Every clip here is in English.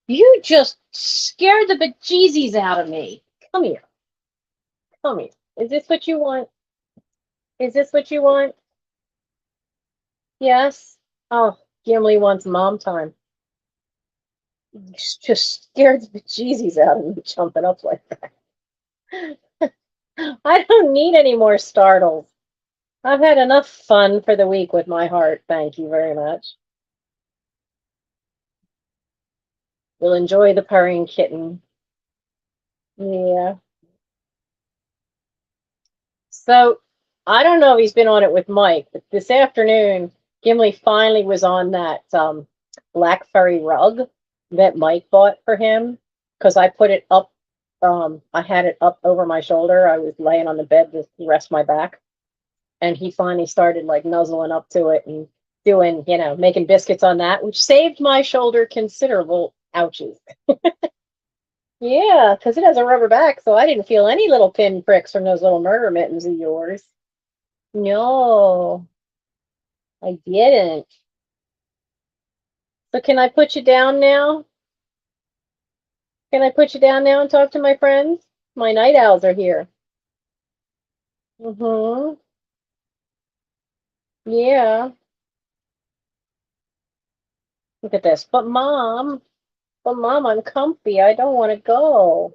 You just scared the bejesus out of me. Come here. Come here. Is this what you want? Is this what you want? Yes? Oh, Gimli wants mom time. You just scared the bejesus out of me jumping up like that. I don't need any more startles. I've had enough fun for the week with my heart. Thank you very much. We'll enjoy the purring kitten. Yeah. So I don't know if he's been on it with Mike, but this afternoon, Gimli finally was on that black furry rug that Mike bought for him because I put it up. I had it up over my shoulder. I was laying on the bed to rest my back, and he finally started like nuzzling up to it and doing, making biscuits on that, which saved my shoulder considerable ouches. Yeah, because it has a rubber back, so I didn't feel any little pin pricks from those little murder mittens of yours. No, I didn't. So can I put you down now? Can I put you down now and talk to my friends? My night owls are here. Mm-hmm. Yeah. Look at this. But mom, I'm comfy. I don't want to go.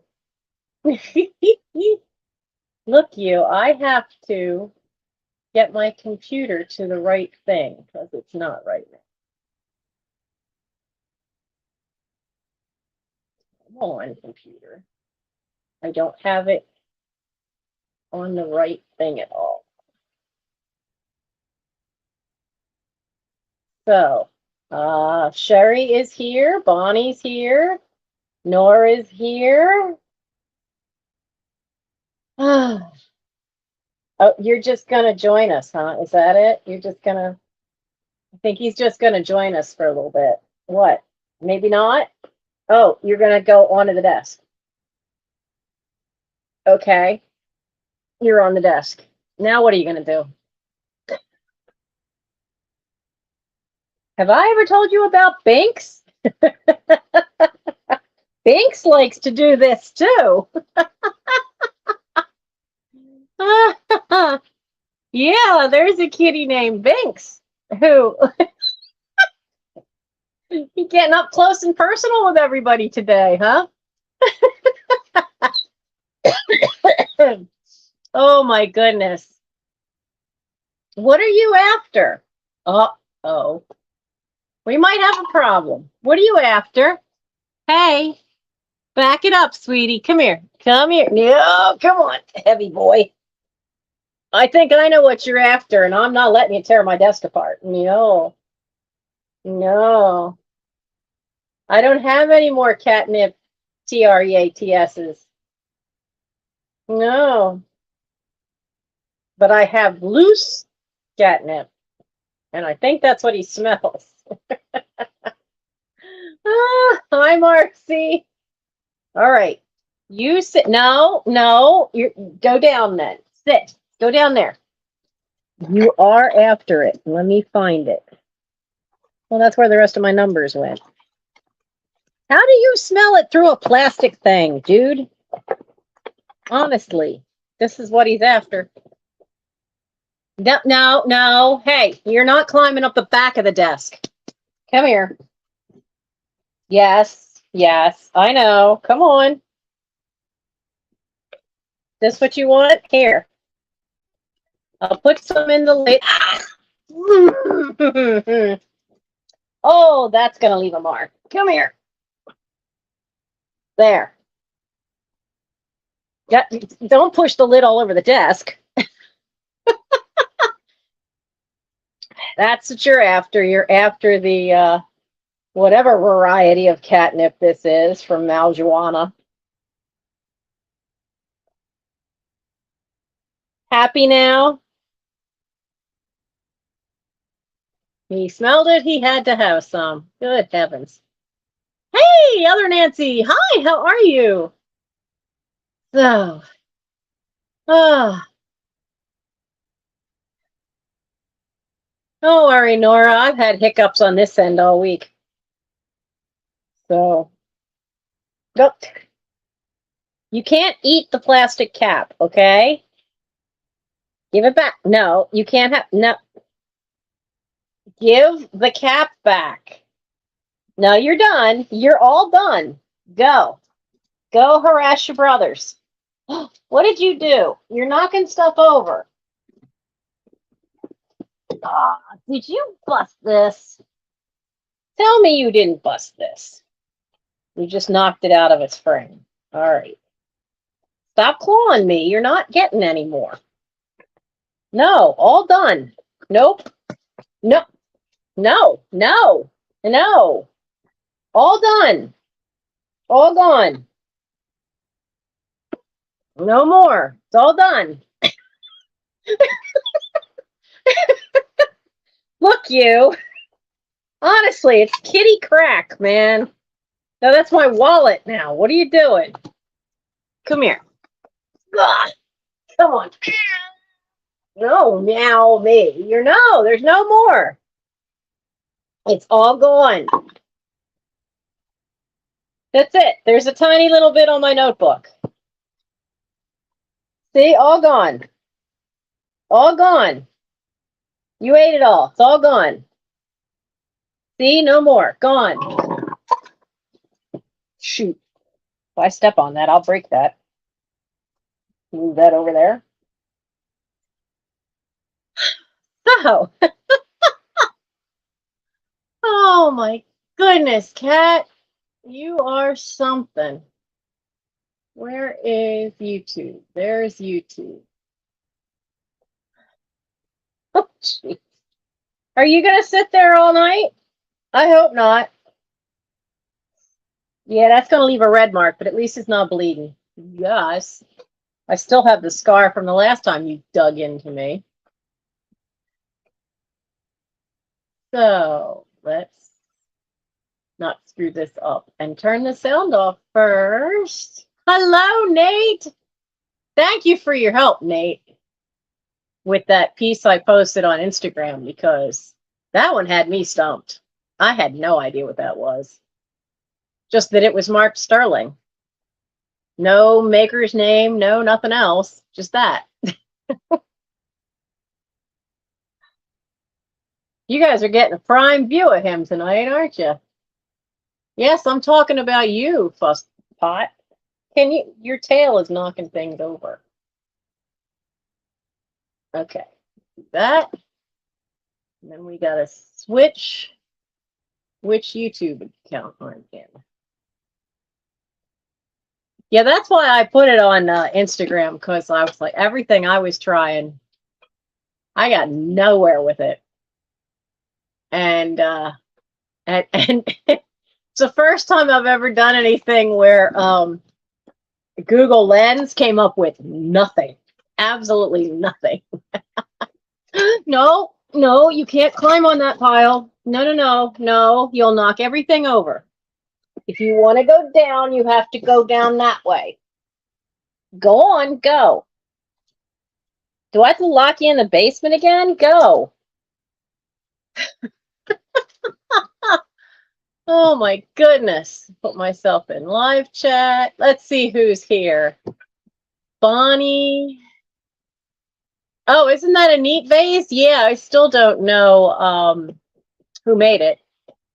Look, I have to get my computer to the right thing because it's not right now. Come on, computer. I don't have it on the right thing at all. So, Sherry is here. Bonnie's here. Nora's here. Oh, you're just gonna join us, huh? Is that it? You're just gonna. I think he's just gonna join us for a little bit. What? Maybe not. Oh, you're gonna go onto the desk. Okay, you're on the desk. Now, what are you gonna do? Have I ever told you about Binks? Binks likes to do this too. Yeah, there's a kitty named Binks who he getting up close and personal with everybody today, huh? Oh my goodness. What are you after? Oh. We might have a problem. What are you after? Hey, back it up, sweetie. Come here. Come here. No, come on, heavy boy. I think I know what you're after, and I'm not letting you tear my desk apart. No, no. I don't have any more catnip TREATSs. No, but I have loose catnip, and I think that's what he smells. Hi, Marcy. All right. You sit. No, no. You go down then. Sit. Go down there. You are after it. Let me find it. Well, that's where the rest of my numbers went. How do you smell it through a plastic thing, dude? Honestly, this is what he's after. No, no, no. Hey, you're not climbing up the back of the desk. Come here. Yes, yes, I know. Come on. This what you want? Here. I'll put some in the lid. Oh, that's going to leave a mark. Come here. There. Yeah, don't push the lid all over the desk. That's what you're after. You're after the whatever variety of catnip this is from marijuana. Happy now? He smelled it. He had to have some. Good heavens. Hey, other Nancy. Hi, how are you? So, oh, don't worry, Nora. I've had hiccups on this end all week. So, Go. You can't eat the plastic cap, okay? Give it back. No, you can't have, no. Give the cap back. No, you're done. You're all done. Go. Go harass your brothers. What did you do? You're knocking stuff over. Did you bust this? Tell me you didn't bust this. You just knocked it out of its frame. All right. Stop clawing me. You're not getting any more. No, all done. Nope. No. No. No. No. All done. All gone. No more. It's all done. Look, you. Honestly, it's kitty crack, man. No, that's my wallet now. What are you doing? Come here. Ugh. Come on. No, meow me. There's no more. It's all gone. That's it. There's a tiny little bit on my notebook. See, all gone. All gone. You ate it all. It's all gone. See, no more. Gone. Shoot. If I step on that, I'll break that. Move that over there. So. Oh my goodness, Cat. You are something. Where is YouTube? There's YouTube. Oh, jeez. Are you going to sit there all night? I hope not. Yeah, that's going to leave a red mark, but at least it's not bleeding. Yes. I still have the scar from the last time you dug into me. So let's not screw this up and turn the sound off first. Hello, Nate. Thank you for your help, Nate, with that piece I posted on Instagram, because that one had me stumped. I had no idea what that was. Just that it was Mark Sterling. No maker's name, no nothing else, just that. You guys are getting a prime view of him tonight, aren't you? Yes, I'm talking about you, Fuss Pot. Your tail is knocking things over. Okay, do that. And then we gotta switch which YouTube account I'm in. Yeah, that's why I put it on Instagram, because I was like, everything I was trying, I got nowhere with it. And it's the first time I've ever done anything where Google Lens came up with nothing. Absolutely nothing. No, you can't climb on that pile. No, you'll knock everything over. If you want to go down, you have to go down that way. Go on, go. Do I have to lock you in the basement again? Go. Oh my goodness. Put myself in live chat. Let's see who's here. Bonnie. Oh, isn't that a neat vase? Yeah, I still don't know who made it.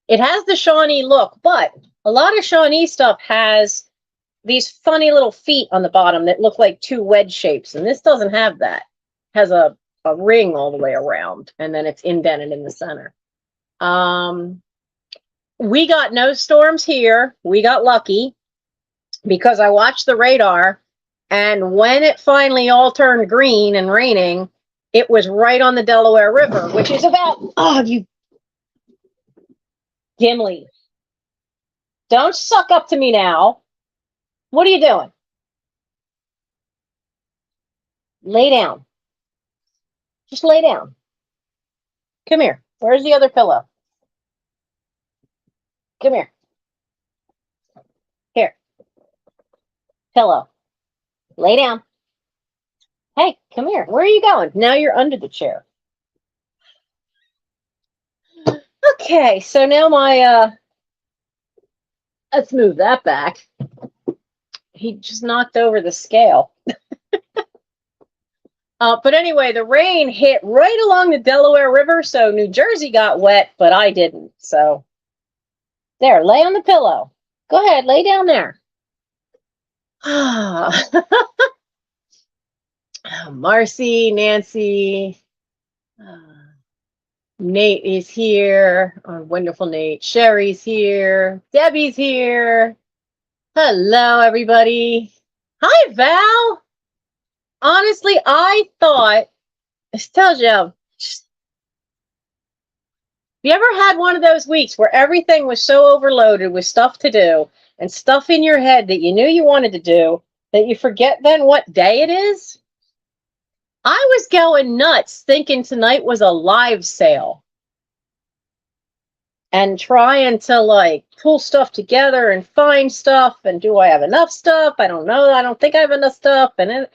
It has the Shawnee look, but a lot of Shawnee stuff has these funny little feet on the bottom that look like two wedge shapes, and this doesn't have that. It has a ring all the way around, and then it's indented in the center. We got no storms here. We got lucky because I watched the radar, and when it finally all turned green and raining, it was right on the Delaware River, which is about, oh, you Gimli. Don't suck up to me now. What are you doing? Lay down. Just lay down. Come here. Where's the other pillow? Come here. Here. Pillow. Lay down. Hey, come here. Where are you going? Now you're under the chair. Okay, so now my let's move that back. he just knocked over the scale. But anyway, the rain hit right along the Delaware River, so New Jersey got wet, but I didn't. So there, lay on the pillow. Go ahead, lay down there. Marcy, Nancy, Nate is here. Oh, wonderful Nate. Sherry's here. Debbie's here. Hello, everybody. Hi, Val. Honestly, I thought, this tells you, have you ever had one of those weeks where everything was so overloaded with stuff to do and stuff in your head that you knew you wanted to do that you forget then what day it is? I was going nuts thinking tonight was a live sale and trying to like pull stuff together and find stuff. And do I have enough stuff? I don't know. I don't think I have enough stuff. And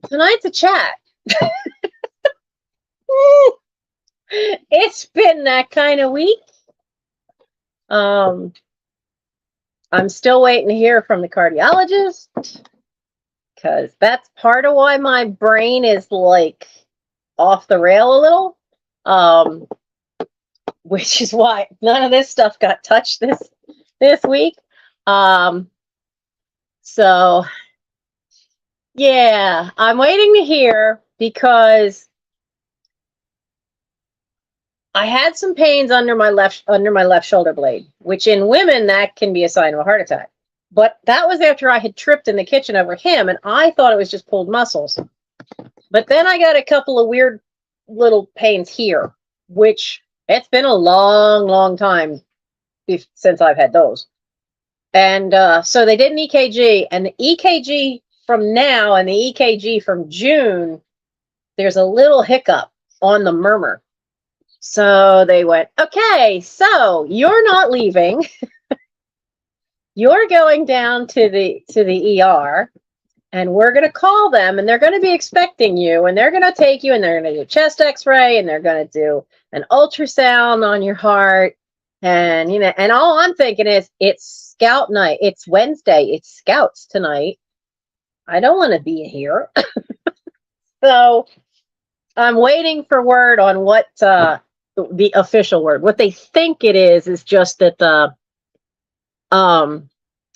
tonight's a chat. It's been that kind of week. I'm still waiting to hear from the cardiologist because that's part of why my brain is like off the rail a little. Which is why none of this stuff got touched this week. So yeah, I'm waiting to hear because I had some pains under my left shoulder blade, which in women that can be a sign of a heart attack. But that was after I had tripped in the kitchen over him, and I thought it was just pulled muscles. But then I got a couple of weird little pains here, which it's been a long, long time since I've had those. And so they did an EKG, and the EKG from now and the EKG from June, there's a little hiccup on the murmur. So they went, okay, so you're not leaving. You're going down to the ER, and we're going to call them, and they're going to be expecting you, and they're going to take you, and they're going to do a chest x-ray, and they're going to do an ultrasound on your heart. And, you know, and all I'm thinking is it's scout night. It's Wednesday. It's scouts tonight. I don't want to be here. So I'm waiting for word on what the official word. What they think it is just that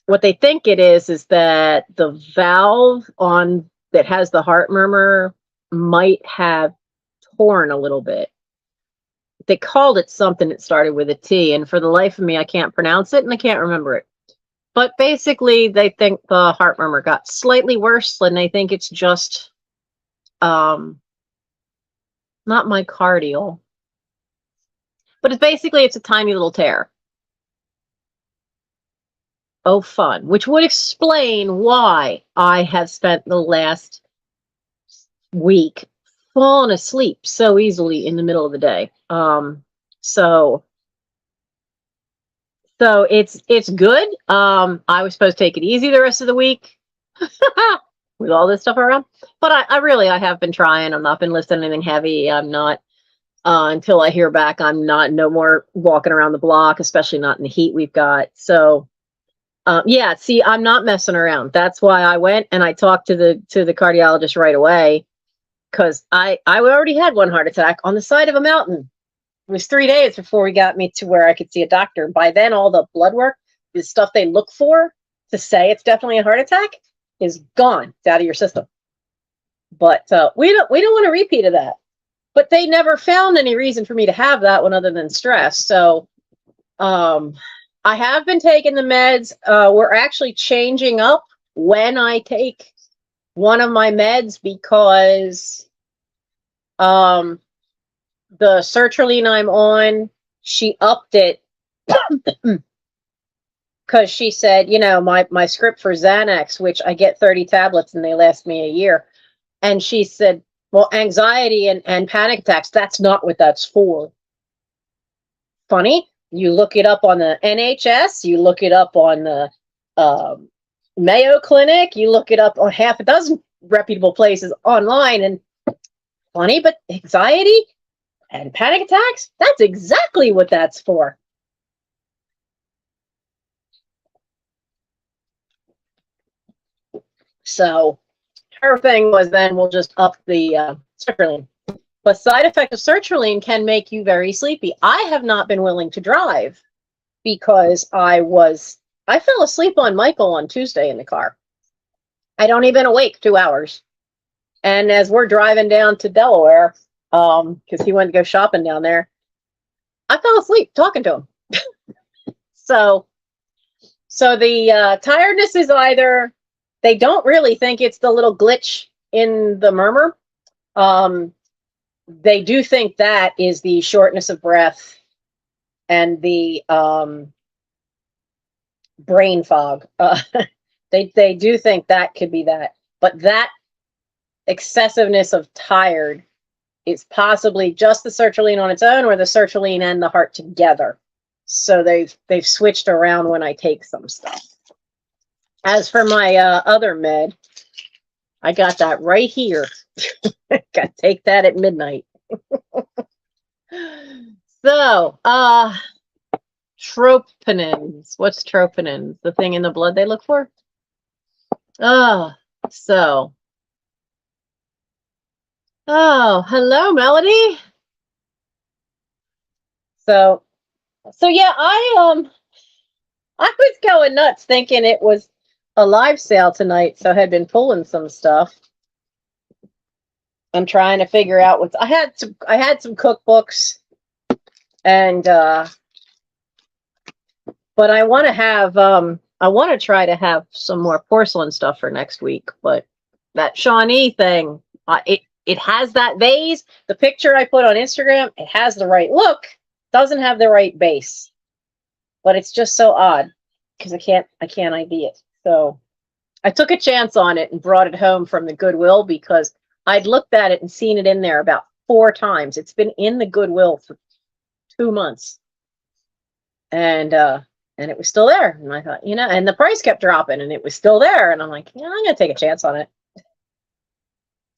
what they think it is that the valve on that has the heart murmur might have torn a little bit. They called it something that started with a T, and for the life of me, I can't pronounce it and I can't remember it. But basically, they think the heart murmur got slightly worse, and they think it's just not myocardial, but it's a tiny little tear. Oh, fun. Which would explain why I have spent the last week falling asleep so easily in the middle of the day. So it's good. I was supposed to take it easy the rest of the week with all this stuff around, but I have been trying. I'm not been lifting anything heavy. I'm not until I hear back. I'm not no more walking around the block, especially not in the heat we've got. So yeah, see, I'm not messing around. That's why I went and I talked to the cardiologist right away, because I already had one heart attack on the side of a mountain. It was 3 days before he got me to where I could see a doctor. By then, all the blood work, the stuff they look for to say it's definitely a heart attack, is gone. It's out of your system. But we don't want a repeat of that. But they never found any reason for me to have that one other than stress. So I have been taking the meds. We're actually changing up when I take one of my meds because the sertraline I'm on, she upped it because she said, you know, my script for Xanax, which I get 30 tablets and they last me a year. And she said, well, anxiety and panic attacks, that's not what that's for. Funny. You look it up on the NHS, you look it up on the Mayo Clinic, you look it up on half a dozen reputable places online, and funny, but anxiety and panic attacks, that's exactly what that's for. So her thing was, then we'll just up the sertraline. But side effect of sertraline can make you very sleepy. I have not been willing to drive because I fell asleep on Michael on Tuesday in the car. I don't even awake 2 hours. And as we're driving down to Delaware, because he went to go shopping down there, I fell asleep talking to him. So the tiredness is either they don't really think it's the little glitch in the murmur. They do think that is the shortness of breath and the brain fog. They do think that could be that, but that excessiveness of tired is possibly just the sertraline on its own, or the sertraline and the heart together. So they've switched around when I take some stuff. As for my other med, I got that right here. Got to take that at midnight. So, troponins. What's troponins? The thing in the blood they look for? Oh, hello, Melody. So yeah, I was going nuts thinking it was a live sale tonight, so I had been pulling some stuff. I'm trying to figure out what's. I had some cookbooks, and but I want to have I want to try to have some more porcelain stuff for next week. But that Shawnee thing, it has that vase. The picture I put on Instagram, it has the right look, doesn't have the right base, but it's just so odd because I can't ID it. So I took a chance on it and brought it home from the Goodwill because I'd looked at it and seen it in there about 4 times. It's been in the Goodwill for 2 months. And it was still there. And I thought, and the price kept dropping and it was still there. And I'm like, I'm going to take a chance on it.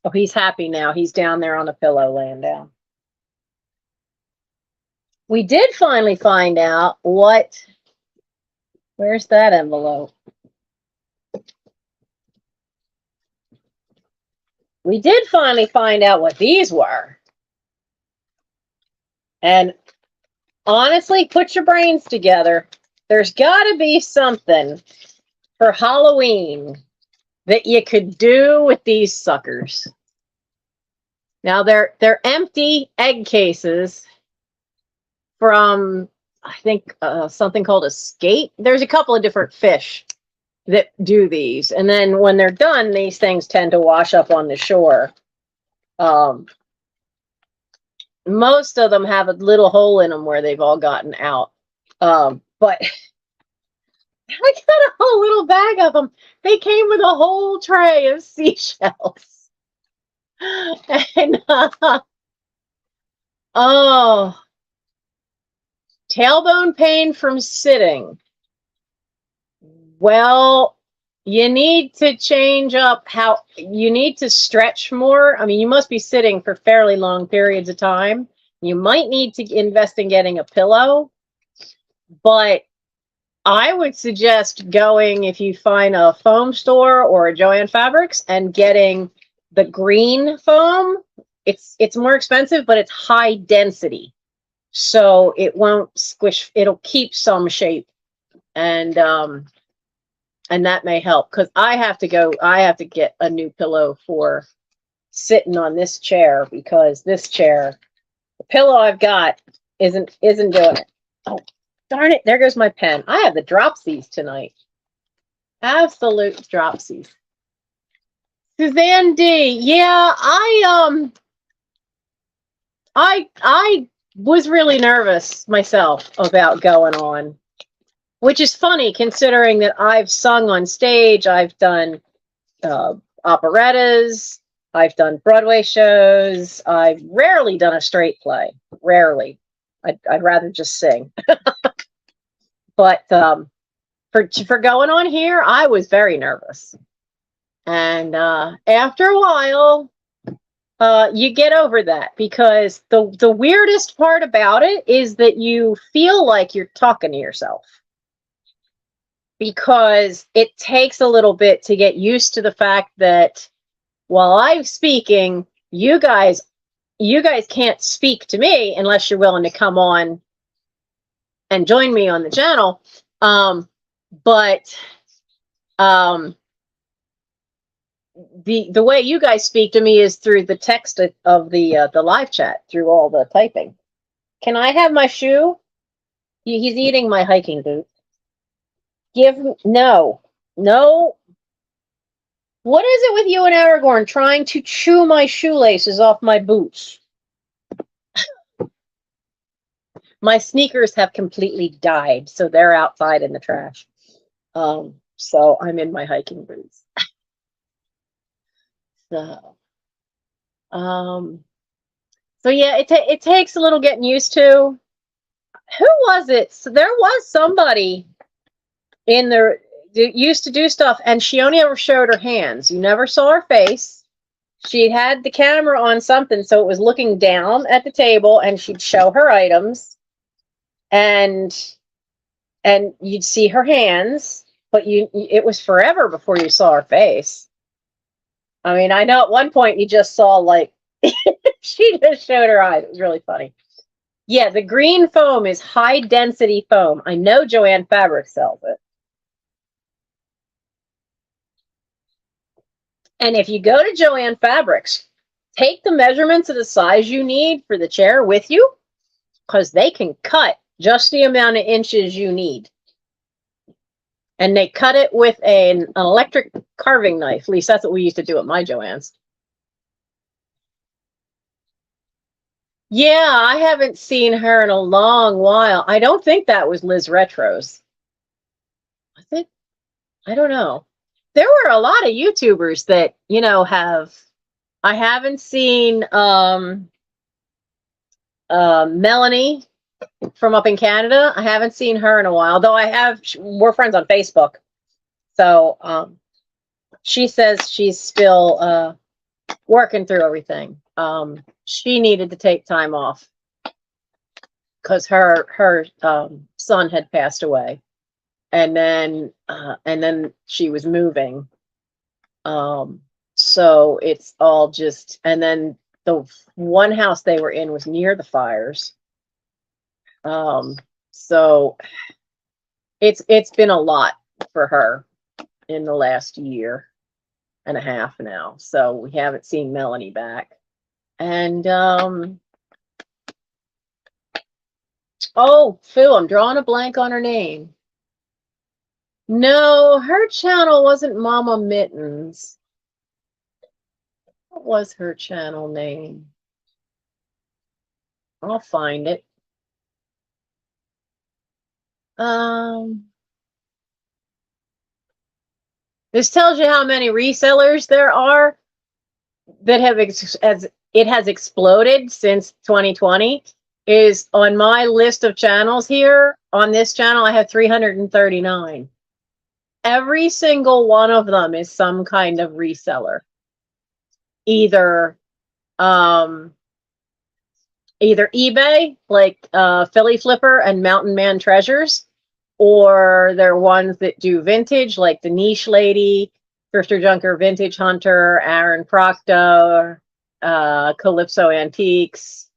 Oh, he's happy now. He's down there on the pillow laying down. We did finally find out where's that envelope? We did finally find out what these were. And honestly, put your brains together. There's got to be something for Halloween that you could do with these suckers. Now, they're empty egg cases from, I think, something called a skate. There's a couple of different fish that do these. And then when they're done, these things tend to wash up on the shore. Most of them have a little hole in them where they've all gotten out. But I got a whole little bag of them. They came with a whole tray of seashells. And, tailbone pain from sitting. Well, you need to change up you need to stretch more. I mean, you must be sitting for fairly long periods of time. You might need to invest in getting a pillow, but I would suggest going, if you find a foam store or a Joann Fabrics, and getting the green foam. It's more expensive, but it's high density. So it won't squish, it'll keep some shape. And that may help, because I have to get a new pillow for sitting on this chair, because this chair, the pillow I've got isn't doing it. Oh, darn it. There goes my pen. I have the dropsies tonight. Absolute dropsies. Suzanne D. Yeah, I was really nervous myself about going on, which is funny considering that I've sung on stage. I've done operettas. I've done Broadway shows. I've rarely done a straight play. Rarely. I'd rather just sing. But for going on here, I was very nervous. And after a while, you get over that, because the weirdest part about it is that you feel like you're talking to yourself. because it takes a little bit to get used to the fact that while I'm speaking, you guys can't speak to me unless you're willing to come on and join me on the channel. But the way you guys speak to me is through the text of the live chat, through all the typing. Can I have my shoe? He's eating my hiking boot. No. What is it with you and Aragorn trying to chew my shoelaces off my boots? My sneakers have completely died, so they're outside in the trash. So I'm in my hiking boots. So yeah, it takes a little getting used to. Who was it? So there was somebody in the used to do stuff, and she only ever showed her hands. You never saw her face. She had the camera on something, so it was looking down at the table, and she'd show her items, and you'd see her hands, but it was forever before you saw her face. I mean, I know at one point you just saw, like, she just showed her eyes. It was really funny. Yeah, the green foam is high density foam. I know Joanne Fabric sells it. And if you go to Joanne Fabrics, take the measurements of the size you need for the chair with you, because they can cut just the amount of inches you need. And they cut it with an electric carving knife. At least that's what we used to do at my Joanne's. Yeah, I haven't seen her in a long while. I don't think that was Liz Retro's. I don't know. There were a lot of YouTubers that, I haven't seen Melanie from up in Canada. I haven't seen her in a while, though we're friends on Facebook. So she says she's still working through everything. She needed to take time off because her son had passed away, and then she was moving. So it's all just, and then the one house they were in was near the fires. So it's been a lot for her in the last year and a half now. So we haven't seen Melanie back. And oh, Phil, I'm drawing a blank on her name. No, her channel wasn't Mama Mittens. What was her channel name? I'll find it. This tells you how many resellers there are that have, as it has exploded since 2020, is on my list of channels here. On this channel, I have 339. Every single one of them is some kind of reseller. Either eBay, like Philly Flipper and Mountain Man Treasures, or they're ones that do vintage, like the Niche Lady, Thrifter Junker, Vintage Hunter, Aaron Proctor, Calypso Antiques.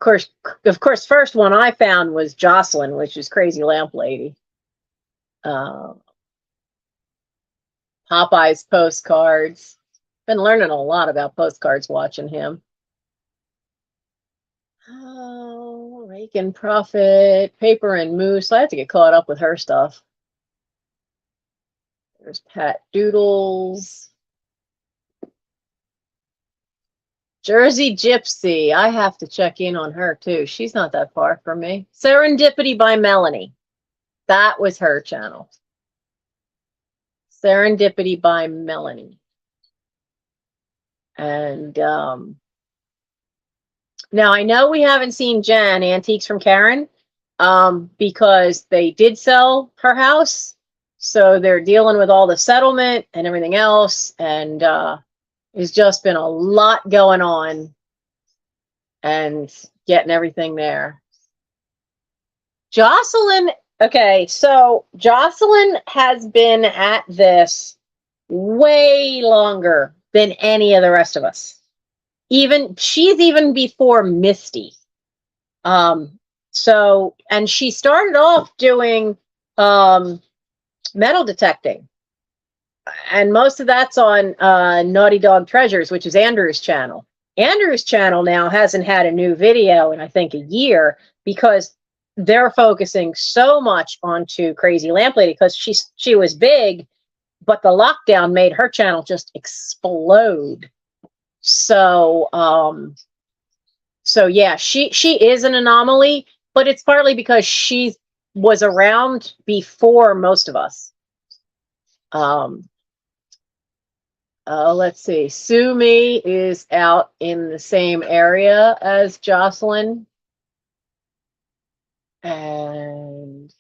Of course, first one I found was Jocelyn, which is Crazy Lamp Lady. Popeye's postcards. Been learning a lot about postcards watching him. Oh, Rake and Profit, Paper and Moose. I have to get caught up with her stuff. There's Pat Doodles. Jersey Gypsy. I have to check in on her too. She's not that far from me. Serendipity by Melanie. That was her channel. Serendipity by Melanie. And now I know we haven't seen Jen, Antiques from Karen, because they did sell her house. So they're dealing with all the settlement and everything else. And there's just been a lot going on and getting everything there. Jocelyn Okay, so Jocelyn has been at this way longer than any of the rest of us. She's even before Misty. So, and she started off doing metal detecting, and most of that's on Naughty Dog Treasures, which is Andrew's channel. Andrew's channel now hasn't had a new video in I think a year because they're focusing so much onto Crazy Lamp Lady because she was big, but the lockdown made her channel just explode. So so yeah, she is an anomaly, but it's partly because she was around before most of us. Let's see. Sue Me is out in the same area as Jocelyn. And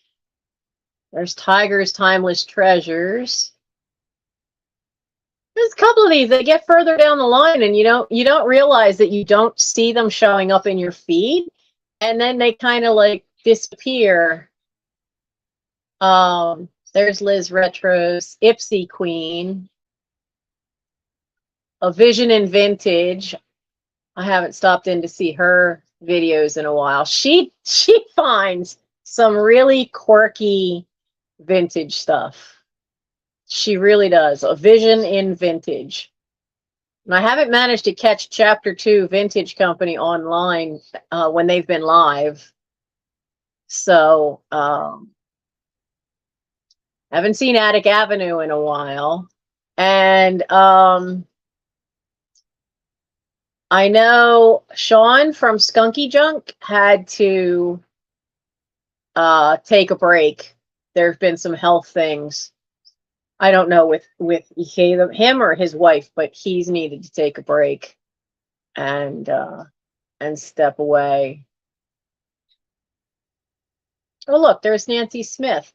there's Tiger's Timeless Treasures. There's a couple of these that get further down the line and you don't realize that you don't see them showing up in your feed, and then they kind of like disappear. There's Liz Retros, Ipsy Queen, A Vision in Vintage. I haven't stopped in to see her videos in a while. She finds some really quirky vintage stuff. She really does. A Vision in Vintage. And I haven't managed to catch Chapter 2 Vintage Company online when they've been live. So, haven't seen Attic Avenue in a while. And I know Sean from Skunky Junk had to take a break. There have been some health things. I don't know with him or his wife, but he's needed to take a break and step away. Oh, look, there's Nancy Smith.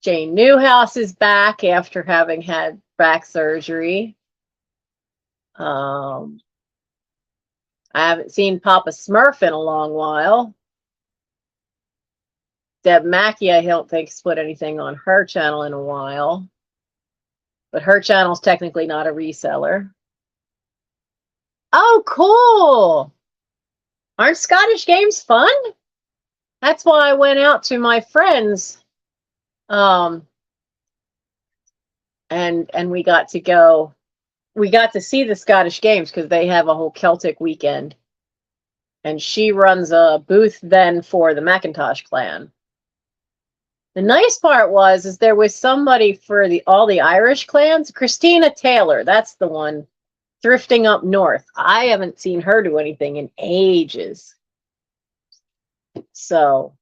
Jane Newhouse is back after having had back surgery. I haven't seen Papa Smurf in a long while. Deb Mackey, I don't think, has put anything on her channel in a while. But her channel's technically not a reseller. Oh, cool! Aren't Scottish games fun? That's why I went out to my friends. And we got to go. We got to see the Scottish games because they have a whole Celtic weekend. And she runs a booth then for the Macintosh clan. The nice part is there was somebody for all the Irish clans. Christina Taylor, that's the one, thrifting up north. I haven't seen her do anything in ages. So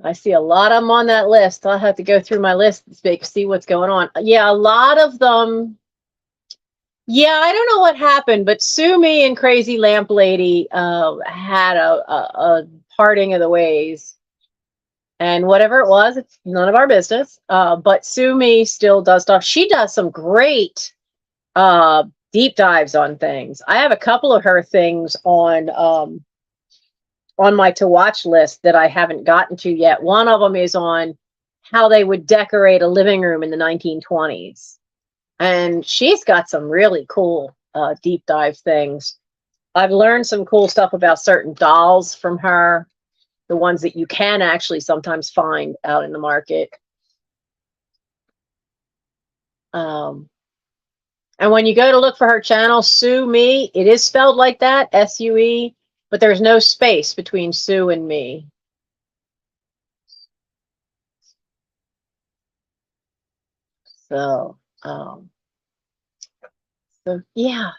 I see a lot of them on that list. I'll have to go through my list to see what's going on. Yeah, a lot of them. Yeah, I don't know what happened, but Sue Me and Crazy Lamp Lady had a parting of the ways. And whatever it was, it's none of our business. But Sue Me still does stuff. She does some great deep dives on things. I have a couple of her things on my to watch list that I haven't gotten to yet. One of them is on how they would decorate a living room in the 1920s. And she's got some really cool deep dive things. I've learned some cool stuff about certain dolls from her, the ones that you can actually sometimes find out in the market. And when you go to look for her channel, Sue Me, it is spelled like that, S-U-E, but there's no space between Sue and Me. So yeah.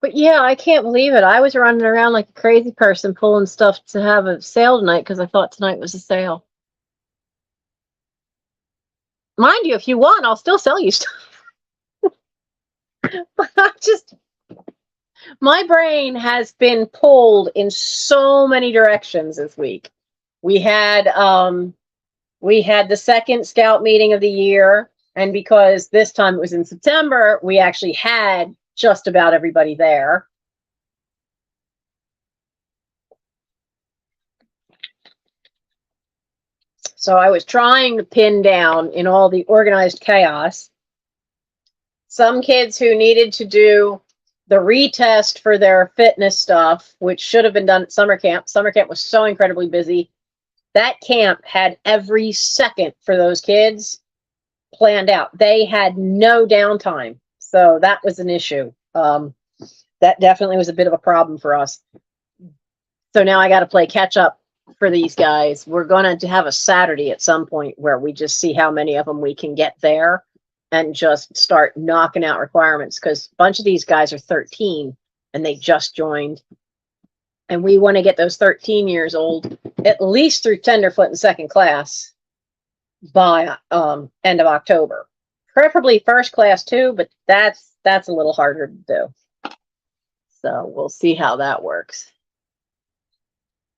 But yeah, I can't believe it. I was running around like a crazy person pulling stuff to have a sale tonight because I thought tonight was a sale. Mind you, if you want, I'll still sell you stuff. My brain has been pulled in so many directions this week. We had the second scout meeting of the year, and because this time it was in September, we actually had just about everybody there. So I was trying to pin down in all the organized chaos some kids who needed to do the retest for their fitness stuff, which should have been done at summer camp. Summer camp was so incredibly busy. That camp had every second for those kids planned out. They had no downtime. So that was an issue. That definitely was a bit of a problem for us. So now I got to play catch up for these guys. We're going to have a Saturday at some point where we just see how many of them we can get there and just start knocking out requirements, because a bunch of these guys are 13 and they just joined. And we want to get those 13 years old at least through tenderfoot in second class by end of October. Preferably first class too, but that's a little harder to do. So we'll see how that works.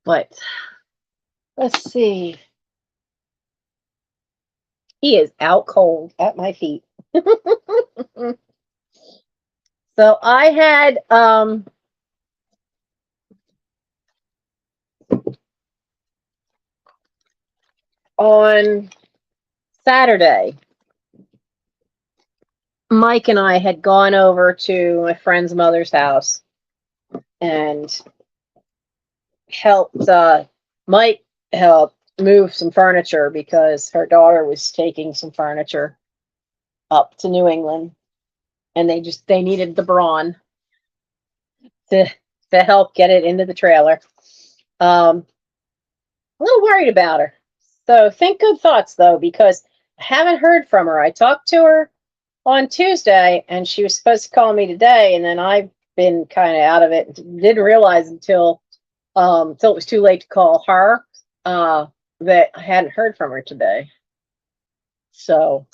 But let's see. He is out cold at my feet. So I had on Saturday, Mike and I had gone over to my friend's mother's house and helped Mike helped move some furniture because her daughter was taking some furniture up to New England, and they needed the brawn to help get it into the trailer. A little worried about her. So think good thoughts though, because I haven't heard from her. I talked to her on Tuesday and she was supposed to call me today, and then I've been kind of out of it. Didn't realize until it was too late to call her that I hadn't heard from her today. So,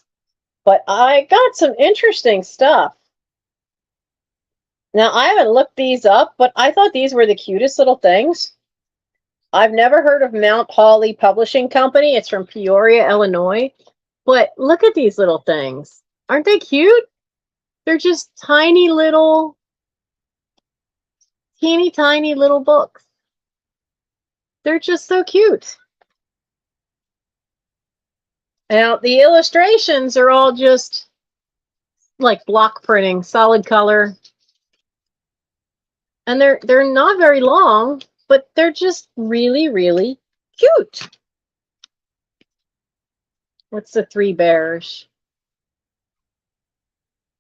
but I got some interesting stuff. Now, I haven't looked these up, but I thought these were the cutest little things. I've never heard of Mount Holly Publishing Company. It's from Peoria, Illinois. But look at these little things. Aren't they cute? They're just tiny little, teeny tiny little books. They're just so cute. Now, the illustrations are all just like block printing, solid color. And they're not very long, but they're just really, really cute. What's the Three Bears?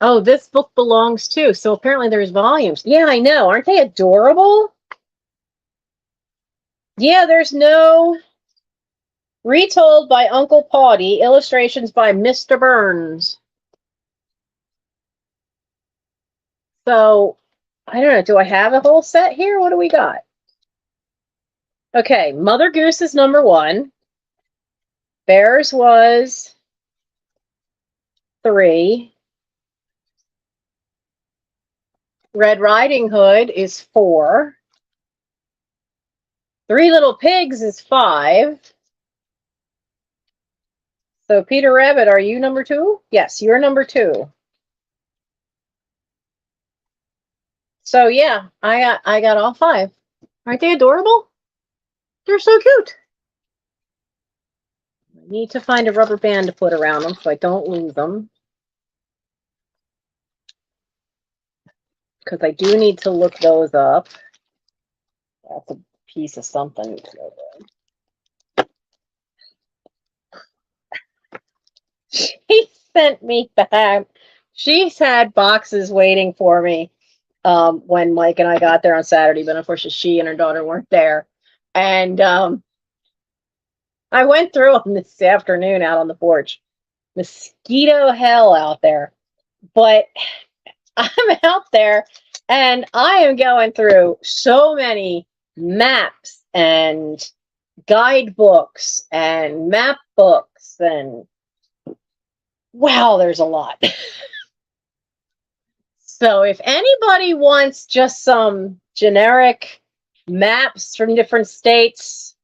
Oh, this book belongs too. So apparently there's volumes. Yeah, I know. Aren't they adorable? Yeah, there's no retold by Uncle Paudy, illustrations by Mr. Burns. So, I don't know. Do I have a whole set here? What do we got? Okay, Mother Goose is number 1. Bears was 3. Red Riding Hood is 4. Three Little Pigs is 5. So Peter Rabbit, are you number 2? Yes, you're number 2. So yeah, I got all 5. Aren't they adorable? They're so cute. I need to find a rubber band to put around them so I don't lose them. Because I do need to look those up. That's a piece of something. She sent me back. She's had boxes waiting for me when Mike and I got there on Saturday, but unfortunately she and her daughter weren't there. And I went through them this afternoon out on the porch. Mosquito hell out there. But I'm out there and I am going through so many maps and guidebooks and map books, and wow, there's a lot. So if anybody wants just some generic maps from different states,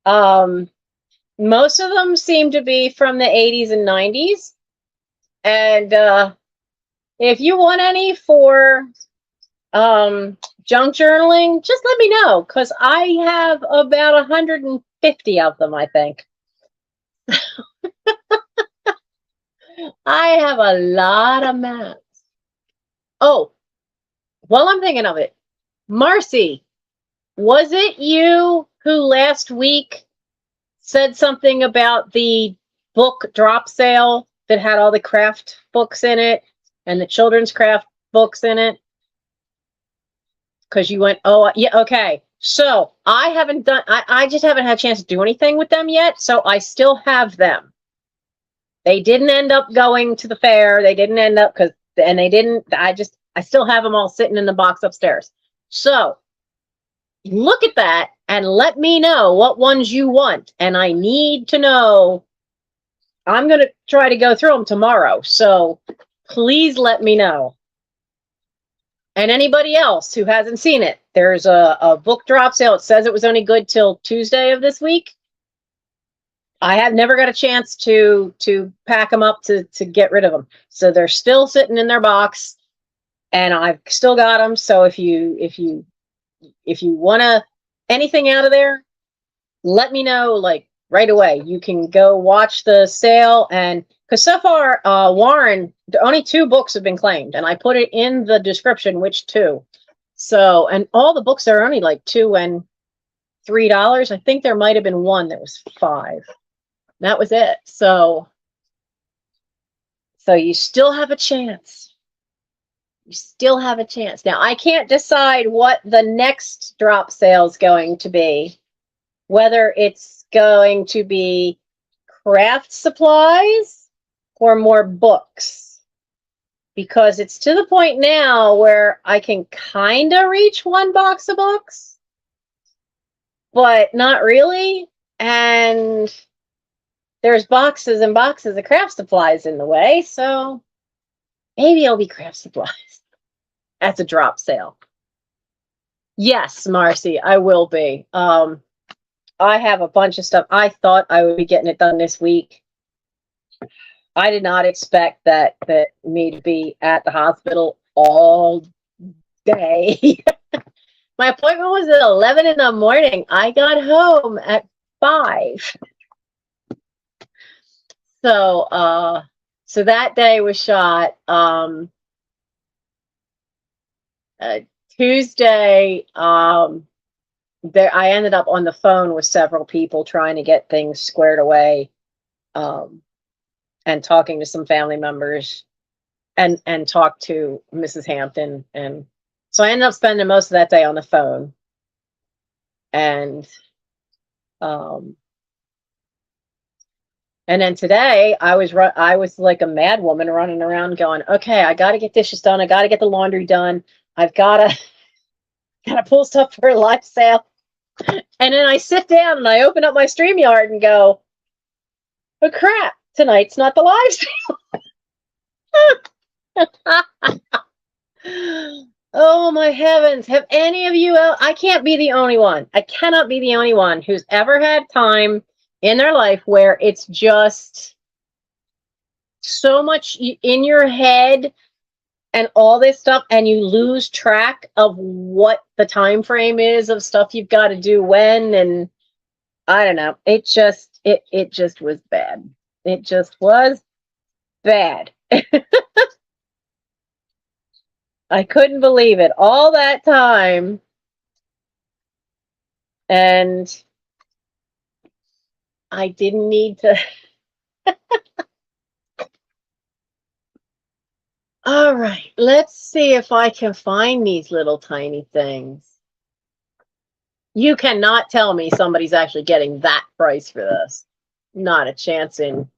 most of them seem to be from the 80s and 90s. And if you want any for junk journaling, just let me know, because I have about 150 of them, I think. I have a lot of maps. Oh, while I'm thinking of it, Marcy, was it you who last week said something about the book drop sale that had all the craft books in it and the children's craft books in it? Because you went, oh, yeah, okay. So I haven't done, I just haven't had a chance to do anything with them yet. So I still have them. They didn't end up going to the fair. They didn't end up I still have them all sitting in the box upstairs. So look at that and let me know what ones you want. And I need to know. I'm going to try to go through them tomorrow. So please let me know. And anybody else who hasn't seen it, there's a book drop sale. It says it was only good till Tuesday of this week. I have never got a chance to pack them up to get rid of them. So they're still sitting in their box and I've still got them. So if you want to anything out of there, let me know like right away. You can go watch the sale, and because so far, Warren, only 2 books have been claimed, and I put it in the description which 2. So, and all the books are only like $2 and $3. I think there might have been one that was $5. That was it. So you still have a chance. You still have a chance. Now, I can't decide what the next drop sale is going to be, whether it's going to be craft supplies or more books, because it's to the point now where I can kind of reach 1 box of books, but not really. And there's boxes and boxes of craft supplies in the way, so maybe it'll be craft supplies. That's a drop sale. Yes, Marcy, I will be. I have a bunch of stuff. I thought I would be getting it done this week. I did not expect that me to be at the hospital all day. My appointment was at 11 in the morning. I got home at 5. So that day was shot. Tuesday, there I ended up on the phone with several people trying to get things squared away, and talking to some family members, and talked to Mrs. Hampton, and so I ended up spending most of that day on the phone. And then today I was like a mad woman running around going, okay, I got to get dishes done. I got to get the laundry done. I've got to pull stuff for a live sale. And then I sit down and I open up my StreamYard and go, oh crap, tonight's not the live sale. Oh my heavens. Have any of you, I can't be the only one. I cannot be the only one who's ever had time in their life where it's just so much in your head and all this stuff, and you lose track of what the time frame is of stuff you've got to do when, and I don't know. It just was bad. It just was bad. I couldn't believe it. All that time, and I didn't need to. All right, let's see if I can find these little tiny things. You cannot tell me somebody's actually getting that price for this. Not a chance in.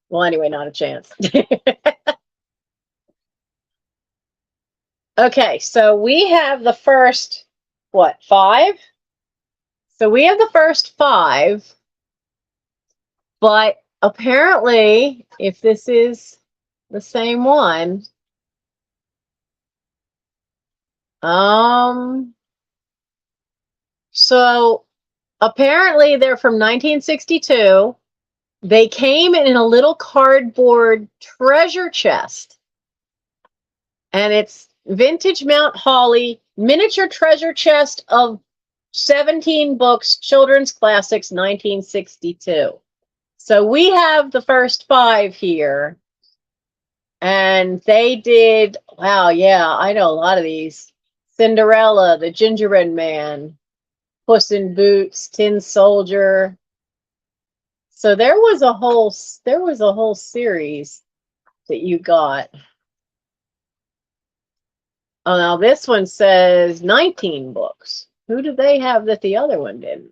Well, anyway, not a chance. Okay, so we have the first, 5? So we have the first 5, but apparently, if this is the same one, so apparently they're from 1962. They came in a little cardboard treasure chest, and it's vintage Mount Holly miniature treasure chest of 17 books, children's classics, 1962. So we have the first 5 here. And they did, wow, yeah, I know a lot of these. Cinderella, the Gingerbread Man, Puss in Boots, Tin Soldier. So there was a whole series that you got. Oh, now this one says 19 books. Who did they have that the other one didn't?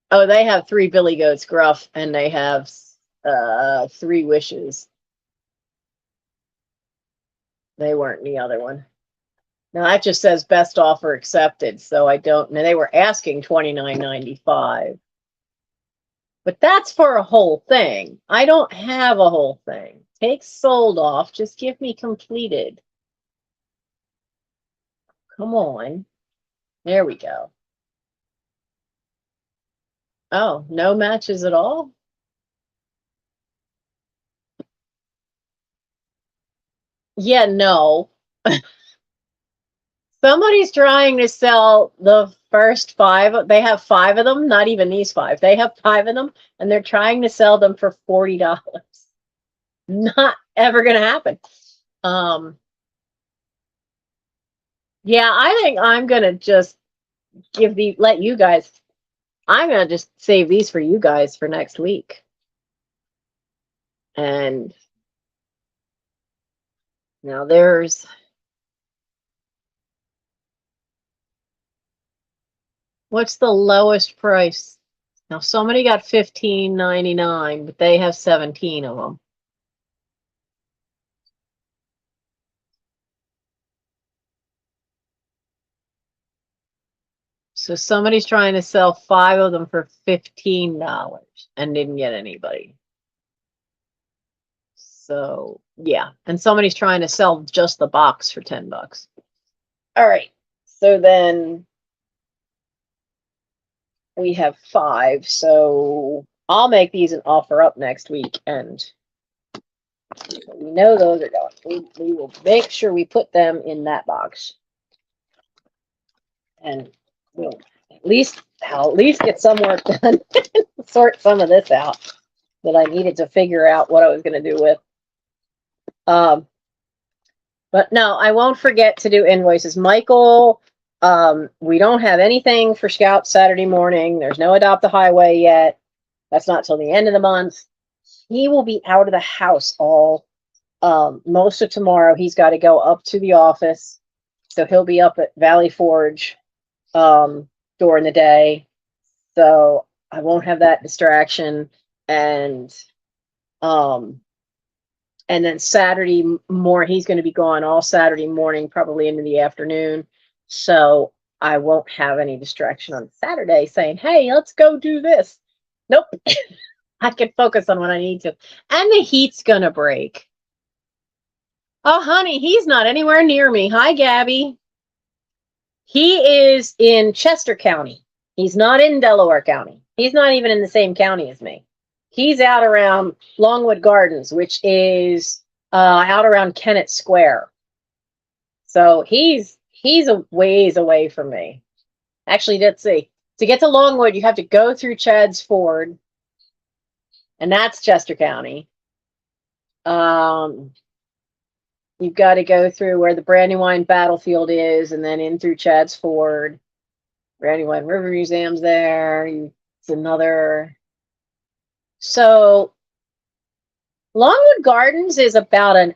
Oh, they have 3 Billy Goats Gruff, and they have 3 Wishes. They weren't in the other one. Now that just says best offer accepted, so I don't know. They were asking $29.95. But that's for a whole thing. I don't have a whole thing. Take sold off, just give me completed. Come on. There we go. Oh, no matches at all? Yeah, no. Somebody's trying to sell the first 5. They have 5 of them, not even these 5. They have 5 of them, and they're trying to sell them for $40. Not ever going to happen. Yeah, I think I'm going to just let you guys, I'm going to just save these for you guys for next week. And now what's the lowest price? Now somebody got $15.99, but they have 17 of them. So somebody's trying to sell 5 of them for $15 and didn't get anybody. So yeah, and somebody's trying to sell just the box for $10. All right, so then we have 5. So I'll make these an offer up next week, and we know those are going. We will make sure we put them in that box, and we'll I'll at least get some work done. Sort some of this out that I needed to figure out what I was going to do with. But no, I won't forget to do invoices. Michael, we don't have anything for Scout Saturday morning. There's no Adopt a Highway yet. That's not till the end of the month. He will be out of the house all most of tomorrow. He's got to go up to the office. So he'll be up at Valley Forge during the day. So I won't have that distraction. And then Saturday he's going to be gone all Saturday morning, probably into the afternoon. So I won't have any distraction on Saturday saying, hey, let's go do this. Nope. I can focus on what I need to. And the heat's going to break. Oh, honey, he's not anywhere near me. Hi, Gabby. He is in Chester County. He's not in Delaware County. He's not even in the same county as me. He's out around Longwood Gardens, which is out around Kennett Square. So he's a ways away from me. Actually, let's see. To get to Longwood, you have to go through Chad's Ford, and that's Chester County. You've got to go through where the Brandywine Battlefield is, and then in through Chad's Ford. Brandywine River Museum's there. It's another. So Longwood Gardens is about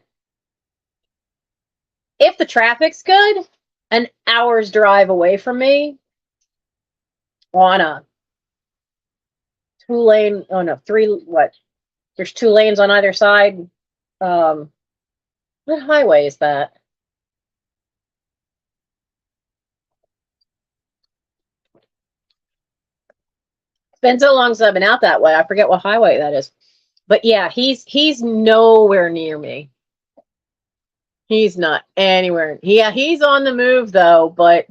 if the traffic's good, an hour's drive away from me on a 2-lane, oh no, 3, what? There's 2 lanes on either side. What highway is that? It's been so long since I've been out that way. I forget what highway that is. But yeah, he's nowhere near me. He's not anywhere. Yeah, he's on the move though, but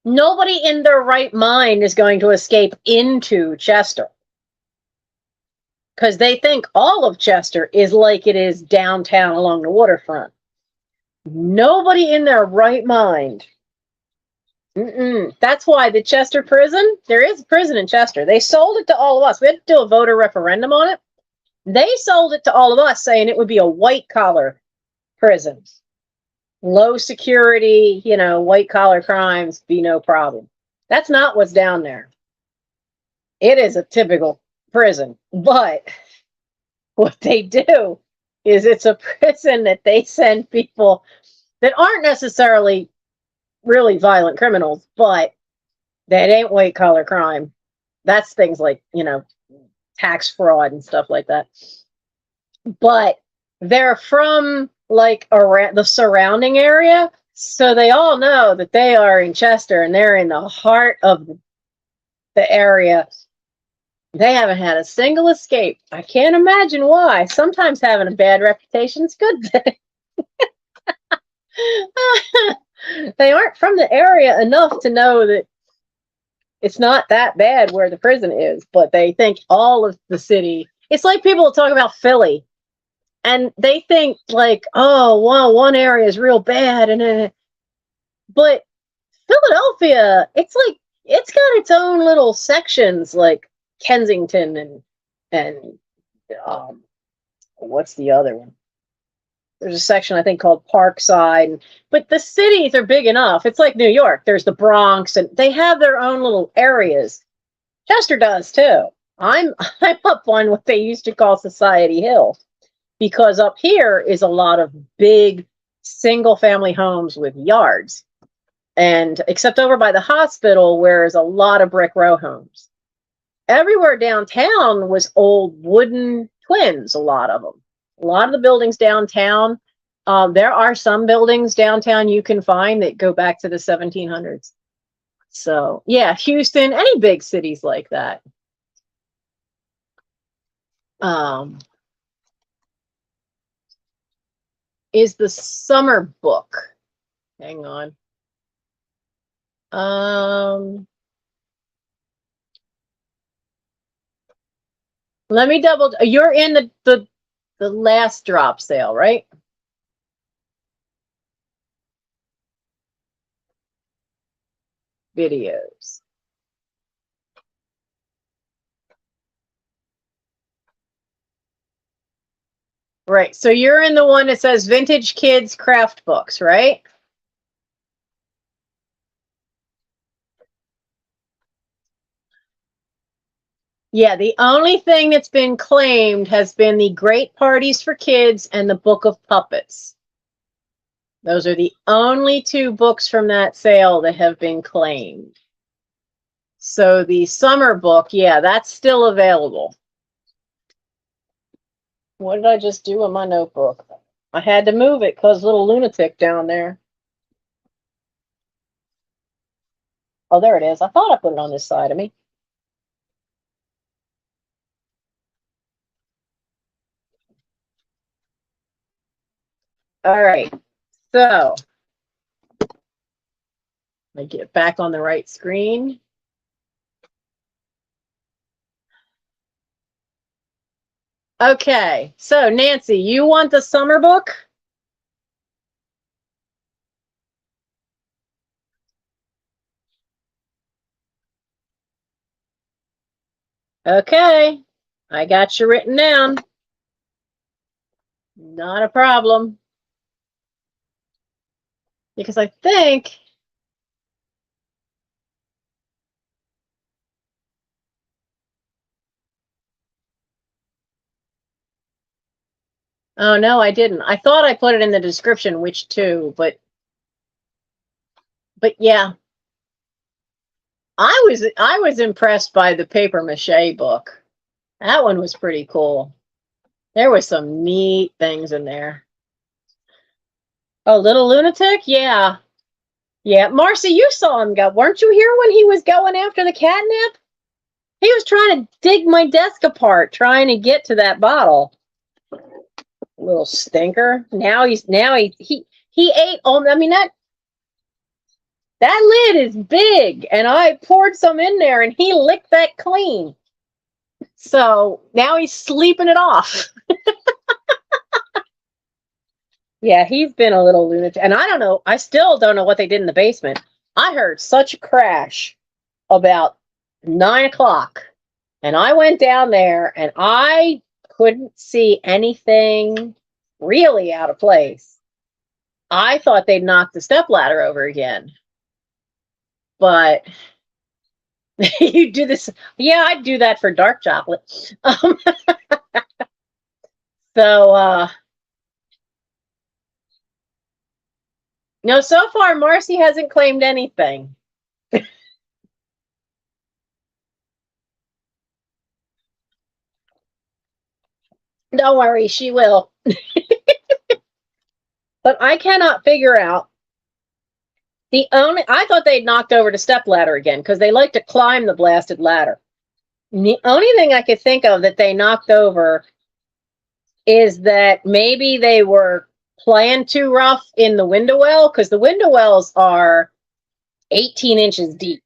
nobody in their right mind is going to escape into Chester. Because they think all of Chester is like it is downtown along the waterfront. Nobody in their right mind That's why the Chester prison, there is a prison in Chester. They sold it to all of us. We had to do a voter referendum on it. They sold it to all of us saying it would be a white collar prison. Low security, white collar crimes be no problem. That's not what's down there. It is a typical prison, but what they do is it's a prison that they send people that aren't necessarily really violent criminals, but that ain't white collar crime. That's things like, tax fraud and stuff like that. But they're from like around the surrounding area, so they all know that they are in Chester and they're in the heart of the area. They haven't had a single escape. I can't imagine why. Sometimes having a bad reputation is good thing. They aren't from the area enough to know that it's not that bad where the prison is, but they think all of the city. It's like people talk about Philly, and they think like, oh, well, one area is real bad, but Philadelphia, it's like it's got its own little sections, like Kensington and what's the other one? There's a section I think called Parkside, but the cities are big enough. It's like New York. There's the Bronx, and they have their own little areas. Chester does too. I'm up on what they used to call Society Hill, because up here is a lot of big single family homes with yards, and except over by the hospital where there's a lot of brick row homes. Everywhere downtown was old wooden twins, a lot of them. A lot of the buildings downtown, there are some buildings downtown you can find that go back to the 1700s. So, yeah, Houston, any big cities like that. Is the summer book. Hang on. Let me double. You're in the last drop sale, right? Videos. Right. So you're in the one that says Vintage Kids Craft Books, right? Yeah, the only thing that's been claimed has been the Great Parties for Kids and the Book of Puppets. Those are the only two books from that sale that have been claimed. So the summer book, yeah, that's still available. What did I just do in my notebook? I had to move it because little lunatic down there. Oh, there it is. I thought I put it on this side of me. All right. So let me get back on the right screen. Okay. So Nancy, you want the summer book? Okay. I got you written down. Not a problem. Because I think oh no, I didn't. I thought I put it in the description which two, but yeah. I was impressed by the paper mache book. That one was pretty cool. There was some neat things in there. Oh, Little Lunatic? Yeah. Yeah. Marcy, you saw him go. Weren't you here when he was going after the catnip? He was trying to dig my desk apart, trying to get to that bottle. Little stinker. Now he ate all. I mean, that lid is big, and I poured some in there, and he licked that clean. So now he's sleeping it off. Yeah, he's been a little lunatic. And I don't know. I still don't know what they did in the basement. I heard such a crash about 9 o'clock, and I went down there and I couldn't see anything really out of place. I thought they'd knocked the stepladder over again. But you do this. Yeah, I'd do that for dark chocolate. So, no, so far, Marcy hasn't claimed anything. Don't worry, she will. But I cannot figure out I thought they'd knocked over the step ladder again because they like to climb the blasted ladder. The only thing I could think of that they knocked over is that maybe they were playing too rough in the window well, because the window wells are 18 inches deep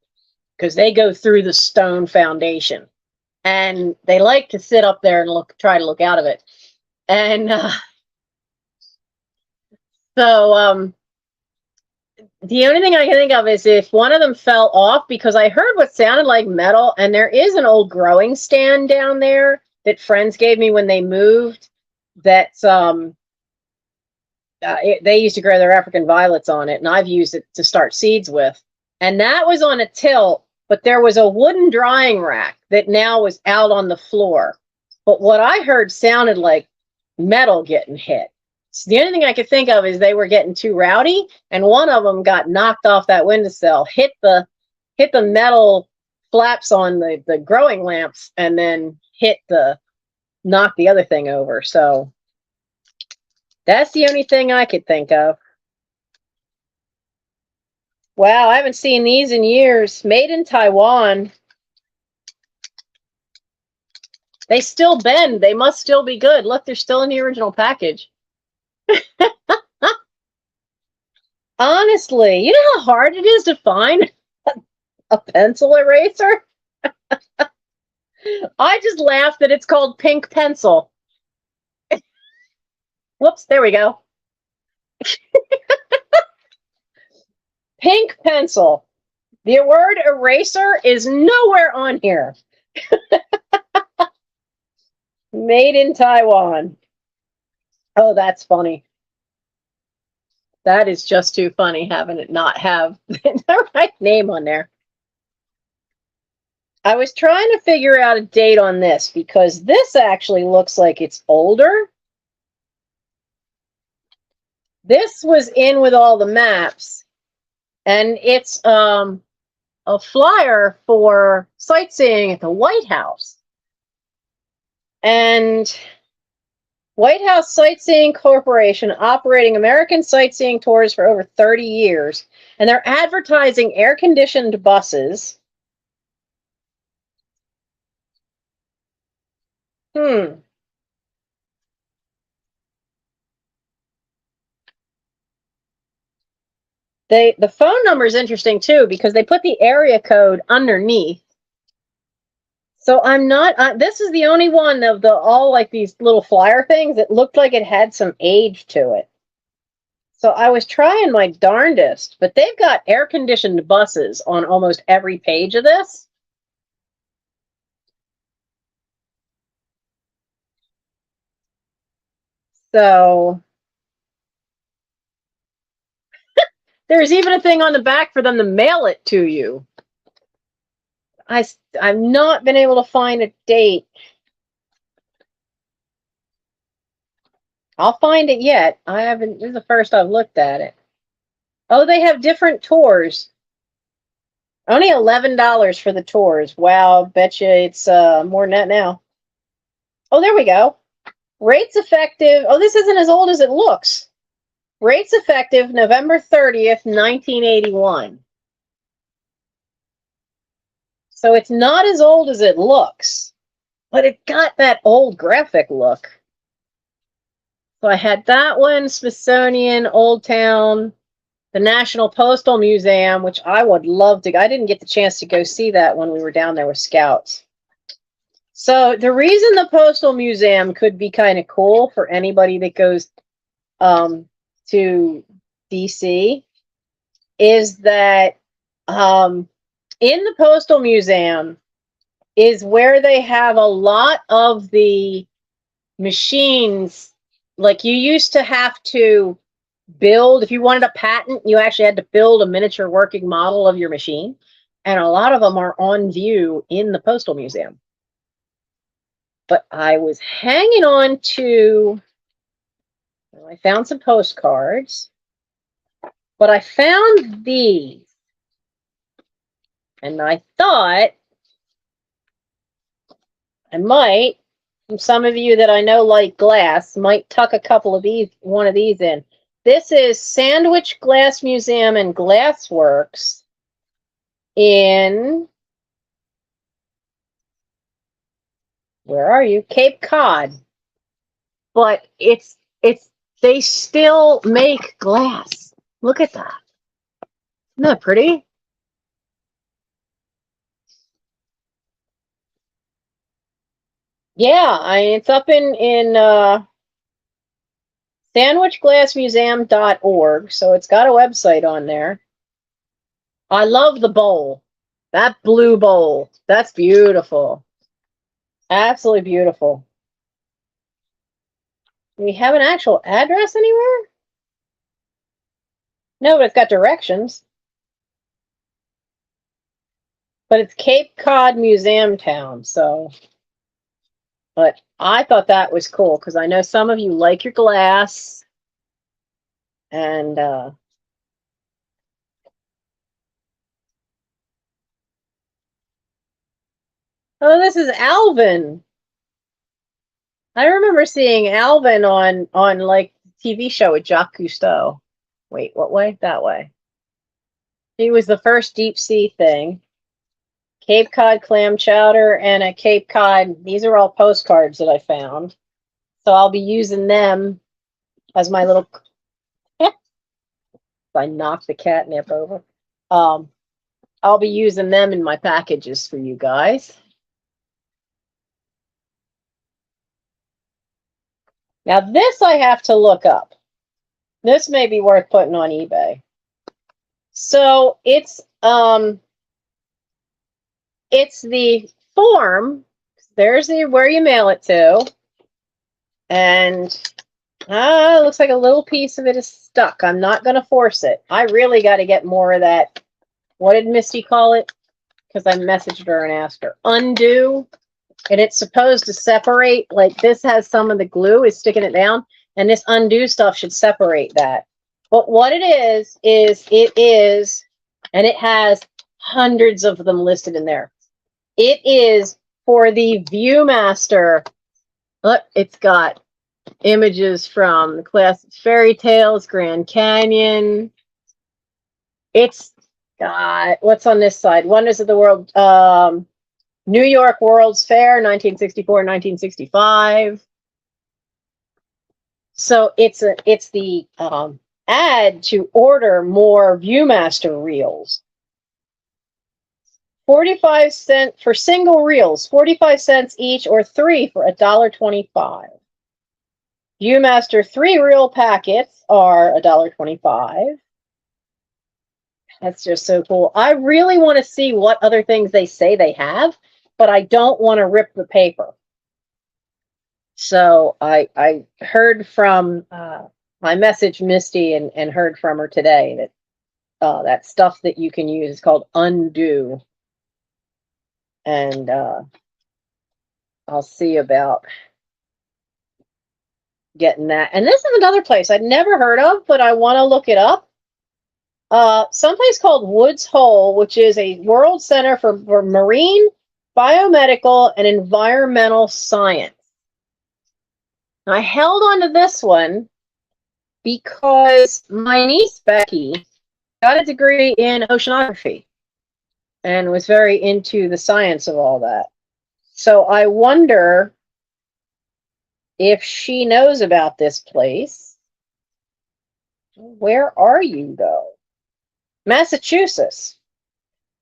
because they go through the stone foundation, and they like to sit up there and try to look out of it. And so the only thing I can think of is if one of them fell off, because I heard what sounded like metal, and there is an old growing stand down there that friends gave me when they moved. That's they used to grow their African violets on it, and I've used it to start seeds with. And that was on a tilt, but there was a wooden drying rack that now was out on the floor. But what I heard sounded like metal getting hit. So the only thing I could think of is they were getting too rowdy, and one of them got knocked off that windowsill, hit the metal flaps on the growing lamps, and then knocked the other thing over. So that's the only thing I could think of. Wow, I haven't seen these in years. Made in Taiwan. They still bend. They must still be good. Look, they're still in the original package. Honestly, you know how hard it is to find a pencil eraser? I just laughed that it's called pink pencil. Whoops, there we go. Pink pencil. The word eraser is nowhere on here. Made in Taiwan. Oh, that's funny. That is just too funny, having it not have the right name on there. I was trying to figure out a date on this because this actually looks like it's older. This was in with all the maps, and it's a flyer for sightseeing at the White House. And White House Sightseeing Corporation, operating American sightseeing tours for over 30 years. And they're advertising air-conditioned buses. The phone number is interesting too, because they put the area code underneath. So I'm not, this is the only one of all like these little flyer things that looked like it had some age to it. So I was trying my darndest, but they've got air-conditioned buses on almost every page of this. So there's even a thing on the back for them to mail it to you. I've not been able to find a date. I'll find it yet. I haven't. This is the first I've looked at it. Oh, they have different tours. Only $11 for the tours. Wow, betcha it's more than that now. Oh, there we go. Rates effective. Oh, this isn't as old as it looks. Rates effective November 30th, 1981. So it's not as old as it looks, but it got that old graphic look. So I had that one, Smithsonian, Old Town, the National Postal Museum, which I would love to. I didn't get the chance to go see that when we were down there with Scouts. So the reason the Postal Museum could be kind of cool for anybody that goes to DC is that In the Postal Museum is where they have a lot of the machines. Like you used to have to build, if you wanted a patent, you actually had to build a miniature working model of your machine. And a lot of them are on view in the Postal Museum. But I was hanging on to, I found some postcards, but I found these. And I thought I might, some of you that I know like glass, might tuck a couple of these, one of these in. This is Sandwich Glass Museum and Glassworks in, where are you? Cape Cod. But they still make glass. Look at that. Isn't that pretty? Yeah, it's up in sandwichglassmuseum.org, so it's got a website on there. I love the bowl. That blue bowl. That's beautiful. Absolutely beautiful. Do we have an actual address anywhere? No, but it's got directions. But it's Cape Cod Museum Town, so. But I thought that was cool because I know some of you like your glass. And oh, this is Alvin. I remember seeing Alvin on like TV show with Jacques Cousteau. Wait, what way? That way. He was the first deep sea thing. Cape Cod clam chowder and a Cape Cod. These are all postcards that I found. So I'll be using them as my little. I knocked the catnip over. I'll be using them in my packages for you guys. Now this I have to look up. This may be worth putting on eBay. So it's the form. There's where you mail it to. And it looks like a little piece of it is stuck. I'm not going to force it. I really got to get more of that. What did Misty call it? Because I messaged her and asked her. Undo. And it's supposed to separate. Like this has some of the glue is sticking it down. And this undo stuff should separate that. But what it is, and it has hundreds of them listed in there. It is for the Viewmaster. Look, it's got images from the classic fairy tales, Grand Canyon. It's got, what's on this side? Wonders of the World, New York World's Fair, 1964, 1965. So it's the ad to order more Viewmaster reels. 45 cents for single reels, 45 cents each, or 3 for $1.25. Viewmaster 3-reel packets are $1.25. That's just so cool. I really want to see what other things they say they have, but I don't want to rip the paper. So I heard from, I messaged Misty and heard from her today that that stuff that you can use is called Undo. And I'll see about getting that. And this is another place I'd never heard of, but I want to look it up. Someplace called Woods Hole, which is a World Center for Marine, Biomedical, and Environmental Science. I held on to this one because my niece, Becky, got a degree in oceanography and was very into the science of all that. So I wonder if she knows about this place. Where are you, though? Massachusetts.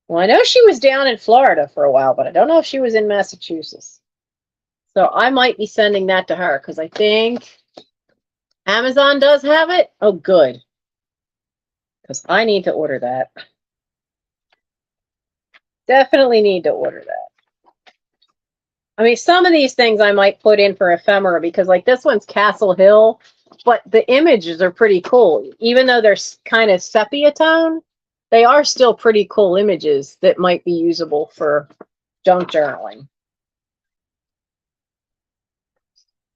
Well, I know she was down in Florida for a while, but I don't know if she was in Massachusetts. So I might be sending that to her because I think Amazon does have it. Oh, good. Because I need to order that. Definitely need to order that. I mean, some of these things I might put in for ephemera because, like, this one's Castle Hill, but the images are pretty cool. Even though they're kind of sepia tone, they are still pretty cool images that might be usable for junk journaling.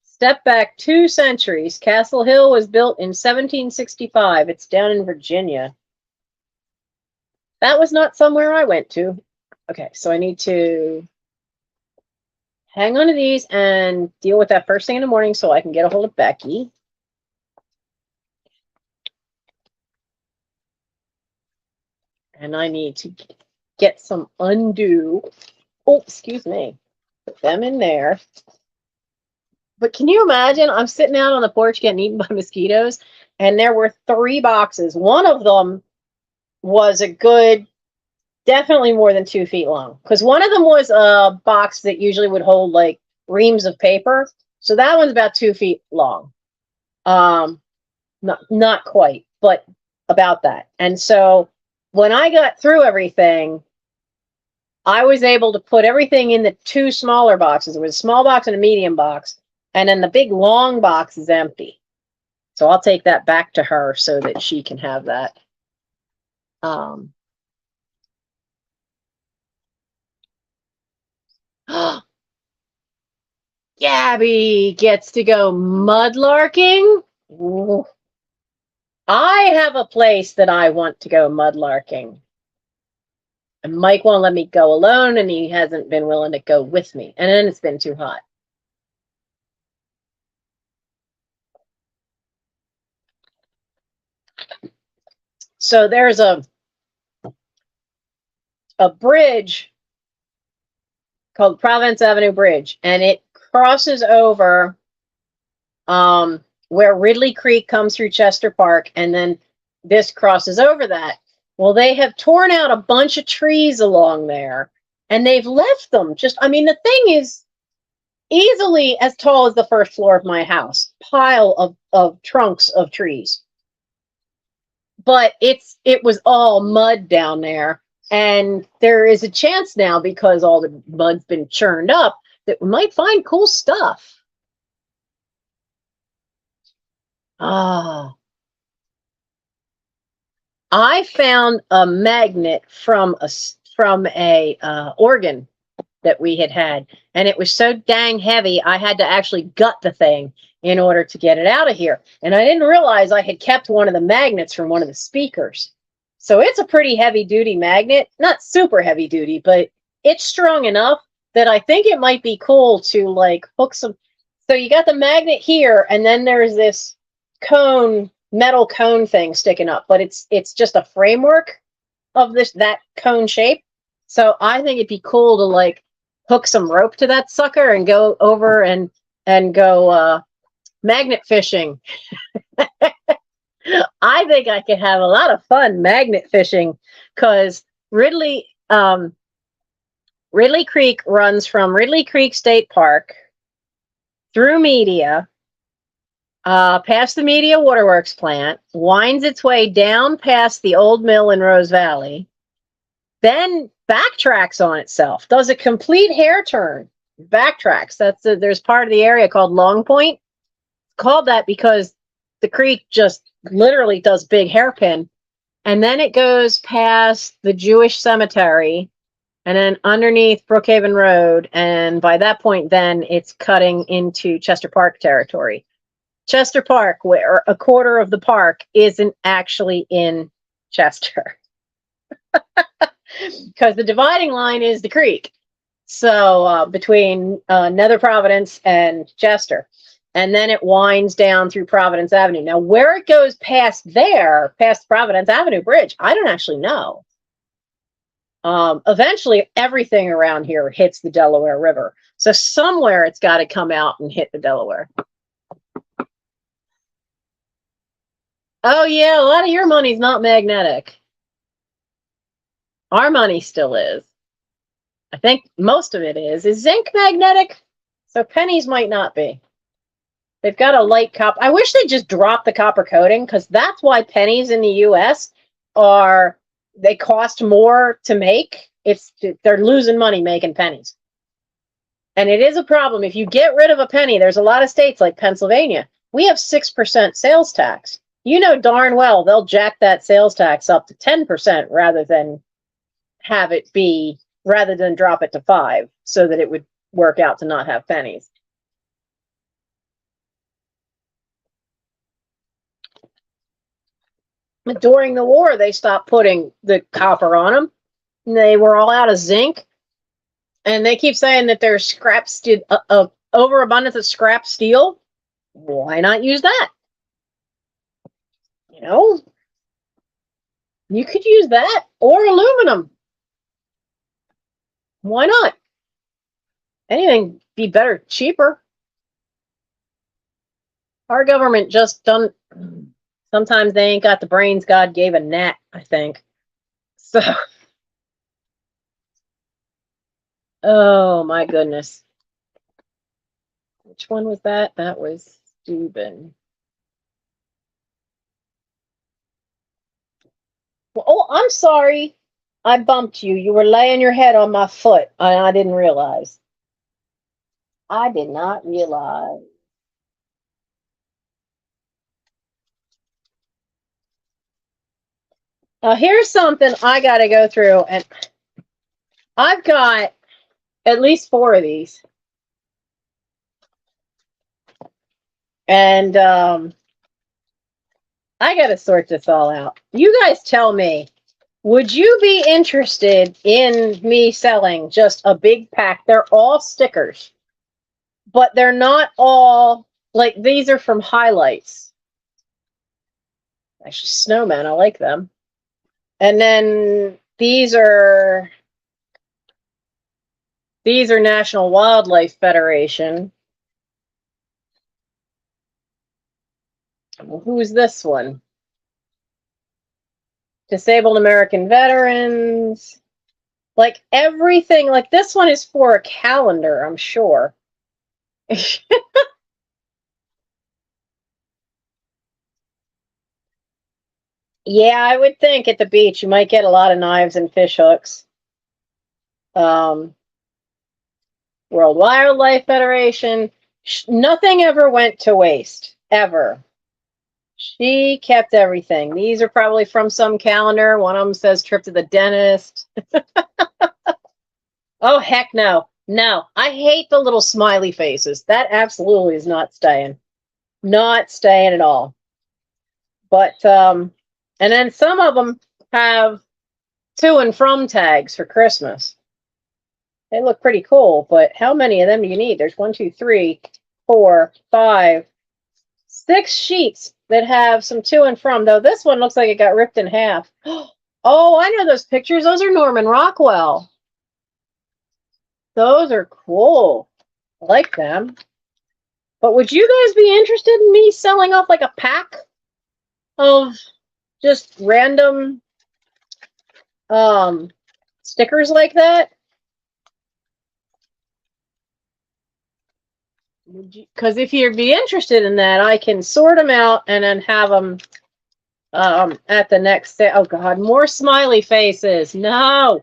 Step back 2 centuries. Castle Hill was built in 1765. It's down in Virginia. That was not somewhere I went to. Okay, so I need to hang on to these and deal with that first thing in the morning so I can get a hold of Becky. And I need to get some undo. Oh, excuse me. Put them in there. But can you imagine? I'm sitting out on the porch getting eaten by mosquitoes, and there were 3 boxes. One of them was a good, definitely more than 2 feet long, because one of them was a box that usually would hold like reams of paper. So that one's about 2 feet long. Not quite, but about that. And so when I got through everything, I was able to put everything in the 2 smaller boxes. There was a small box and a medium box. And then the big long box is empty. So I'll take that back to her so that she can have that. Gabby gets to go mudlarking. Ooh. I have a place that I want to go mudlarking. And Mike won't let me go alone, and he hasn't been willing to go with me. And then it's been too hot. So there's a bridge called Providence Avenue Bridge, and it crosses over where Ridley Creek comes through Chester Park, and then this crosses over that. Well, they have torn out a bunch of trees along there, and they've left them just, I mean, the thing is easily as tall as the first floor of my house, pile of trunks of trees. But it was all mud down there, and there is a chance now, because all the mud's been churned up, that we might find cool stuff. I found a magnet from a organ that we had, and it was so dang heavy I had to actually gut the thing in order to get it out of here. And I didn't realize I had kept one of the magnets from one of the speakers. So it's a pretty heavy duty magnet, not super heavy duty, but it's strong enough that I think it might be cool to like hook some. So you got the magnet here, and then there's this metal cone thing sticking up, but it's just a framework of that cone shape. So I think it'd be cool to like hook some rope to that sucker and go over and go magnet fishing. I think I could have a lot of fun magnet fishing, because Ridley Creek runs from Ridley Creek State Park through Media, past the Media Waterworks plant, winds its way down past the old mill in Rose Valley, then backtracks on itself, does a complete hair turn, backtracks. There's part of the area called Long Point. It's called that because the creek just literally does big hairpin, and then it goes past the Jewish cemetery, and then underneath Brookhaven Road, and by that point, then it's cutting into Chester Park territory. Chester Park, where a quarter of the park isn't actually in Chester, because the dividing line is the creek. So between Nether Providence and Chester. And then it winds down through Providence Avenue. Now, where it goes past Providence Avenue Bridge, I don't actually know. Eventually, everything around here hits the Delaware River. So somewhere it's got to come out and hit the Delaware. Oh, yeah, a lot of your money's not magnetic. Our money still is. I think most of it is. Is zinc magnetic? So pennies might not be. They've got a light copper. I wish they'd just drop the copper coating, because that's why pennies in the U.S. they cost more to make they're losing money making pennies. And it is a problem. If you get rid of a penny, there's a lot of states like Pennsylvania. We have 6% sales tax. You know darn well they'll jack that sales tax up to 10% rather than drop it to 5 so that it would work out to not have pennies. During the war, they stopped putting the copper on them. They were all out of zinc. And they keep saying that there's scrap steel, overabundance of scrap steel. Why not use that? You know, you could use that or aluminum. Why not? Anything be better, cheaper. Our government just don't. Sometimes they ain't got the brains God gave a gnat, I think. So, oh my goodness. Which one was that? That was Steuben. Well, oh, I'm sorry. I bumped you. You were laying your head on my foot. I didn't realize. I did not realize. Now, here's something I got to go through, and I've got at least 4 of these. And I got to sort this all out. You guys tell me, would you be interested in me selling just a big pack? They're all stickers, but they're not all, like, these are from highlights. Actually, snowmen, I like them. And then these are National Wildlife Federation. Well, who's this one? Disabled American Veterans. Like everything, like this one is for a calendar, I'm sure. Yeah, I would think at the beach you might get a lot of knives and fish hooks. World Wildlife Federation. Nothing ever went to waste, ever. She kept everything. These are probably from some calendar. One of them says trip to the dentist. Oh, heck no. No, I hate the little smiley faces. That absolutely is not staying. Not staying at all. But, and then some of them have to and from tags for Christmas. They look pretty cool, but how many of them do you need? There's 1, 2, 3, 4, 5, 6 sheets that have some to and from, though this one looks like it got ripped in half. Oh, I know those pictures. Those are Norman Rockwell. Those are cool. I like them. But would you guys be interested in me selling off like a pack of just random stickers like that? Because if you'd be interested in that, I can sort them out and then have them at the next set. Oh God, more smiley faces. No.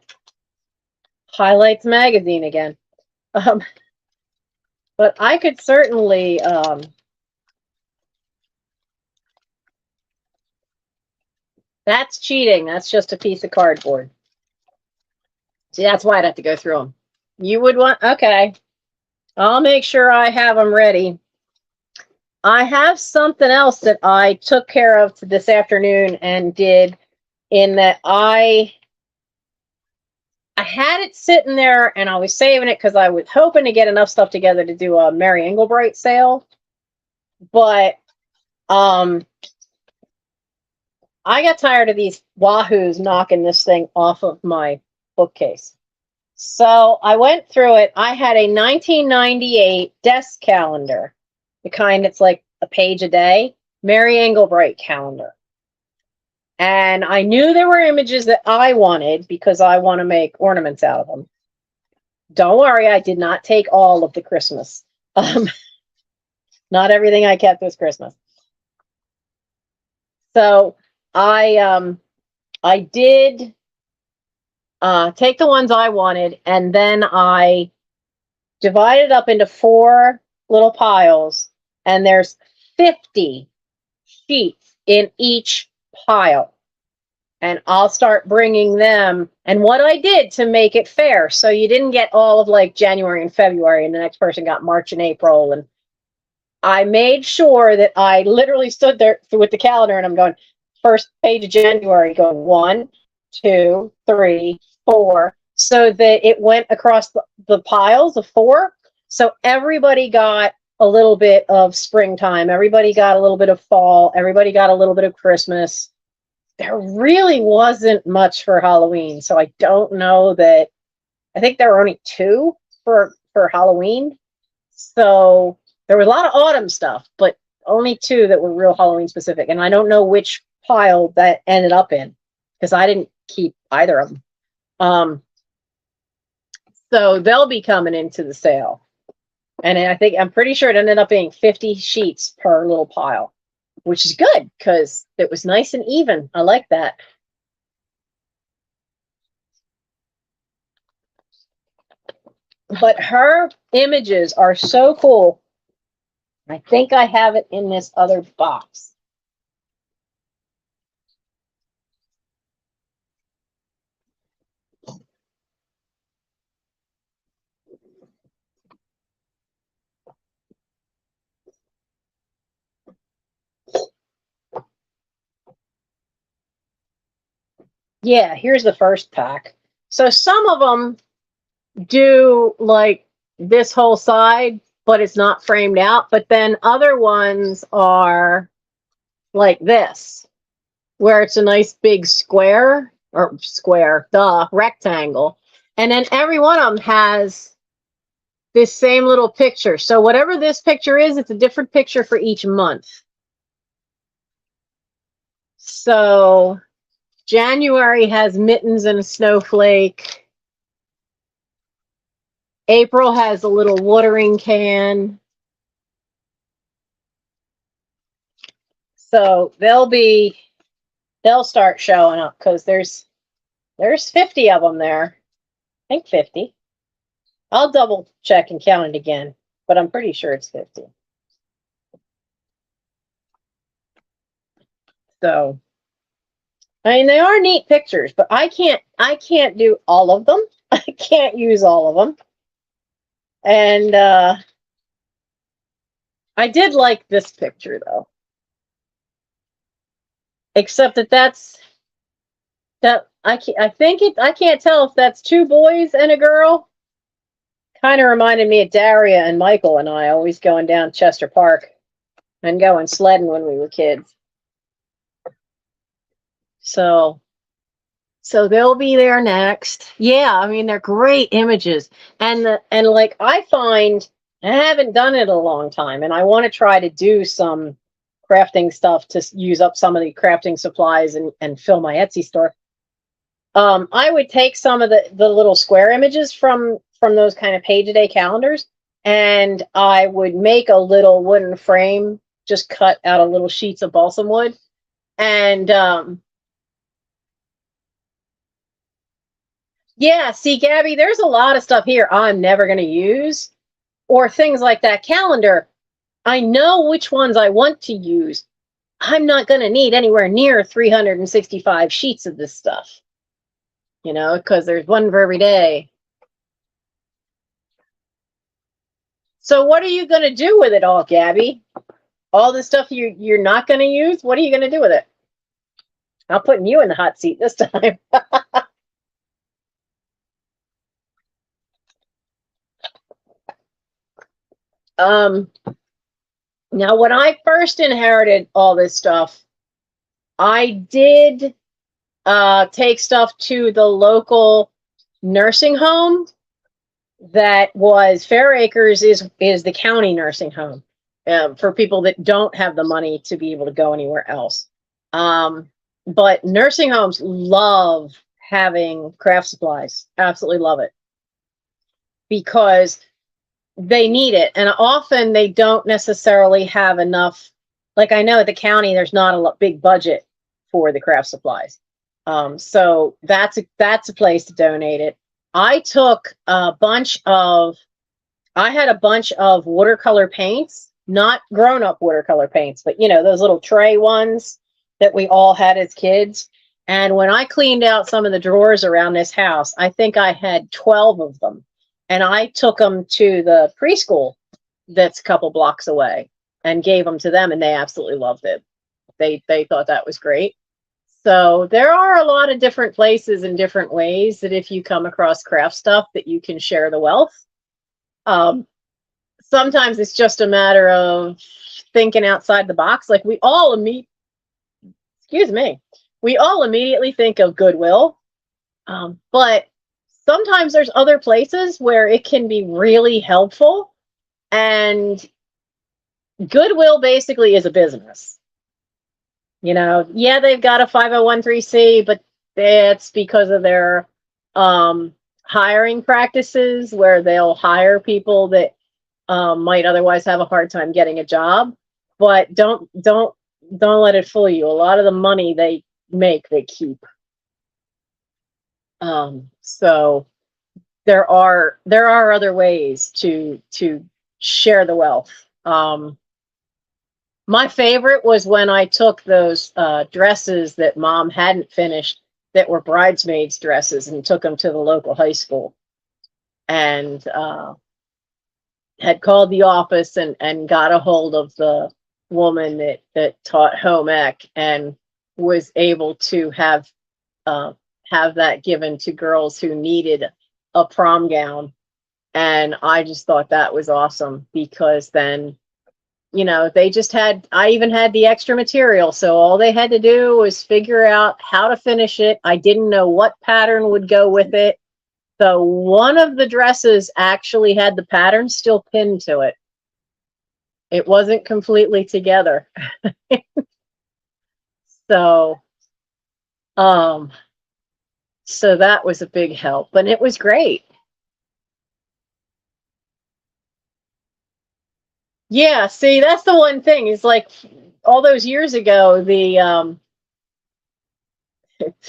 Highlights magazine again. But I could certainly that's cheating. That's just a piece of cardboard. See, that's why I'd have to go through them. You would want, okay. I'll make sure I have them ready. I have something else that I took care of this afternoon and did, in that I had it sitting there and I was saving it because I was hoping to get enough stuff together to do a Mary Englebright sale. But I got tired of these wahoos knocking this thing off of my bookcase. So I went through it. I had a 1998 desk calendar, the kind that's like a page a day, Mary Englebright calendar. And I knew there were images that I wanted because I want to make ornaments out of them. Don't worry, I did not take all of the Christmas. Not everything I kept was Christmas. So I did take the ones I wanted, and then I divided up into 4 little piles, and there's 50 sheets in each pile. And I'll start bringing them. And what I did to make it fair, so you didn't get all of like January and February, and the next person got March and April. And I made sure that I literally stood there with the calendar, and I'm going, first page of January, going 1, 2, 3, 4, so that it went across the piles of 4. So everybody got a little bit of springtime. Everybody got a little bit of fall. Everybody got a little bit of Christmas. There really wasn't much for Halloween. So I don't know that, I think there were only 2 for Halloween. So there was a lot of autumn stuff, but only 2 that were real Halloween specific. And I don't know which pile that ended up in, because I didn't keep either of them. So they'll be coming into the sale. And I'm pretty sure it ended up being 50 sheets per little pile, which is good because it was nice and even. I like that. But her images are so cool. I think I have it in this other box. Yeah, here's the first pack. So some of them do like this whole side, but it's not framed out. But then other ones are like this, where it's a nice big square, rectangle. And then every one of them has this same little picture. So whatever this picture is, it's a different picture for each month. So January has mittens and a snowflake. April has a little watering can. So they'll start showing up because there's 50 of them there. I think 50. I'll double check and count it again, but I'm pretty sure it's 50. So, I mean, they are neat pictures, but I can't do all of them. I can't use all of them. And I did like this picture though. Except I can't tell if that's 2 boys and a girl. Kind of reminded me of Daria and Michael and I always going down Chester Park and going sledding when we were kids. So they'll be there next. Yeah, I mean, they're great images. And like I find, I haven't done it in a long time, and I want to try to do some crafting stuff to use up some of the crafting supplies and fill my Etsy store. I would take some of the little square images from those kind of page-a-day calendars, and I would make a little wooden frame, just cut out of little sheets of balsam wood. And yeah, see, Gabby, there's a lot of stuff here I'm never going to use, or things like that calendar. I know which ones I want to use. I'm not going to need anywhere near 365 sheets of this stuff, you know, because there's one for every day. So what are you going to do with it all, Gabby? All the stuff you're not going to use? What are you going to do with it? I'm putting you in the hot seat this time. Now, when I first inherited all this stuff, I did take stuff to the local nursing home that was Fair Acres is the county nursing home for people that don't have the money to be able to go anywhere else. But nursing homes love having craft supplies. Absolutely love it. Because they need it. And often they don't necessarily have enough. Like I know at the county, there's not a big budget for the craft supplies. So that's a place to donate it. I took a bunch of I had a bunch of watercolor paints, not grown-up watercolor paints, but those little tray ones that we all had as kids. And when I cleaned out some of the drawers around this house, I think I had 12 of them. And I took them to the preschool that's a couple blocks away and gave them to them, and they absolutely loved it. They thought that was great. So there are a lot of different places and different ways that if you come across craft stuff that you can share the wealth. Sometimes it's just a matter of thinking outside the box. Like we all immediately think of Goodwill, but sometimes there's other places where it can be really helpful. And Goodwill basically is a business. Yeah, they've got a 501(c), but that's because of their hiring practices where they'll hire people that might otherwise have a hard time getting a job. But don't let it fool you. A lot of the money they make, they keep. So there are other ways to share the wealth. My favorite was when I took those dresses that Mom hadn't finished that were bridesmaids dresses and took them to the local high school, and had called the office and got a hold of the woman that taught home ec and was able to have that given to girls who needed a prom gown. And I just thought that was awesome because then, I even had the extra material. So all they had to do was figure out how to finish it. I didn't know what pattern would go with it. So one of the dresses actually had the pattern still pinned to it. It wasn't completely together. So, so that was a big help, and it was great. Yeah, see, that's the one thing. Is like all those years ago, the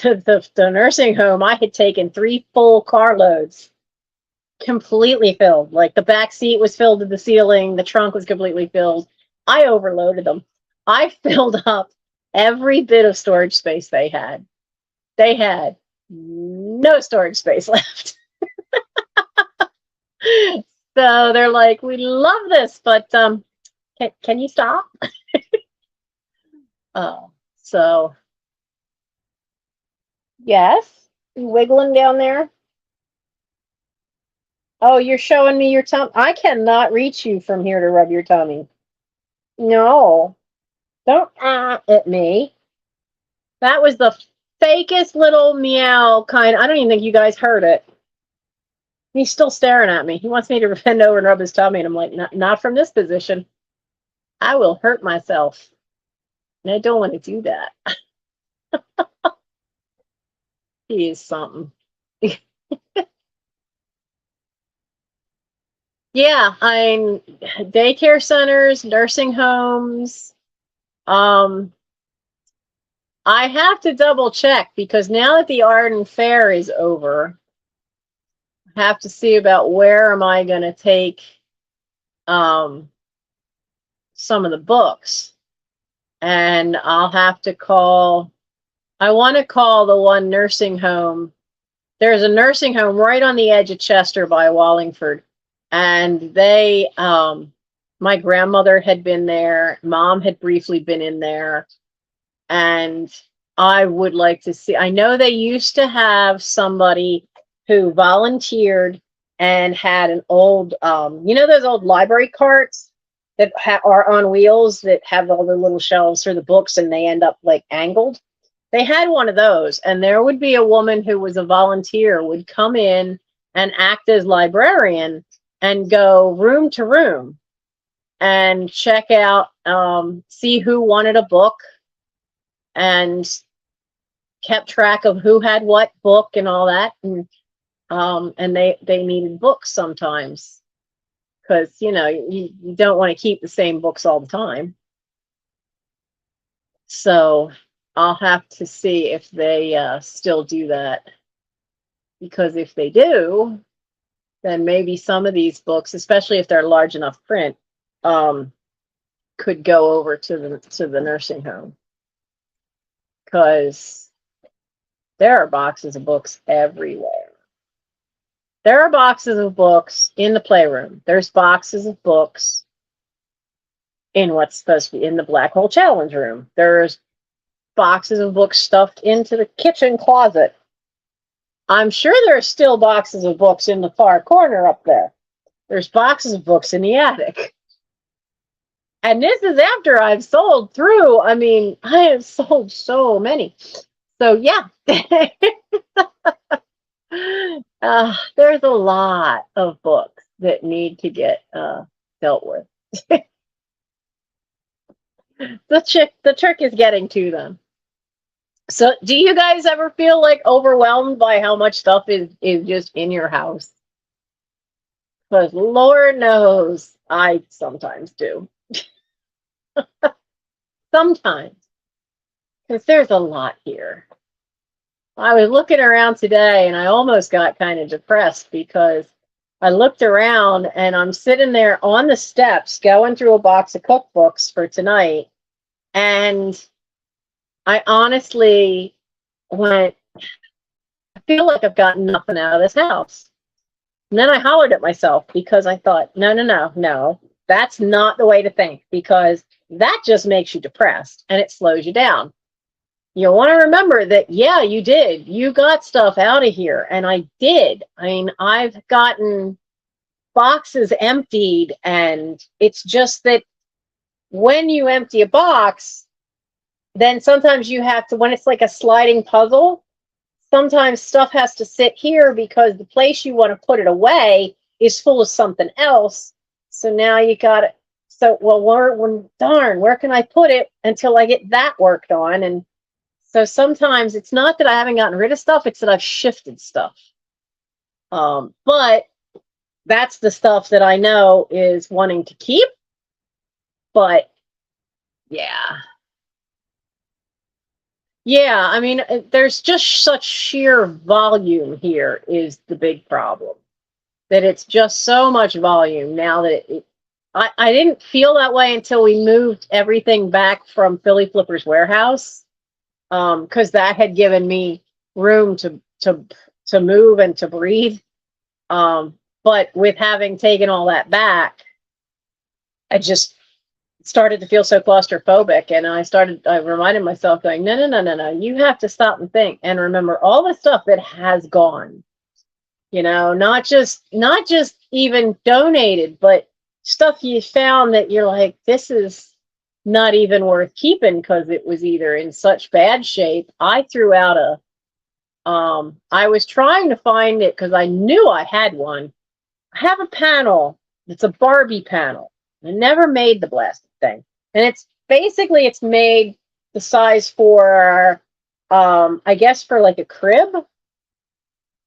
the nursing home, I had taken 3 full carloads, completely filled. Like the back seat was filled to the ceiling, the trunk was completely filled. I overloaded them. I filled up every bit of storage space they had. They had no storage space left. So they're like, "We love this, but can you stop?" So yes, you wiggling down there. Oh, you're showing me your tummy. I cannot reach you from here to rub your tummy. No, don't at me. That was the fakest little meow kind. I don't even think you guys heard it. He's still staring at me. He wants me to bend over and rub his tummy, and I'm like, not from this position. I will hurt myself. And I don't want to do that. He is something. Yeah, I'm daycare centers, nursing homes. I have to double check because now that the Arden Fair is over, I have to see about where am I going to take some of the books. And I'll have to I want to call the one nursing home. There's a nursing home right on the edge of Chester by Wallingford. And they, my grandmother had been there. Mom had briefly been in there. And I would like to see, I know they used to have somebody who volunteered and had an old, those old library carts that are on wheels that have all the little shelves for the books and they end up like angled. They had one of those, and there would be a woman who was a volunteer would come in and act as librarian and go room to room and check out, see who wanted a book and kept track of who had what book and all that. And they needed books sometimes because, you don't want to keep the same books all the time. So I'll have to see if they still do that. Because if they do, then maybe some of these books, especially if they're large enough print, could go over to the nursing home. Because there are boxes of books everywhere. There are boxes of books in the playroom. There's boxes of books in what's supposed to be in the Black Hole Challenge room. There's boxes of books stuffed into the kitchen closet. I'm sure there are still boxes of books in the far corner up there. There's boxes of books in the attic. And this is after I've sold through. I mean, I have sold so many. So, yeah. There's a lot of books that need to get dealt with. The trick is getting to them. So do you guys ever feel like overwhelmed by how much stuff is just in your house? Because Lord knows I sometimes do. Sometimes. Because there's a lot here. I was looking around today and I almost got kind of depressed because I looked around and I'm sitting there on the steps going through a box of cookbooks for tonight. And I honestly went, I feel like I've gotten nothing out of this house. And then I hollered at myself because I thought, no, that's not the way to think, because that just makes you depressed and it slows you down. You want to remember that, yeah, you did. You got stuff out of here. And I did. I mean, I've gotten boxes emptied, and it's just that when you empty a box, then sometimes you have to, when it's like a sliding puzzle, sometimes stuff has to sit here because the place you want to put it away is full of something else. So now you got it. So, well, darn, where can I put it until I get that worked on? And so sometimes it's not that I haven't gotten rid of stuff, it's that I've shifted stuff. But that's the stuff that I know is wanting to keep. But yeah. Yeah, I mean, there's just such sheer volume here is the big problem. That it's just so much volume now that I didn't feel that way until we moved everything back from Philly Flipper's warehouse. Because that had given me room to move and to breathe. But with having taken all that back, I just started to feel so claustrophobic, and I reminded myself, going, no, you have to stop and think and remember all the stuff that has gone. You know, not just even donated, but stuff you found that you're like, this is not even worth keeping because it was either in such bad shape. I threw out I was trying to find it because I knew I had one. I have a panel. It's a Barbie panel. I never made the blasted thing. And it's made the size for, I guess for like a crib.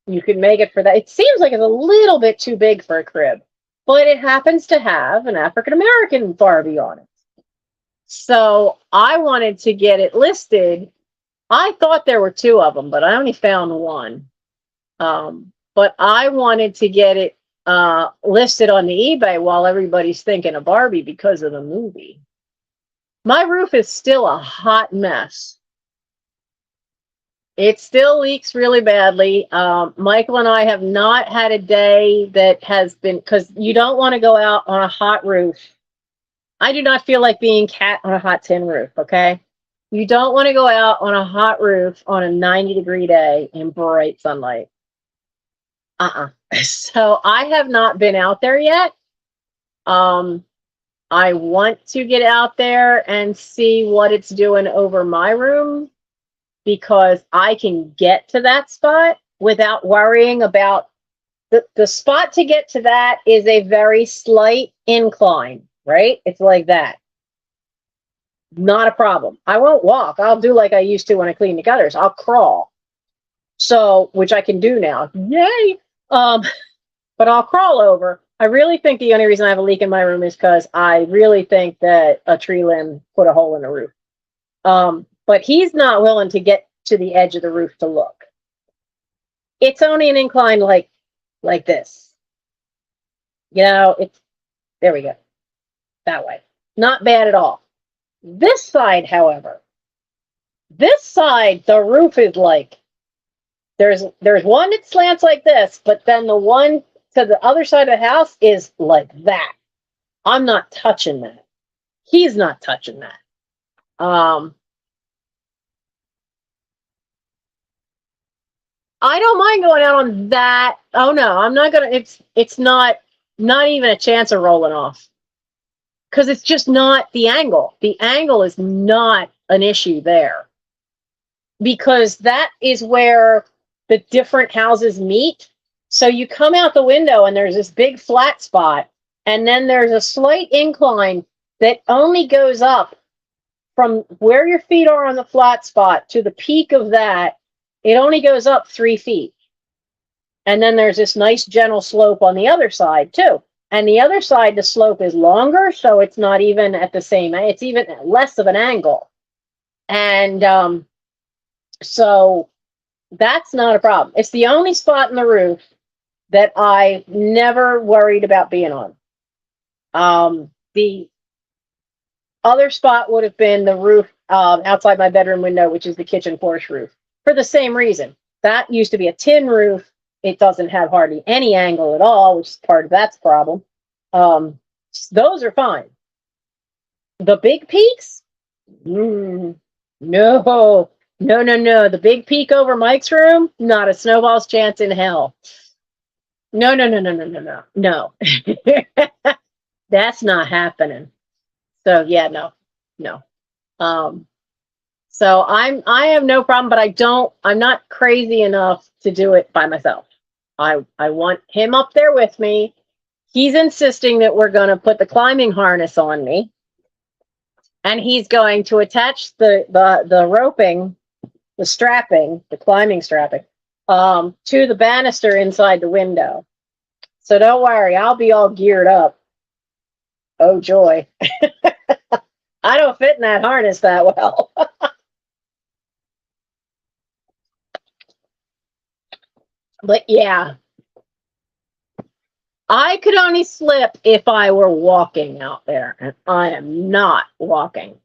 You could make it for that. It seems like it's a little bit too big for a crib, but it happens to have an African-American Barbie on it. So I wanted to get it listed. I thought there were two of them, but I only found one. But I wanted to get it listed on the eBay while everybody's thinking of Barbie because of the movie. My roof is still a hot mess. It still leaks really badly. Michael and I have not had a day that has been, because you don't want to go out on a hot roof. I do not feel like being cat on a hot tin roof, okay? You don't want to go out on a hot roof on a 90-degree day in bright sunlight. So I have not been out there yet. I want to get out there and see what it's doing over my room, because I can get to that spot without worrying about the spot. To get to that is a very slight incline, right? It's like that. Not a problem. I won't walk. I'll do like I used to when I cleaned the gutters. I'll crawl. So, which I can do now. Yay! But I'll crawl over. I really think the only reason I have a leak in my room is because I really think that a tree limb put a hole in the roof. but he's not willing to get to the edge of the roof to look. It's only an incline like this. You know, it's, there we go. That way. Not bad at all. This side, however, this side, the roof is like, there's one that slants like this, but then the one to the other side of the house is like that. I'm not touching that. He's not touching that. I don't mind going out on that. Oh no, I'm not gonna. It's not even a chance of rolling off, because it's just not the angle. The angle is not an issue there, because that is where the different houses meet. So you come out the window and there's this big flat spot, and then there's a slight incline that only goes up from where your feet are on the flat spot to the peak of that. It only goes up 3 feet. And then there's this nice gentle slope on the other side too. And the other side, the slope is longer, so it's not even at the same, it's even less of an angle. And so that's not a problem. It's the only spot in the roof that I never worried about being on. The other spot would have been the roof outside my bedroom window, which is the kitchen porch roof, for the same reason. That used to be a tin roof. It doesn't have hardly any angle at all, which is part of that's problem. Those are fine. The big peaks? No. The big peak over Mike's room? Not a snowball's chance in hell. No. That's not happening. So yeah, no. So I have no problem, but I'm not crazy enough to do it by myself. I want him up there with me. He's insisting that we're going to put the climbing harness on me, and he's going to attach the roping, the strapping, the climbing strapping, to the banister inside the window. So don't worry, I'll be all geared up. Oh joy. I don't fit in that harness that well. But yeah, I could only slip if I were walking out there, and I am not walking.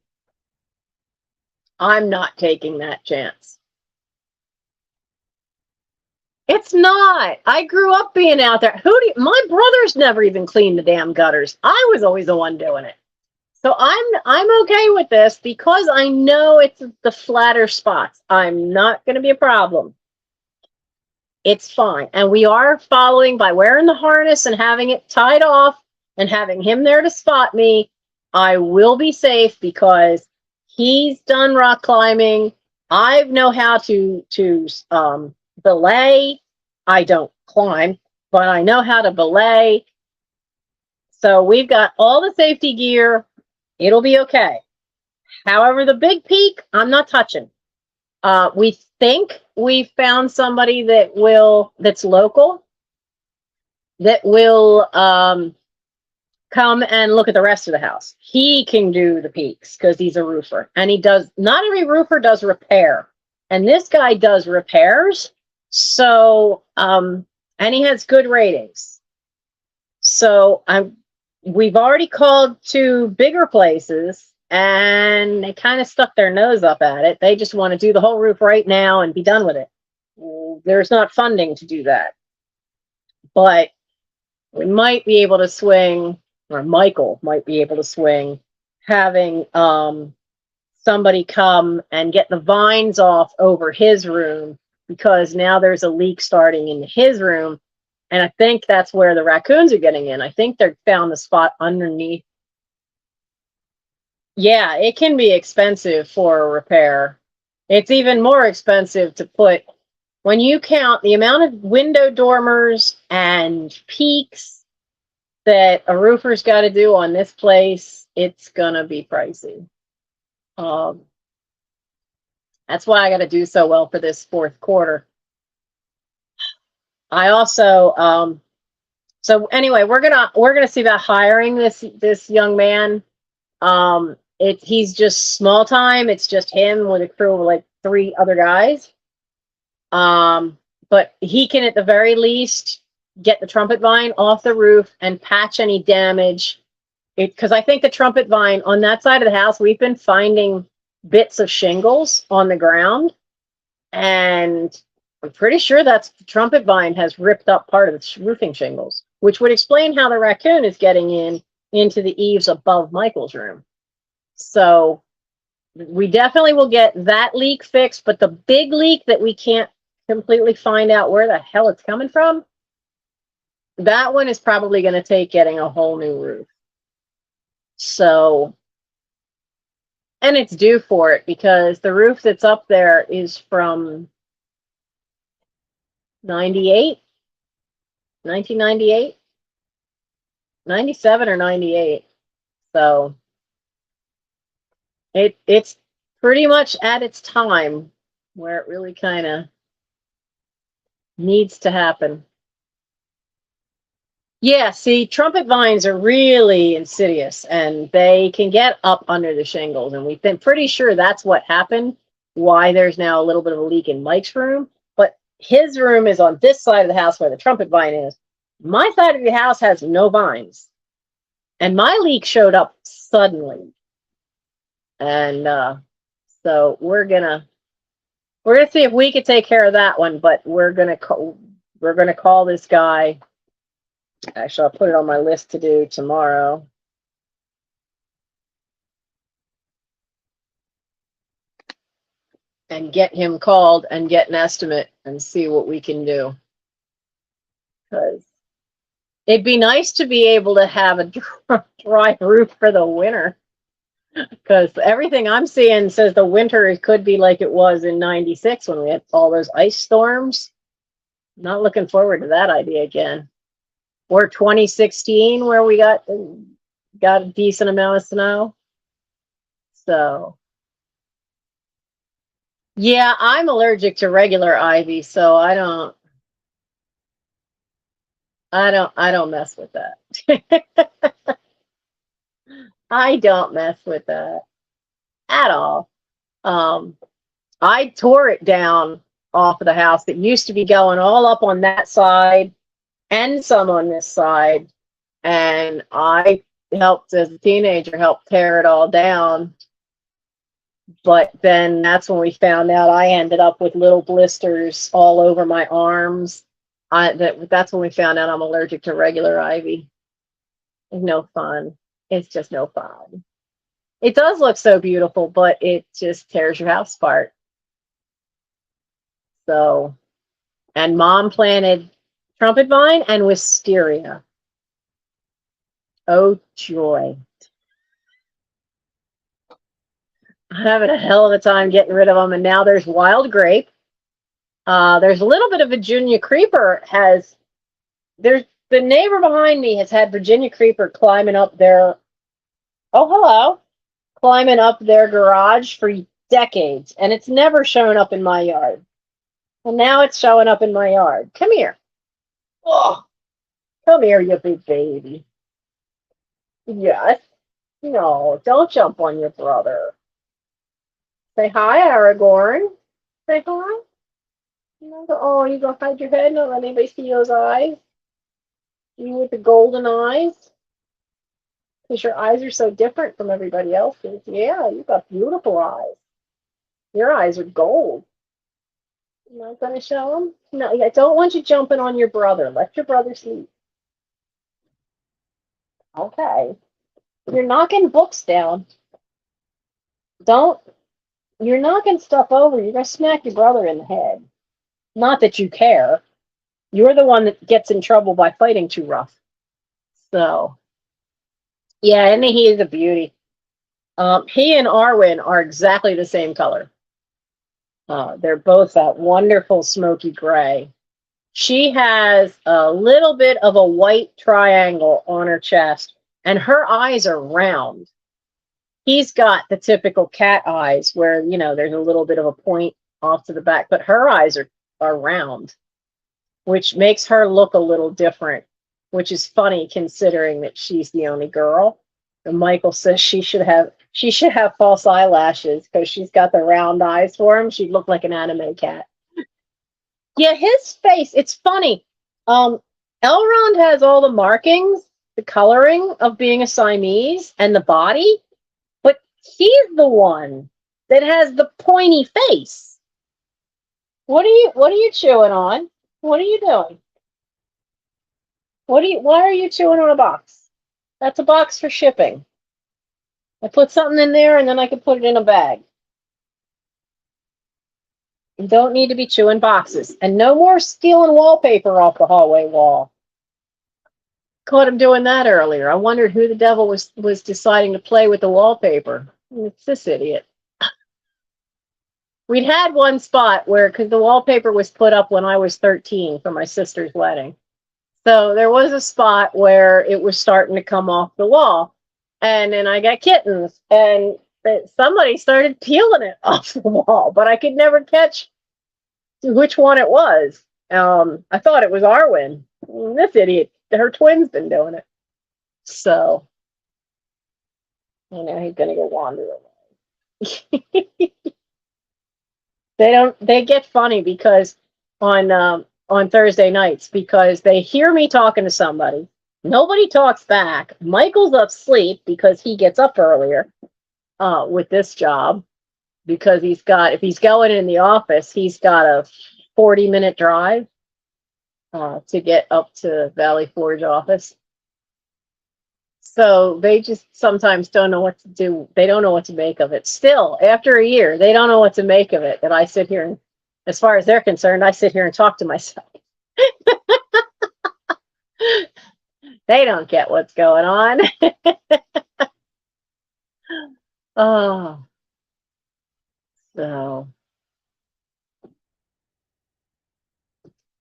I'm not taking that chance. It's not. I grew up being out there. My brothers never even cleaned the damn gutters. I was always the one doing it. So I'm okay with this because I know it's the flatter spots. I'm not going to be a problem. It's fine. And we are following by wearing the harness and having it tied off and having him there to spot me. I will be safe because he's done rock climbing. I know how to belay. I don't climb, but I know how to belay. So we've got all the safety gear. It'll be okay. However, the big peak, I'm not touching. We think we found somebody that's local, that will come and look at the rest of the house. He can do the peaks because he's a roofer, and he does. Not every roofer does repair, and this guy does repairs. So, and he has good ratings. So we've already called to bigger places, and they kind of stuck their nose up at it. They just want to do the whole roof right now and be done with it. There's not funding to do that. But we might be able to swing, or Michael might be able to swing, having somebody come and get the vines off over his room, because now there's a leak starting in his room. And I think that's where the raccoons are getting in. I think they found the spot underneath. Yeah, it can be expensive for a repair. It's even more expensive to put, when you count the amount of window dormers and peaks that a roofer's got to do on this place, it's going to be pricey. That's why I got to do so well for this fourth quarter. I also, so anyway, we're gonna see about hiring this young man. he's just small time. It's just him with a crew of like 3 other guys. But he can at the very least get the trumpet vine off the roof and patch any damage. Because I think the trumpet vine on that side of the house, we've been finding bits of shingles on the ground, and I'm pretty sure that's the trumpet vine has ripped up part of the roofing shingles, which would explain how the raccoon is getting into the eaves above Michael's room. So we definitely will get that leak fixed, but the big leak that we can't completely find out where the hell it's coming from, that one is probably going to take getting a whole new roof. So, and it's due for it because the roof that's up there is from 1998, 97 or 98. So it's pretty much at its time where it really kind of needs to happen. Yeah, see, trumpet vines are really insidious, and they can get up under the shingles, and we've been pretty sure that's what happened, why there's now a little bit of a leak in Mike's room. But his room is on this side of the house where the trumpet vine is. My side of the house has no vines, and my leak showed up suddenly. And so we're gonna see if we could take care of that one, but we're gonna call this guy. Actually, I'll put it on my list to do tomorrow. And get him called and get an estimate and see what we can do. Because it'd be nice to be able to have a dry roof for the winter. Because everything I'm seeing says the winter could be like it was in '96 when we had all those ice storms. Not looking forward to that idea again. Or 2016 where we got a decent amount of snow. So yeah, I'm allergic to regular ivy, so I don't mess with that. I don't mess with that at all. I tore it down off of the house that used to be going all up on that side and some on this side, and I helped as a teenager tear it all down. But then that's when we found out I ended up with little blisters all over my arms. That's when we found out I'm allergic to regular ivy. It's no fun. It's just no fun. It does look so beautiful, but it just tears your house apart. So, and Mom planted trumpet vine and wisteria. Oh, joy. I'm having a hell of a time getting rid of them. And now there's wild grape. There's a little bit of Virginia creeper. The neighbor behind me has had Virginia creeper climbing up their, oh, hello, climbing up their garage for decades. And it's never shown up in my yard. And now it's showing up in my yard. Come here. Oh, come here, you big baby. Yes. No, don't jump on your brother. Say hi, Aragorn. Say hi. Oh, you gonna hide your head? Not let anybody see those eyes. You with the golden eyes. Because your eyes are so different from everybody else's. Yeah, you got beautiful eyes. Your eyes are gold. You're not gonna show them? No, I don't want you jumping on your brother. Let your brother sleep. Okay. You're knocking books down. You're knocking stuff over. You're gonna smack your brother in the head. Not that you care. You're the one that gets in trouble by fighting too rough. So, yeah, and he is a beauty. He and Arwen are exactly the same color. They're both that wonderful smoky gray. She has a little bit of a white triangle on her chest, and her eyes are round. He's got the typical cat eyes where, there's a little bit of a point off to the back, but her eyes are round, which makes her look a little different, which is funny considering that she's the only girl. And Michael says she should She should have false eyelashes because she's got the round eyes for him. She'd look like an anime cat. Yeah, his face, it's funny. Um, Elrond has all the markings, the coloring of being a Siamese and the body, but he's the one that has the pointy face. What are you chewing on? What are you doing? Why are you chewing on a box? That's a box for shipping. I put something in there and then I can put it in a bag. You don't need to be chewing boxes. And no more stealing wallpaper off the hallway wall. Caught him doing that earlier. I wondered who the devil was deciding to play with the wallpaper. It's this idiot. We'd had one spot where, because the wallpaper was put up when I was 13 for my sister's wedding. So there was a spot where it was starting to come off the wall. And then I got kittens, and somebody started peeling it off the wall, but I could never catch which one it was. I thought it was Arwen. This idiot, her twin's been doing it. So, he's gonna go wander away. They get funny because on Thursday nights, because they hear me talking to somebody. Nobody talks back. Michael's asleep because he gets up earlier with this job, because if he's going in the office, he's got a 40-minute drive to get up to Valley Forge office. So they just sometimes don't know what to do. They don't know what to make of it. Still, after a year, they don't know what to make of it. That I sit here and, as far as they're concerned, I sit here and talk to myself. They don't get what's going on. Oh, so.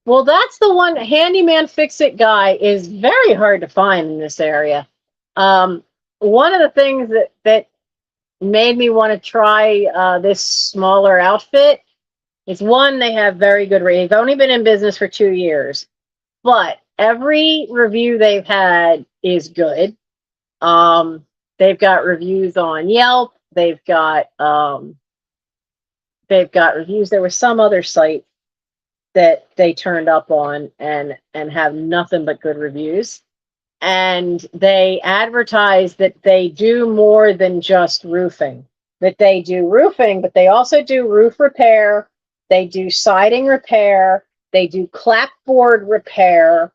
Well, that's the one. Handyman fix-it guy is very hard to find in this area. One of the things that made me want to try this smaller outfit is, one, they have very good ratings. They've only been in business for 2 years, but every review they've had is good. They've got reviews on Yelp. They've got reviews. There was some other site that they turned up on and have nothing but good reviews. And they advertise that they do more than just roofing. That they do roofing, but they also do roof repair. They do siding repair. They do clapboard repair.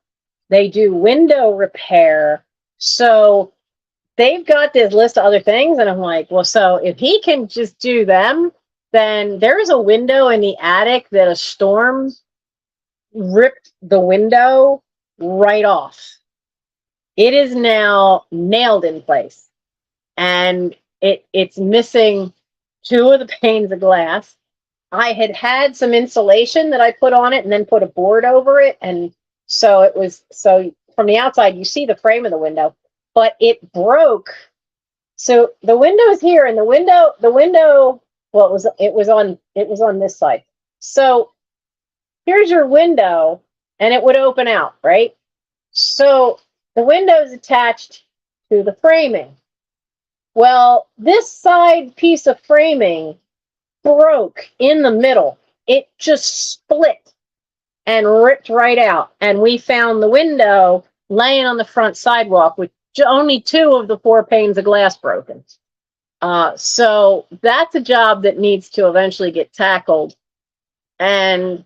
They do window repair. So they've got this list of other things, and I'm like, well, so if he can just do them, then there's a window in the attic that a storm ripped the window right off. It is now nailed in place, and it's missing 2 of the panes of glass. I had some insulation that I put on it and then put a board over it, and so from the outside you see the frame of the window, but it broke. So the window is here, and the window, well, it was on this side. So here's your window, and it would open out, right? So the window is attached to the framing. Well, this side piece of framing broke in the middle. It just split and ripped right out. And we found the window laying on the front sidewalk with only 2 of the 4 panes of glass broken. So that's a job that needs to eventually get tackled. And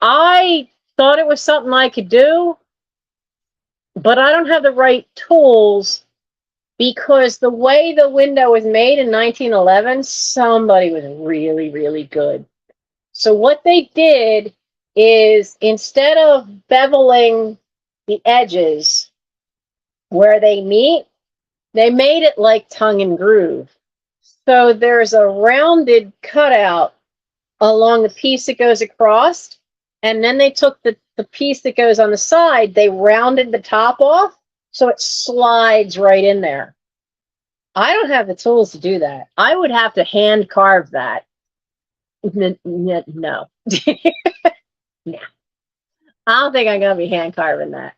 I thought it was something I could do, but I don't have the right tools, because the way the window was made in 1911, somebody was really, really good. So what they did is, instead of beveling the edges where they meet, they made it like tongue and groove. So there's a rounded cutout along the piece that goes across, and then they took the piece that goes on the side, they rounded the top off, so it slides right in there. I don't have the tools to do that. I would have to hand carve that. No. No. I don't think I'm going to be hand carving that.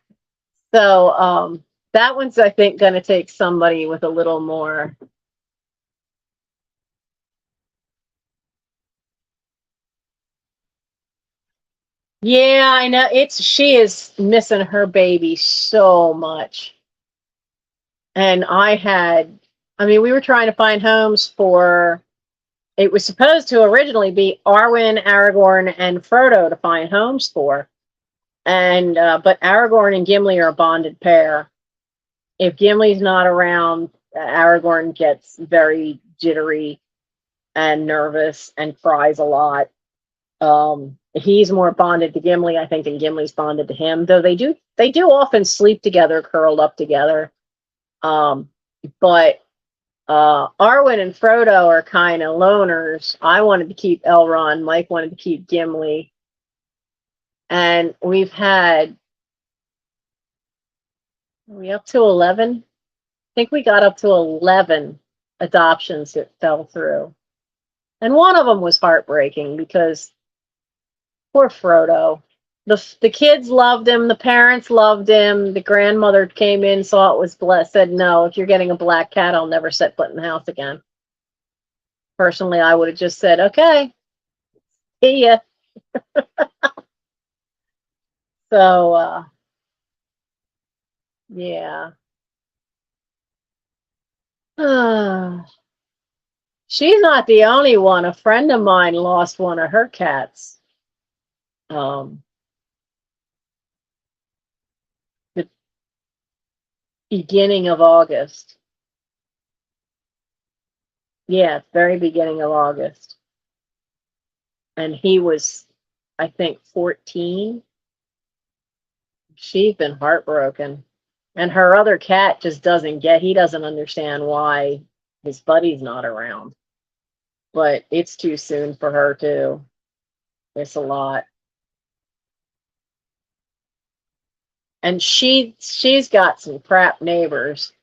So that one's, I think, going to take somebody with a little more Yeah, I know. She is missing her baby so much. And I mean, we were trying to find homes for, it was supposed to originally be Arwen, Aragorn, and Frodo to find homes for. And, but Aragorn and Gimli are a bonded pair. If Gimli's not around, Aragorn gets very jittery and nervous and cries a lot. He's more bonded to Gimli, I think, than Gimli's bonded to him. Though they do often sleep together, curled up together. Um, but Arwen and Frodo are kind of loners. I wanted to keep Elrond. Mike wanted to keep Gimli, and we've had, are we up to 11? I think we got up to 11 adoptions that fell through, and one of them was heartbreaking because poor Frodo. The kids loved him, the parents loved him, the grandmother came in, saw it was blessed, said, no, if you're getting a black cat, I'll never set foot in the house again. Personally, I would have just said, okay, see ya. So, yeah. She's not the only one. A friend of mine lost one of her cats. Um, the beginning of August. Yeah, very beginning of August. And he was, I think, 14. She's been heartbroken. And her other cat just he doesn't understand why his buddy's not around. But it's too soon for her, too. It's a lot. And she's got some crap neighbors.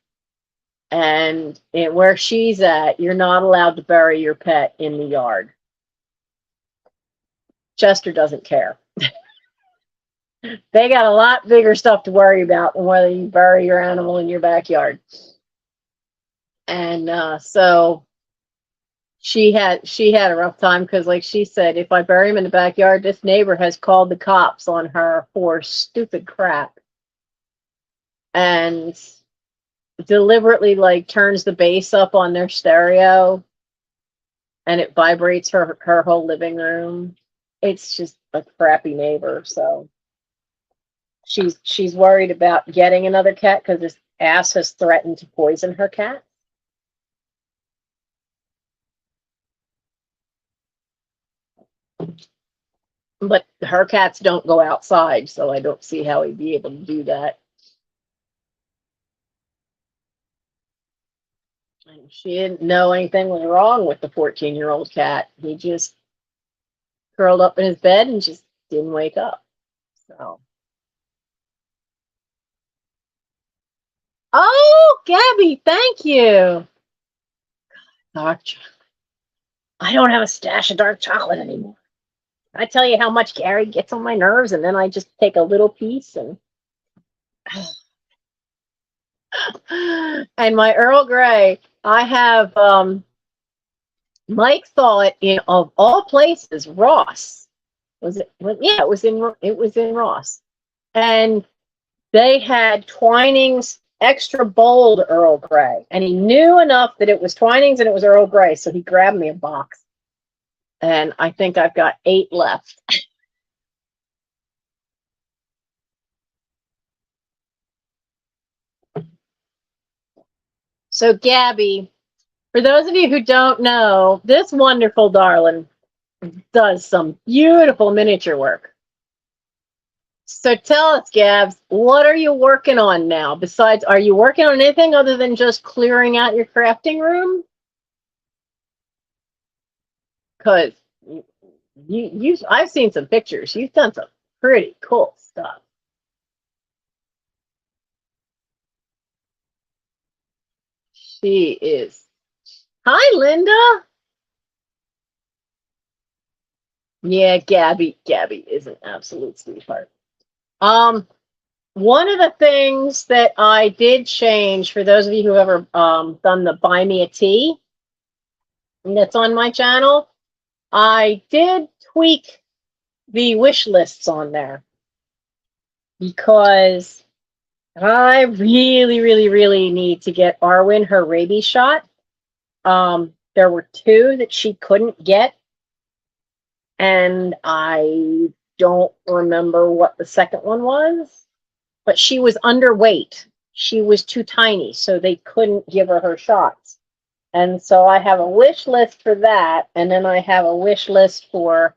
And where she's at, you're not allowed to bury your pet in the yard. Chester doesn't care. They got a lot bigger stuff to worry about than whether you bury your animal in your backyard. And so she had a rough time because, like she said, if I bury him in the backyard, this neighbor has called the cops on her for stupid crap. And deliberately like turns the bass up on their stereo and it vibrates her whole living room. It's just a crappy neighbor. So she's worried about getting another cat because this ass has threatened to poison her cat. But her cats don't go outside, so I don't see how he'd be able to do that. And she didn't know anything was wrong with the 14-year-old cat. He just curled up in his bed and just didn't wake up. So. Oh, Gabby, thank you. Dark chocolate. I don't have a stash of dark chocolate anymore. I tell you how much Gary gets on my nerves, and then I just take a little piece and and my Earl Grey. I have Mike saw it in, of all places, Ross. Was it? Well, yeah, it was in Ross, and they had Twinings extra bold Earl Grey, and he knew enough that it was Twinings and it was Earl Grey, so he grabbed me a box, and I think I've got 8 left. So, Gabby, for those of you who don't know, this wonderful darling does some beautiful miniature work. So tell us, Gabs, what are you working on now? Besides, are you working on anything other than just clearing out your crafting room? Because I've seen some pictures. You've done some pretty cool stuff. She is. Hi, Linda. Yeah, Gabby is an absolute sweetheart. One of the things that I did change for those of you who ever done the Buymeatea that's on my channel, I did tweak the wish lists on there because I really, really, really need to get Arwen her rabies shot. There were two that she couldn't get, and I don't remember what the second one was, but she was underweight. She was too tiny, so they couldn't give her shots. And so I have a wish list for that, and then I have a wish list for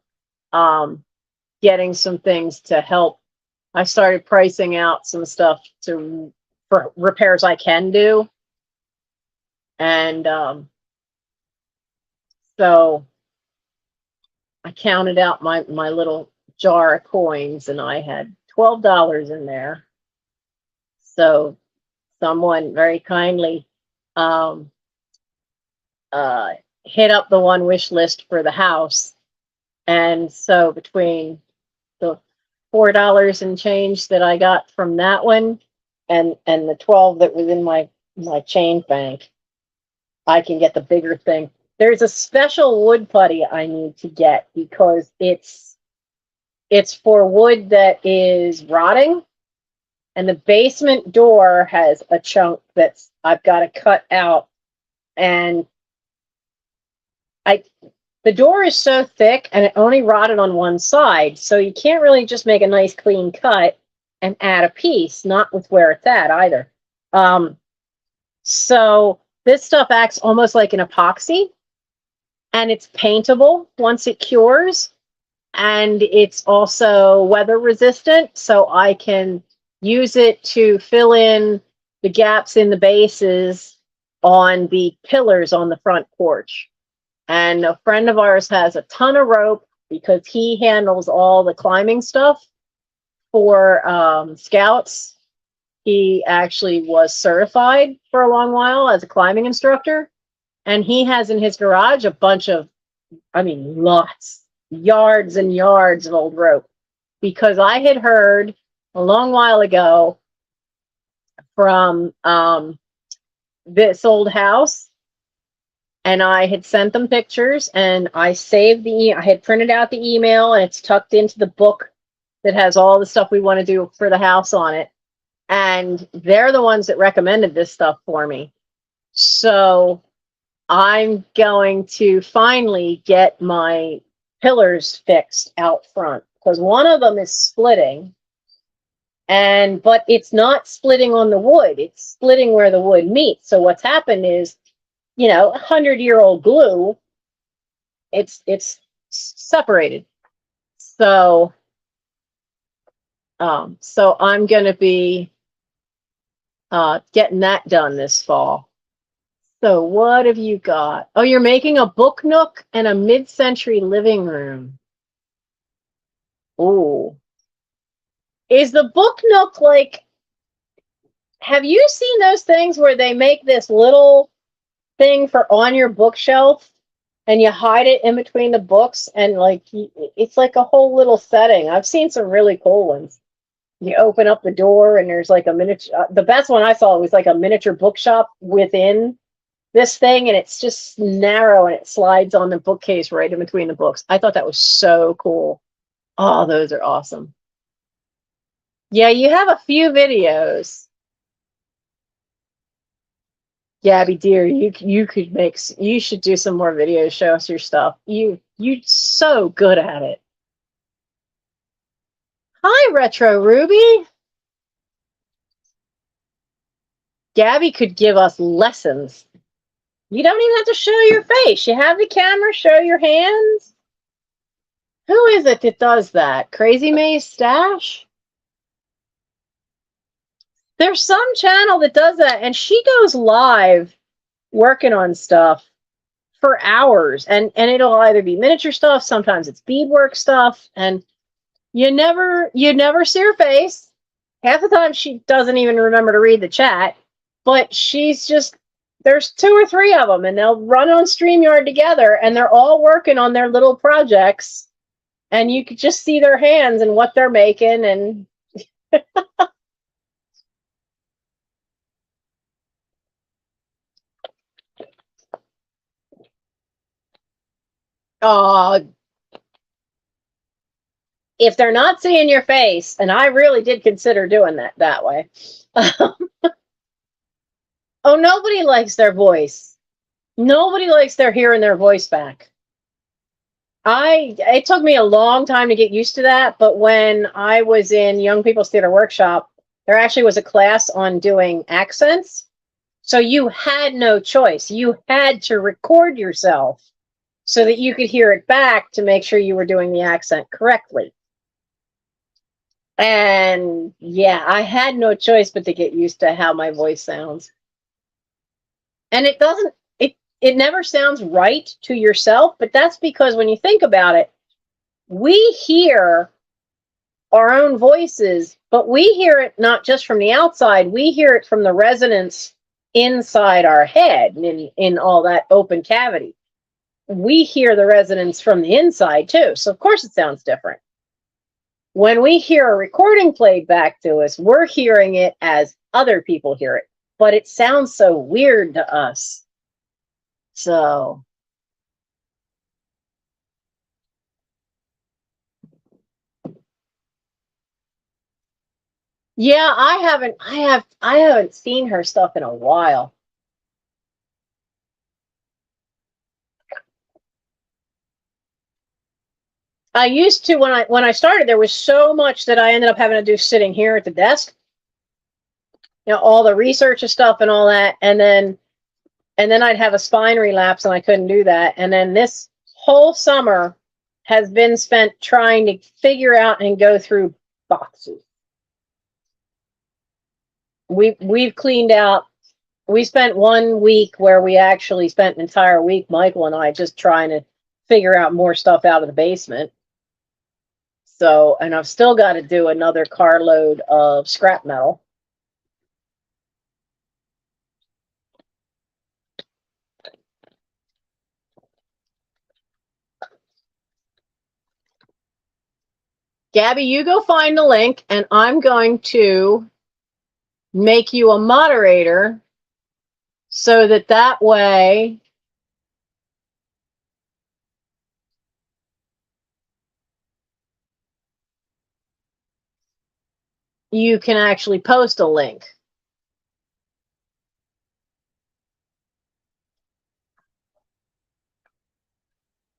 getting some things to help. I started pricing out some stuff for repairs I can do, and so I counted out my little jar of coins, and I had $12 in there. So someone very kindly um, uh, hit up the one wish list for the house, and so between the $4 and change that I got from that one, and the 12 that was in my chain bank, I can get the bigger thing. There's a special wood putty I need to get because it's for wood that is rotting, and the basement door has a chunk that's I've got to cut out, and I the door is so thick and it only rotted on one side, so you can't really just make a nice clean cut and add a piece, not with where it's at either. So this stuff acts almost like an epoxy, and it's paintable once it cures, and it's also weather resistant, so I can use it to fill in the gaps in the bases on the pillars on the front porch. And a friend of ours has a ton of rope because he handles all the climbing stuff for scouts. He actually was certified for a long while as a climbing instructor. And he has in his garage a bunch of, I mean, lots, yards and yards of old rope. Because I had heard a long while ago from this old house, and I had sent them pictures, and I saved I had printed out the email, and it's tucked into the book that has all the stuff we want to do for the house on it. And they're the ones that recommended this stuff for me. So I'm going to finally get my pillars fixed out front because one of them is splitting, but it's not splitting on the wood, it's splitting where the wood meets. So what's happened is, 100-year-old glue, it's separated. So so I'm going to be getting that done this fall. So what have you got? Oh, you're making a book nook and a mid-century living room. Oh, is the book nook like, have you seen those things where they make this little thing for on your bookshelf and you hide it in between the books, and like it's like a whole little setting? I've seen some really cool ones. You open up the door and there's like a miniature, the best one I saw was like a miniature bookshop within this thing, and it's just narrow and it slides on the bookcase right in between the books. I thought that was so cool. Oh, those are awesome. Yeah, you have a few videos. Gabby dear, you could you should do some more videos, show us your stuff. You so good at it. Hi, Retro Ruby. Gabby could give us lessons. You don't even have to show your face. You have the camera, show your hands. Who is it that does that? Crazy May's Stash? There's some channel that does that, and she goes live working on stuff for hours, and it'll either be miniature stuff, sometimes it's beadwork stuff, and you never see her face. Half the time she doesn't even remember to read the chat, but there's 2 or 3 of them, and they'll run on StreamYard together, and they're all working on their little projects, and you could just see their hands and what they're making. And oh, if they're not seeing your face, and I really did consider doing that way. Oh, nobody likes their voice. Nobody likes their hearing their voice back. It took me a long time to get used to that, but when I was in Young People's Theater Workshop, there actually was a class on doing accents. So you had no choice. You had to record yourself so that you could hear it back to make sure you were doing the accent correctly. And yeah, I had no choice but to get used to how my voice sounds. And it never sounds right to yourself, but that's because when you think about it, we hear our own voices, but we hear it not just from the outside, we hear it from the resonance inside our head and in all that open cavity. We hear the resonance from the inside too, so of course it sounds different. When we hear a recording played back to us, we're hearing it as other people hear it, but it sounds so weird to us. So yeah, I haven't seen her stuff in a while. I used to when I started, there was so much that I ended up having to do sitting here at the desk. You know, all the research and stuff and all that, and then I'd have a spine relapse and I couldn't do that. And then this whole summer has been spent trying to figure out and go through boxes. We've cleaned out. We spent 1 week where we actually spent an entire week, Michael and I, just trying to figure out more stuff out of the basement. So, and I've still got to do another carload of scrap metal. Gabby, you go find the link, and I'm going to make you a moderator so that way you can actually post a link.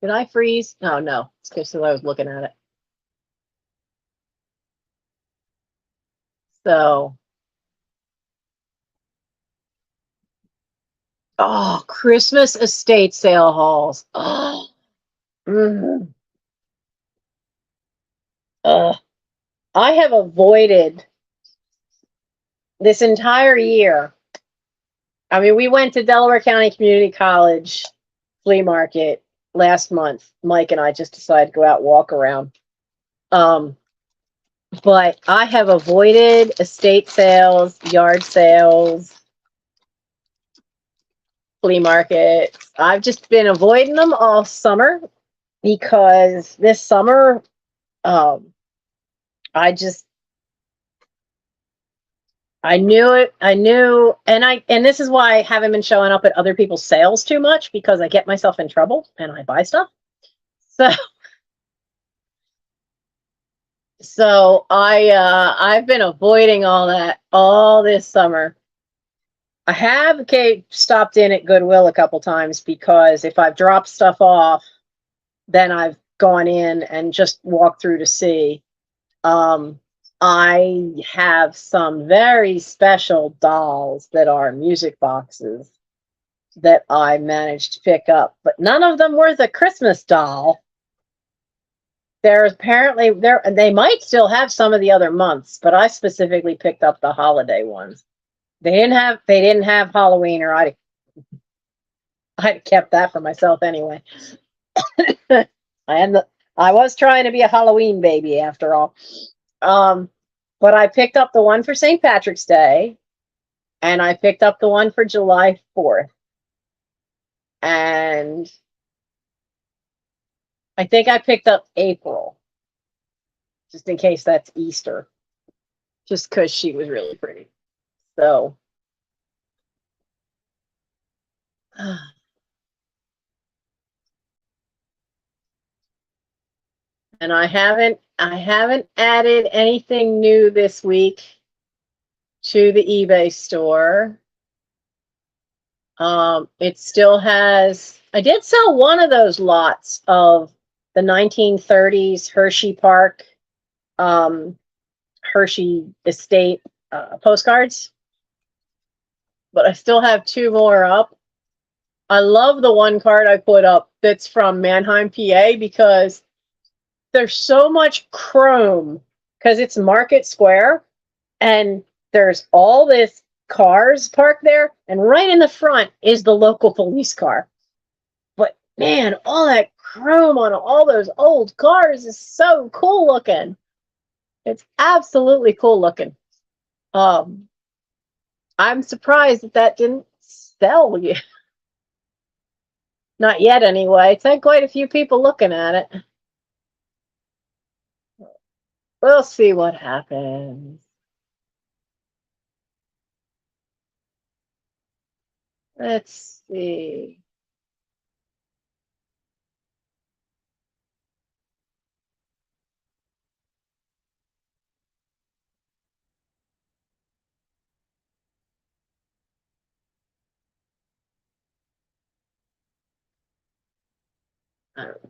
Did I freeze? Oh, no. It's because I was looking at it. So, oh, Christmas estate sale hauls. Oh, I have avoided this entire year. I mean, we went to Delaware County Community College flea market last month. Mike and I just decided to go out and walk around. But I have avoided estate sales, yard sales, flea markets. I've just been avoiding them all summer because this summer, I knew it. I knew, and this is why I haven't been showing up at other people's sales too much, because I get myself in trouble and I buy stuff. So I've been avoiding all that all this summer. I have stopped in at Goodwill a couple times, because if I've dropped stuff off, then I've gone in and just walked through to see. I have some very special dolls that are music boxes that I managed to pick up, but none of them were the Christmas doll. There's apparently they might still have some of the other months, but I specifically picked up the holiday ones. They didn't have Halloween, or I'd kept that for myself anyway. I was trying to be a Halloween baby after all. But I picked up the one for St. Patrick's Day, and I picked up the one for July 4th. And I think I picked up April, just in case that's Easter, just because she was really pretty. So, and I haven't I haven't added anything new this week to the eBay store. It still has, I did sell one of those lots of the 1930s Hershey Park, Hershey Estate postcards, but I still have two more up. I love the one card I put up that's from Mannheim, PA, because there's so much chrome because it's Market Square and there's all this cars parked there, and right in the front is the local police car. But man, all that chrome on all those old cars is so cool looking. It's absolutely cool looking. I'm surprised that didn't sell yet. Not yet, anyway. It's had quite a few people looking at it. We'll see what happens. Let's see.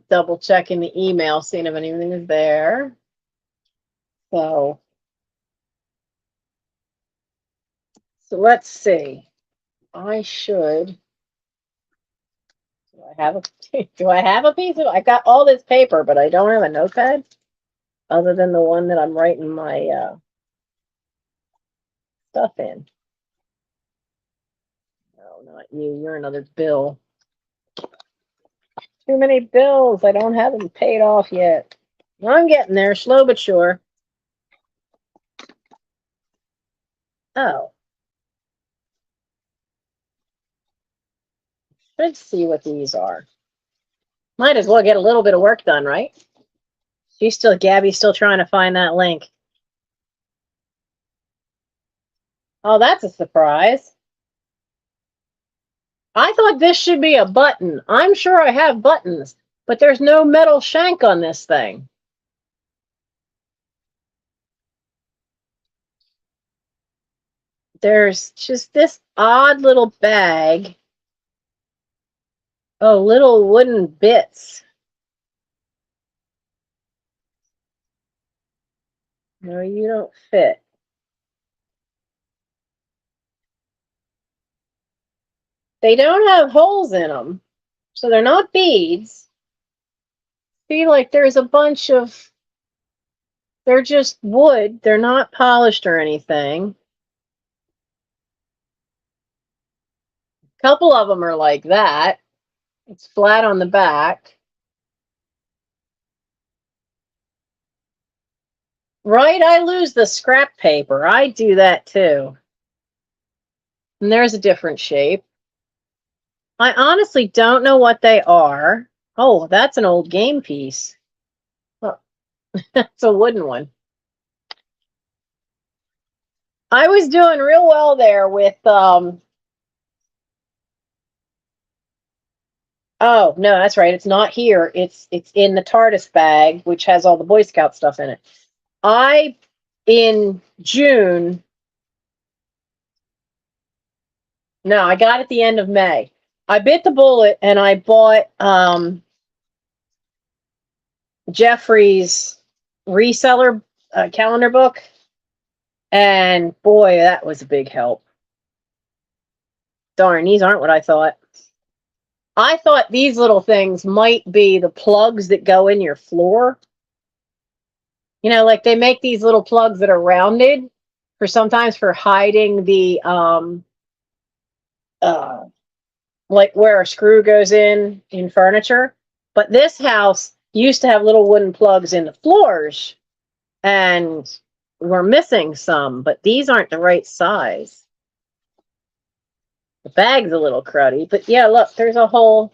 Double checking the email, seeing if anything is there. So let's see. I should. Do I have a? Do I have a piece of? I got all this paper, but I don't have a notepad, other than the one that I'm writing my stuff in. No, not you. You're another bill. Too many bills. I don't have them paid off yet. I'm getting there, slow but sure. Oh. Let's see what these are. Might as well get a little bit of work done, right? Gabby's still trying to find that link. Oh, that's a surprise. I thought this should be a button. I'm sure I have buttons, but there's no metal shank on this thing. There's just this odd little bag. Oh, little wooden bits. No, you don't fit. They don't have holes in them, so they're not beads. See, like there's a bunch of, they're just wood. They're not polished or anything. A couple of them are like that. It's flat on the back. Right, I lose the scrap paper. I do that too. And there's a different shape. I honestly don't know what they are. Oh, that's an old game piece. Oh, that's a wooden one. I was doing real well there with oh, no, that's right. It's not here. It's in the TARDIS bag, which has all the Boy Scout stuff in it. In June, no, I got it at the end of May. I bit the bullet and I bought Jeffrey's reseller calendar book. And boy, that was a big help. Darn, these aren't what I thought. I thought these little things might be the plugs that go in your floor. You know, like they make these little plugs that are rounded for sometimes for hiding the like where a screw goes in furniture. But this house used to have little wooden plugs in the floors, and we're missing some, but these aren't the right size. The bag's a little cruddy, but yeah, look, there's a whole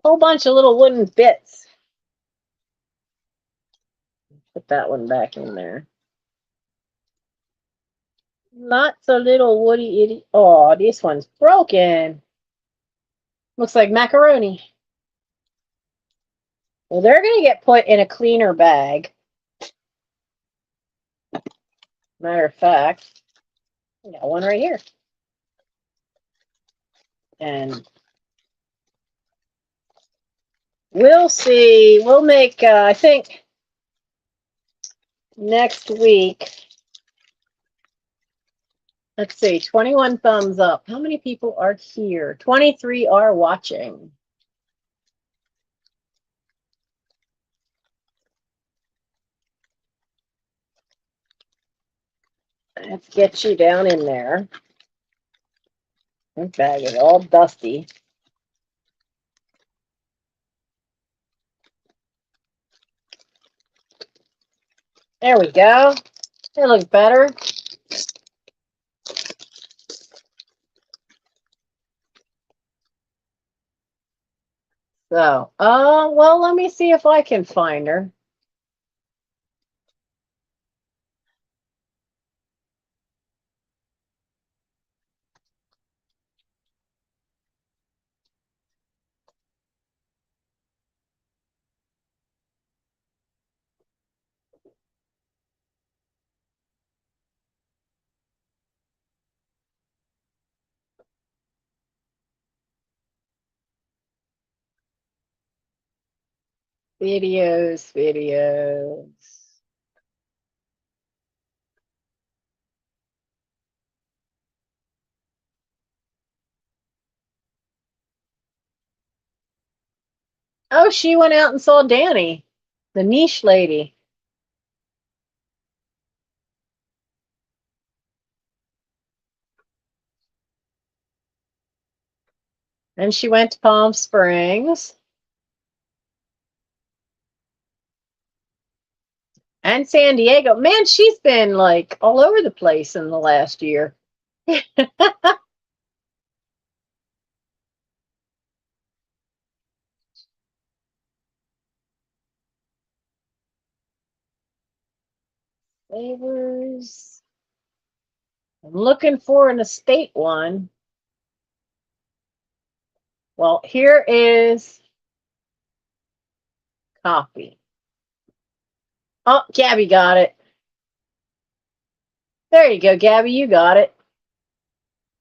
bunch of little wooden bits. Put that one back in there. Lots of little woody itty. Oh, this one's broken. Looks like macaroni. Well, they're going to get put in a cleaner bag. Matter of fact, I got one right here. And we'll see. We'll make, I think, next week. Let's see, 21 thumbs up. How many people are here? 23 are watching. Let's get you down in there. This bag is all dusty. There we go. They look better. So, well, let me see if I can find her. Videos. Oh, she went out and saw Danny, the niche lady. And she went to Palm Springs. And San Diego. Man, she's been like all over the place in the last year. Flavors. I'm looking for an estate one. Well, here is coffee. Oh, Gabby got it. There you go, Gabby, you got it.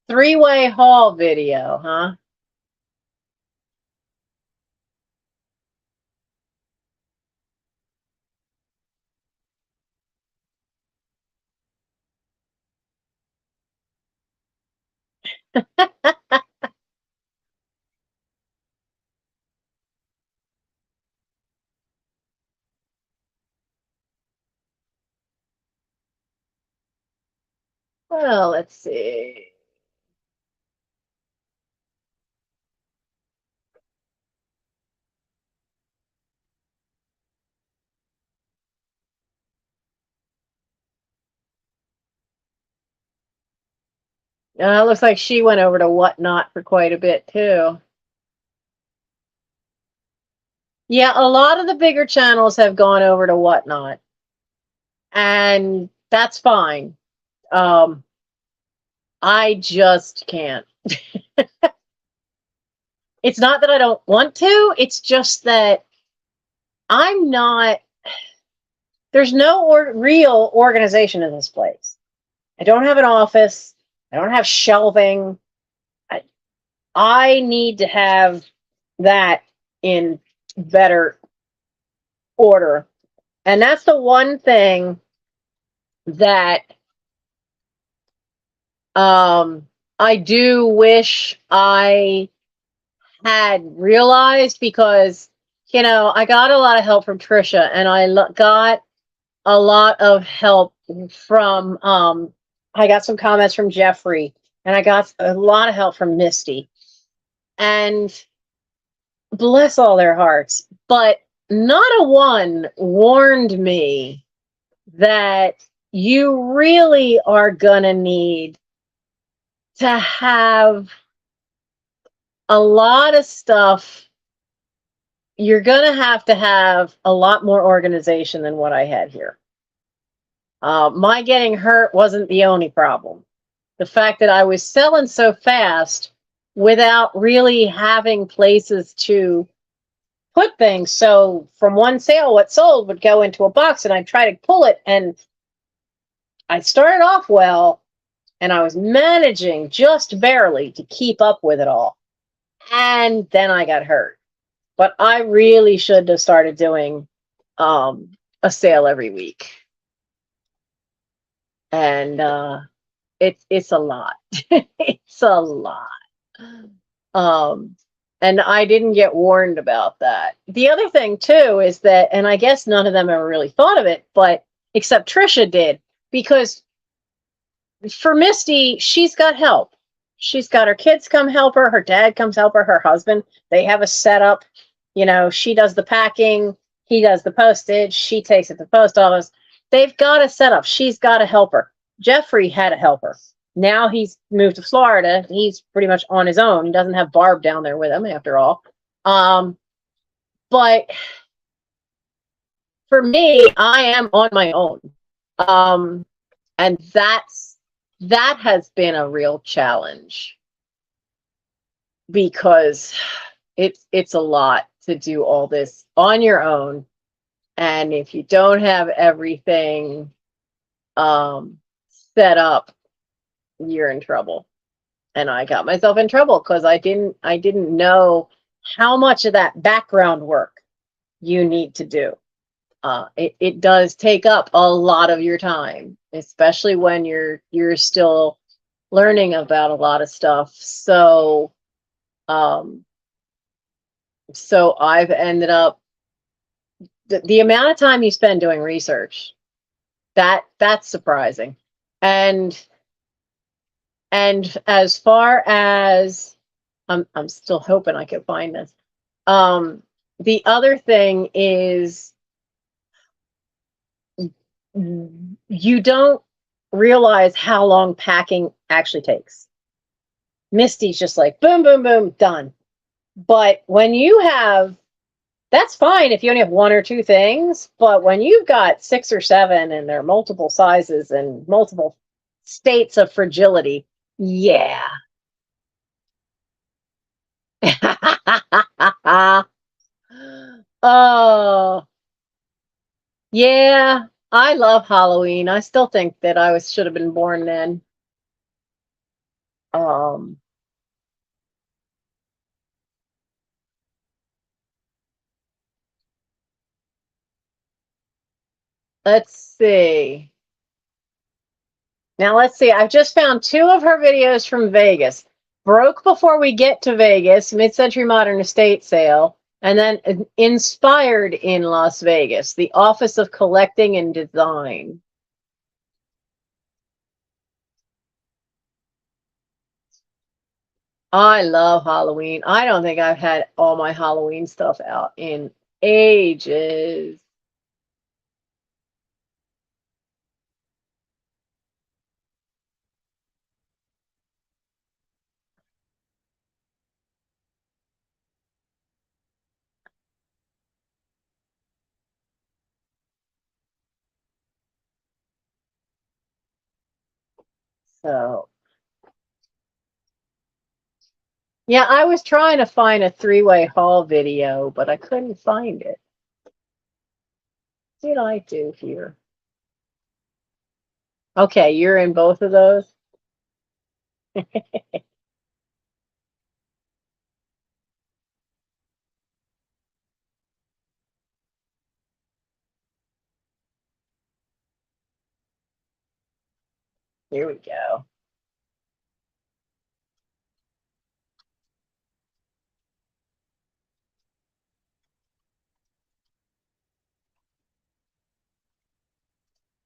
Three-way haul video, huh? Well, let's see. Looks like she went over to Whatnot for quite a bit, too. Yeah, a lot of the bigger channels have gone over to Whatnot. And that's fine. I just can't. It's not that I don't want to, it's just that I'm not, there's no real organization in this place. I don't have an office. I don't have shelving. I need to have that in better order. And that's the one thing that I do wish I had realized, because, you know, I got a lot of help from Trisha, and I got a lot of help from, I got some comments from Jeffrey, and I got a lot of help from Misty. And bless all their hearts, but not a one warned me that you really are gonna need to have a lot of stuff. You're gonna have to have a lot more organization than what I had here. My getting hurt wasn't the only problem. The fact that I was selling so fast without really having places to put things. So from one sale, what sold would go into a box, and I'd try to pull it. And I started off well, and I was managing just barely to keep up with it all. And then I got hurt. But I really should have started doing a sale every week. And it's a lot. It's a lot. And I didn't get warned about that. The other thing too is that, and I guess none of them ever really thought of it, but except Trisha did, because for Misty, she's got help. She's got her kids come help her, her dad comes help her, her husband. They have a setup. You know, she does the packing, he does the postage, she takes it to the post office. They've got a setup. She's got a helper. Jeffrey had a helper. Now he's moved to Florida. He's pretty much on his own. He doesn't have Barb down there with him, after all. But for me, I am on my own. And that has been a real challenge, because it's a lot to do all this on your own. And if you don't have everything set up, you're in trouble. And I got myself in trouble because I didn't know how much of that background work you need to do. It does take up a lot of your time, especially when you're still learning about a lot of stuff. So I've ended up, the amount of time you spend doing research, that's surprising. And as far as I'm still hoping I can find this. The other thing is, you don't realize how long packing actually takes. Misty's just like boom, boom, boom, done. But when you have, that's fine if you only have one or two things, but when you've got 6 or 7 and they're multiple sizes and multiple states of fragility, yeah. Oh, yeah. I love Halloween. I still think that I should have been born then. Let's see. Now let's see. I've just found 2 of her videos from Vegas. Broke Before We Get to Vegas, Mid-Century Modern Estate Sale, and then Inspired in Las Vegas, The Office of Collecting and Design. I love Halloween. I don't think I've had all my Halloween stuff out in ages. So, yeah, I was trying to find a 3-way haul video, but I couldn't find it. What did I do here? Okay, you're in both of those? Here we go.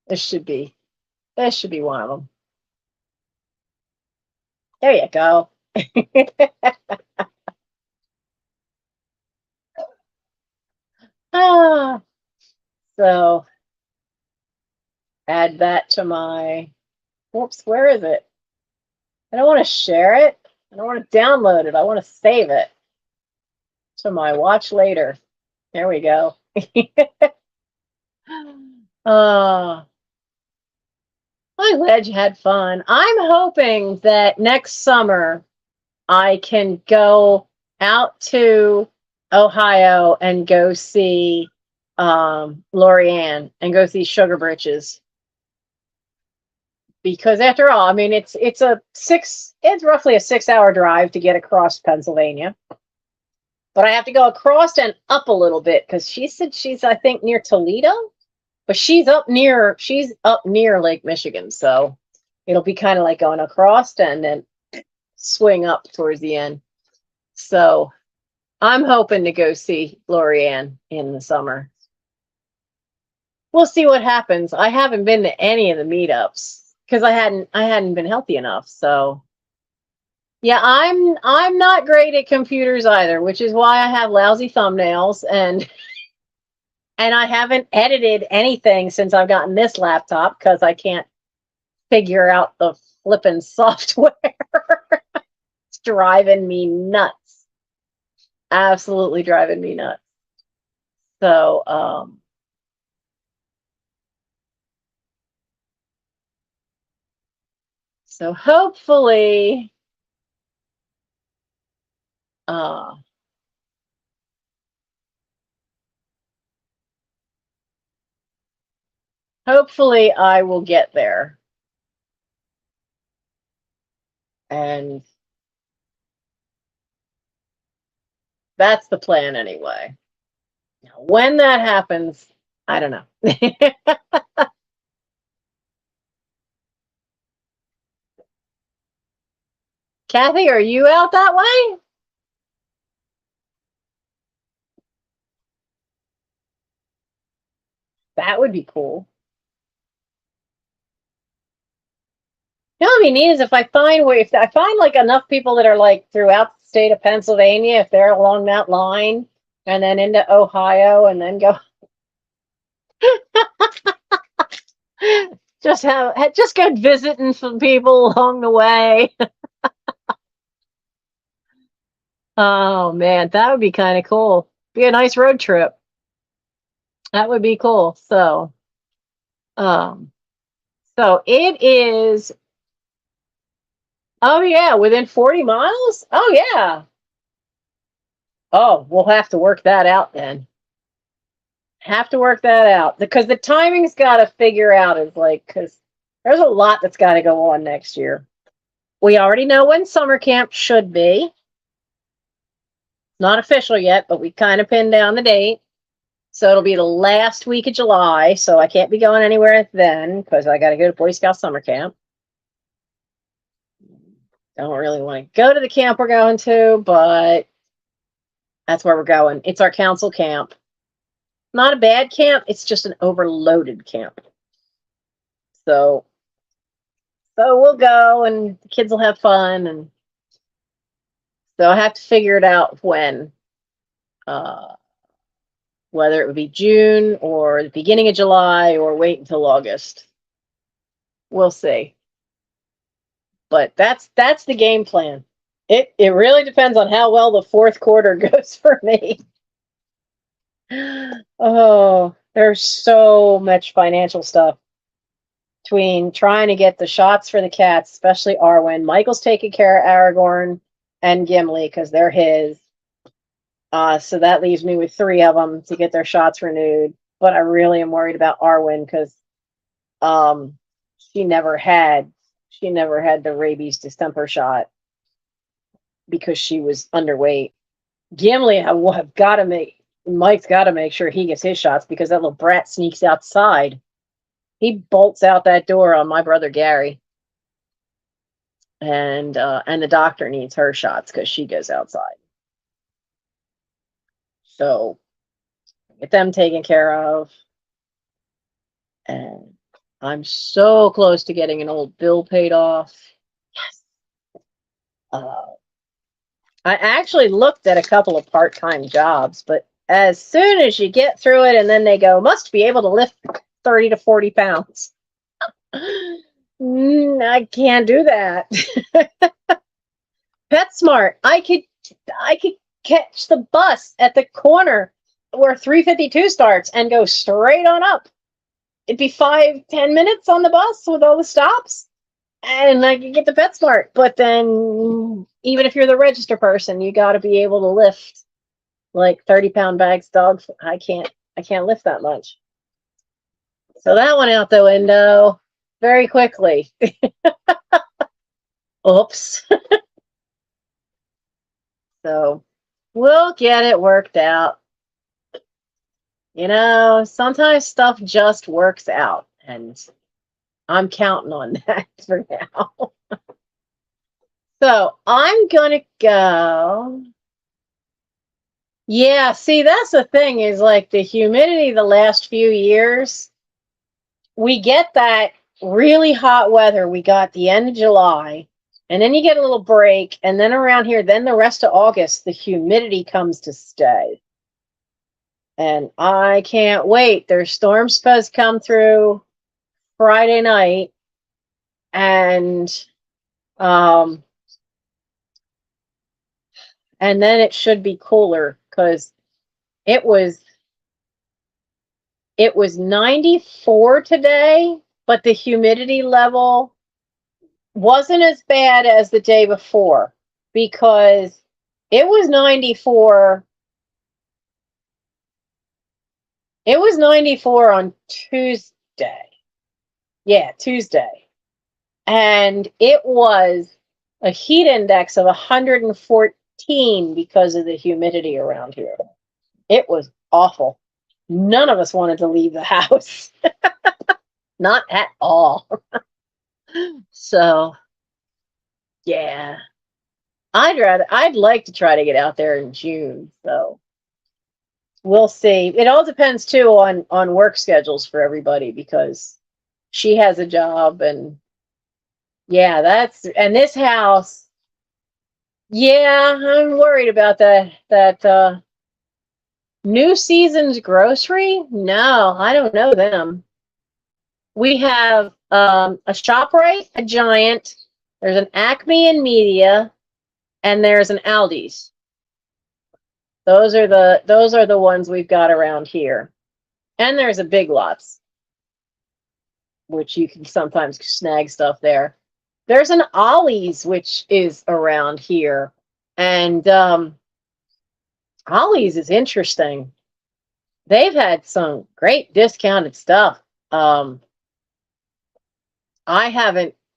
This should be one of them. There you go. So add that to my, whoops, where is it? I don't want to share it. I don't want to download it. I want to save it to my watch later. There we go. I'm glad you had fun. I'm hoping that next summer I can go out to Ohio and go see Lorianne and go see Sugar Britches. Because after all, I mean it's roughly a 6-hour drive to get across Pennsylvania. But I have to go across and up a little bit because she said she's, I think, near Toledo, but she's up near Lake Michigan, so it'll be kind of like going across and then swing up towards the end. So I'm hoping to go see Lorianne in the summer. We'll see what happens. I haven't been to any of the meetups because I hadn't been healthy enough. So yeah, I'm not great at computers either, which is why I have lousy thumbnails and I haven't edited anything since I've gotten this laptop because I can't figure out the flippin' software. It's driving me nuts. Absolutely driving me nuts. So so hopefully hopefully I will get there. And that's the plan anyway. When that happens, I don't know. Kathy, are you out that way? That would be cool. You know what would be neat is if I find like enough people that are like throughout the state of Pennsylvania, if they're along that line, and then into Ohio, and then go just go visiting some people along the way. Oh man, that would be kind of cool. Be a nice road trip. That would be cool. So it is. Oh yeah, within 40 miles? Oh yeah. Oh, we'll have to work that out then. Have to work that out because the timing's got to figure out is like because there's a lot that's got to go on next year. We already know when summer camp should be. Not official yet, but we kind of pinned down the date. So it'll be the last week of July. So I can't be going anywhere then because I got to go to Boy Scout summer camp. Don't really want to go to the camp we're going to, but that's where we're going. It's our council camp. Not a bad camp. It's just an overloaded camp. So we'll go and the kids will have fun. And so I have to figure it out when, whether it would be June or the beginning of July or wait until August. We'll see. But that's the game plan. It really depends on how well the fourth quarter goes for me. Oh, there's so much financial stuff between trying to get the shots for the cats, especially Arwen. Michael's taking care of Aragorn and Gimli because they're his. So that leaves me with 3 of them to get their shots renewed. But I really am worried about Arwen because she never had the rabies distemper shot because she was underweight. Gimli, Mike's got to make sure he gets his shots because that little brat sneaks outside. He bolts out that door on my brother Gary. And the doctor needs her shots because she goes outside. So get them taken care of. And I'm so close to getting an old bill paid off. Yes. I actually looked at a couple of part-time jobs, but as soon as you get through it and then they go, must be able to lift 30 to 40 pounds. I can't do that. PetSmart, I could catch the bus at the corner where 352 starts and go straight on up. It'd be 5-10 minutes on the bus with all the stops, and I could get to PetSmart. But then, even if you're the register person, you got to be able to lift like 30-pound bags, dogs. I can't lift that much. So that went out the window very quickly. Oops. So we'll get it worked out. You know, sometimes stuff just works out, and I'm counting on that for now. So I'm gonna go. Yeah, see, that's the thing is like the humidity the last few years, we get that really hot weather. We got the end of July, and then you get a little break, and then around here, then the rest of August, the humidity comes to stay. And I can't wait. There's storms supposed to come through Friday night, and um and then it should be cooler because it was it was 94 today, but the humidity level wasn't as bad as the day before because it was 94. It was 94 on Tuesday. Yeah, Tuesday. And it was a heat index of 114 because of the humidity around here. It was awful. None of us wanted to leave the house. Not at all. So, yeah. I'd like to try to get out there in June, so we'll see. It all depends too on work schedules for everybody because she has a job, and yeah, and this house, yeah, I'm worried about that New Season's Grocery. No, I don't know them. We have a ShopRite, a Giant, there's an Acme and Media, and there's an Aldi's. Those are the ones we've got around here. And there's a Big Lots, which you can sometimes snag stuff there. There's an Ollie's, which is around here. And Ollie's is interesting. They've had some great discounted stuff.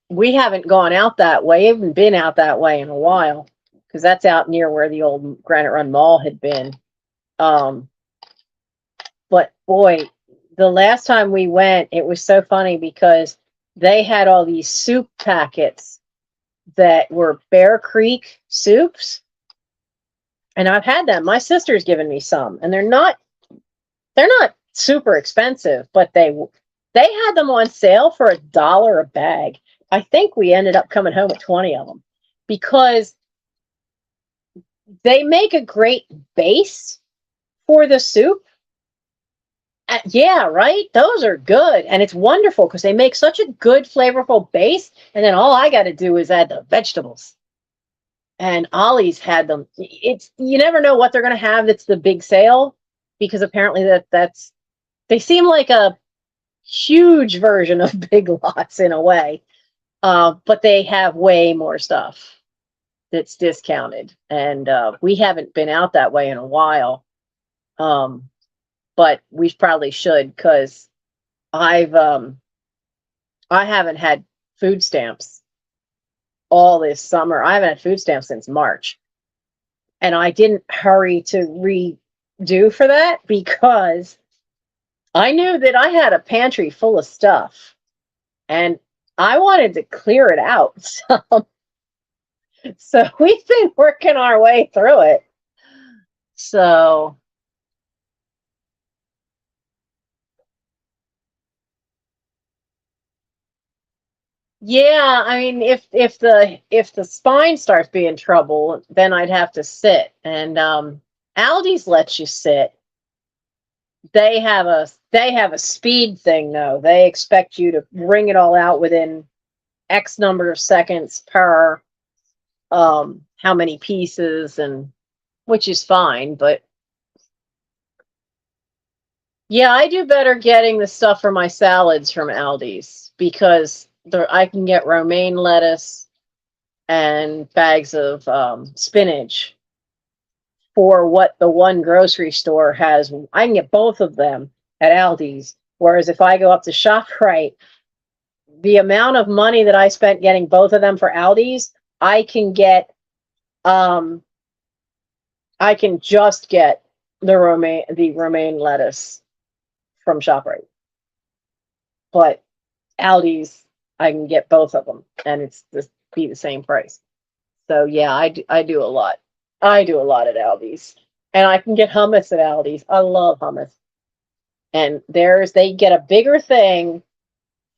We haven't gone out that way. We haven't been out that way in a while because that's out near where the old Granite Run Mall had been. But boy, the last time we went, it was so funny because they had all these soup packets that were Bear Creek soups. And I've had them. My sister's given me some, and they're not super expensive, but they had them on sale for $1 a bag. I think we ended up coming home with 20 of them because they make a great base for the soup. Yeah, right? Those are good. And it's wonderful because they make such a good, flavorful base. And then all I got to do is add the vegetables. And Ollie's had them. You never know what they're going to have that's the big sale because apparently they seem like a huge version of Big Lots in a way. But they have way more stuff that's discounted. And we haven't been out that way in a while. But we probably should because I haven't had food stamps all this summer. I haven't had food stamps since March. And I didn't hurry to redo for that because I knew that I had a pantry full of stuff and I wanted to clear it out. So we've been working our way through it. So yeah, I mean, if the spine starts being trouble, then I'd have to sit. And Aldi's lets you sit. They have a speed thing though. They expect you to wring it all out within X number of seconds per how many pieces, and which is fine, but yeah, I do better getting the stuff for my salads from Aldi's because I can get romaine lettuce and bags of spinach for what the one grocery store has. I can get both of them at Aldi's. Whereas if I go up to ShopRite, the amount of money that I spent getting both of them for Aldi's, I can just get the romaine lettuce from ShopRite. But Aldi's, I can get both of them, and it's just be the same price. So yeah, I do a lot. I do a lot at Aldi's, and I can get hummus at Aldi's. I love hummus. And they get a bigger thing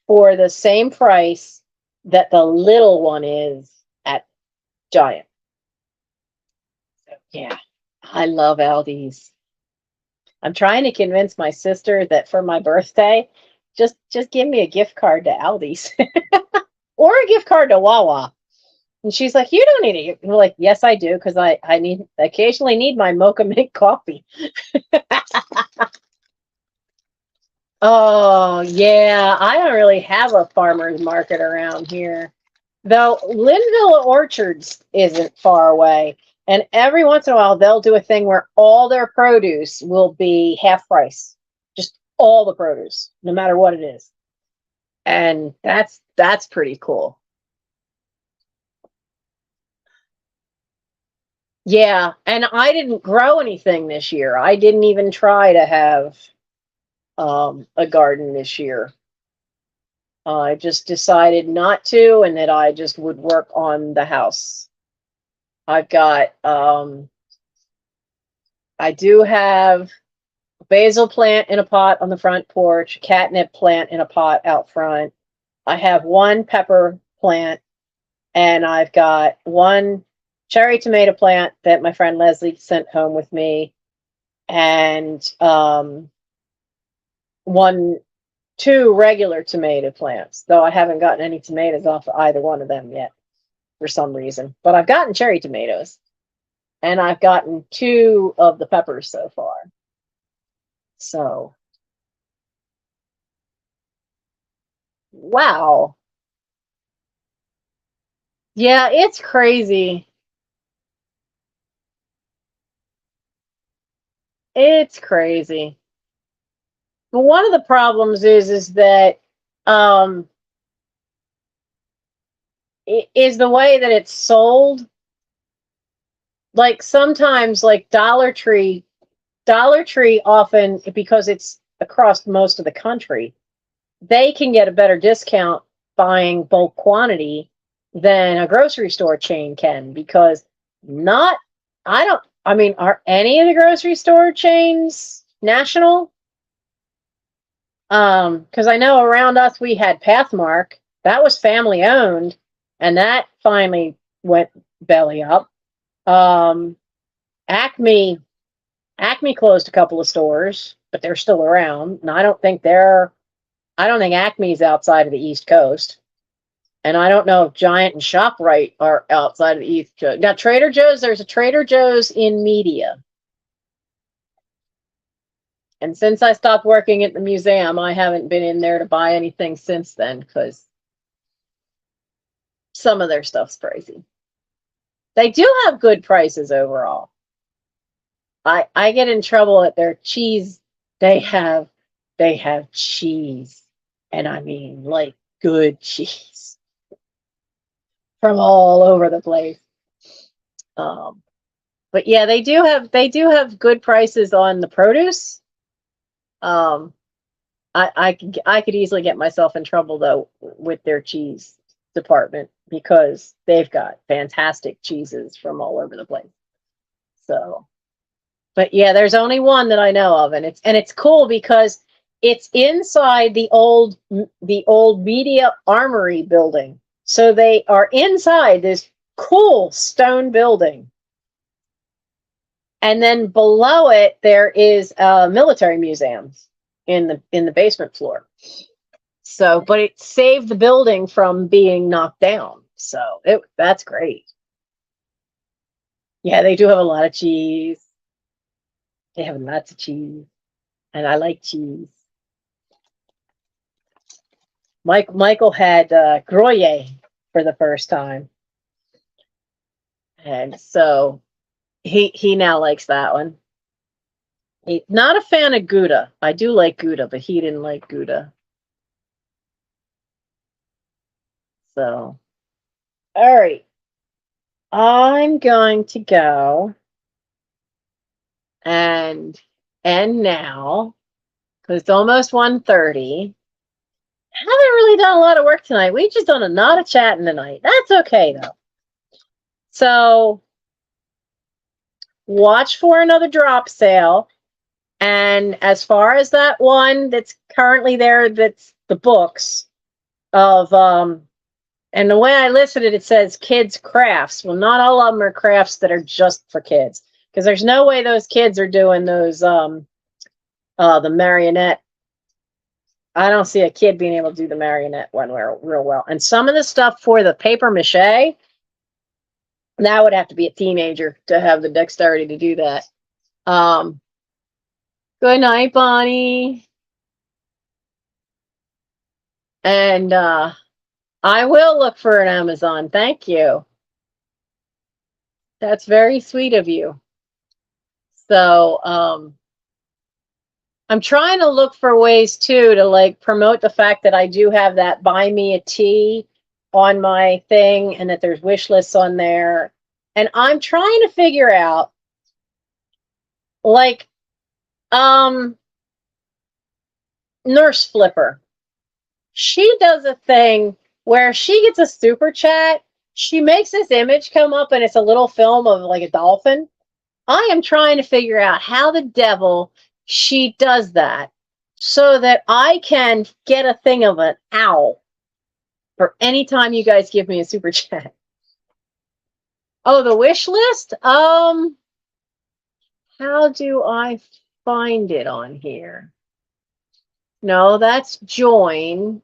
for the same price that the little one is at Giant. So yeah, I love Aldi's. I'm trying to convince my sister that for my birthday, just give me a gift card to Aldi's or a gift card to Wawa. And she's like, you don't need it. We're like, yes, I do, because I occasionally need my mocha mint coffee. Oh, yeah. I don't really have a farmer's market around here. Though Linville Orchards isn't far away. And every once in a while, they'll do a thing where all their produce will be half price. Just all the produce, no matter what it is. And that's pretty cool. Yeah, and I didn't grow anything this year. I didn't even try to have a garden this year. I just decided not to, and that I just would work on the house. I've got, I do have a basil plant in a pot on the front porch, a catnip plant in a pot out front. I have one pepper plant, and I've got one cherry tomato plant that my friend Leslie sent home with me, and two regular tomato plants, though I haven't gotten any tomatoes off of either one of them yet for some reason. But I've gotten cherry tomatoes, and I've gotten two of the peppers so far. So, wow. Yeah, it's crazy. It's crazy. But one of the problems is that is the way that it's sold. Like sometimes, like Dollar Tree often, because it's across most of the country, they can get a better discount buying bulk quantity than a grocery store chain can, because not I mean, are any of the grocery store chains national? Because I know around us we had Pathmark, that was family owned, and that finally went belly up. Acme closed a couple of stores, but they're still around. And I don't think Acme's outside of the East Coast. And I don't know if Giant and ShopRite are outside of the East Coast. Now, Trader Joe's, there's a Trader Joe's in Media. And since I stopped working at the museum, I haven't been in there to buy anything since then, because some of their stuff's pricey. They do have good prices overall. I get in trouble at their cheese. They have cheese, and I mean like good cheese from all over the place. But yeah, they do have good prices on the produce. I could easily get myself in trouble though with their cheese department, because they've got fantastic cheeses from all over the place. So, but yeah, there's only one that I know of, and it's cool because it's inside the old Media Armory building. So they are inside this cool stone building. And then below it, there is a military museum in the basement floor. So, but it saved the building from being knocked down. So that's great. Yeah, they do have a lot of cheese. They have lots of cheese, and I like cheese. Michael had Gruyere for the first time, and so He now likes that one. He's not a fan of Gouda. I do like Gouda, but he didn't like Gouda. So, all right. I'm going to go and end now because it's almost 1:30. Haven't really done a lot of work tonight. We've just done a lot of chatting tonight. That's okay though. So watch for another drop sale. And as far as that one that's currently there, that's the books of and the way I listed it, it says kids crafts. Well, not all of them are crafts that are just for kids, because there's no way those kids are doing those the marionette. I don't see a kid being able to do the marionette one real well. And some of the stuff for the paper mache, that would have to be a teenager to have the dexterity to do that. Good night, Bonnie. And I will look for an Amazon. Thank you. That's very sweet of you. So I'm trying to look for ways too to like promote the fact that I do have that Buymeatea on my thing and that there's wish lists on there. And I'm trying to figure out like Nurse Flipper. She does a thing where she gets a super chat. She makes this image come up and it's a little film of like a dolphin. I am trying to figure out how the devil she does that so that I can get a thing of an owl for any time you guys give me a super chat. Oh, the wish list? How do I find it on here? No, that's join.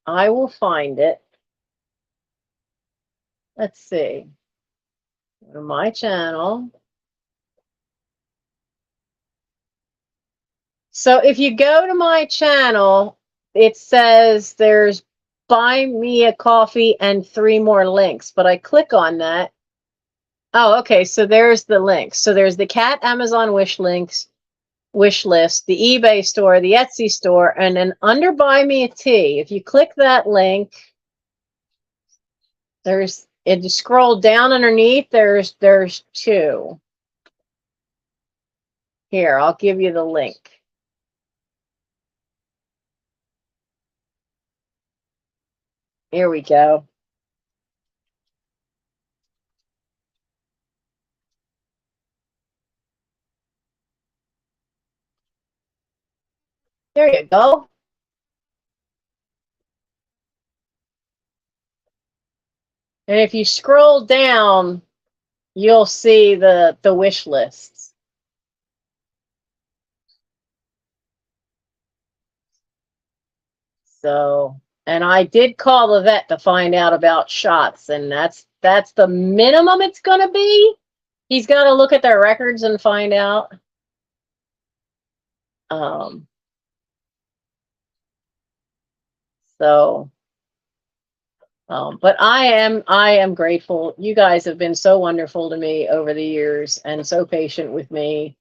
I will find it. Let's see. Go to my channel. So if you go to my channel, it says there's buy me a coffee and 3 more links, but I click on that. Oh, okay. So there's the links. So there's the cat Amazon wish list, the eBay store, the Etsy store, and then under Buymeatea, if you click that link, there's, if you scroll down underneath, there's 2. Here, I'll give you the link. Here we go. There you go. And if you scroll down, you'll see the wish lists. So, and I did call the vet to find out about shots, and that's the minimum it's going to be. He's got to look at their records and find out. But I am grateful. You guys have been so wonderful to me over the years and so patient with me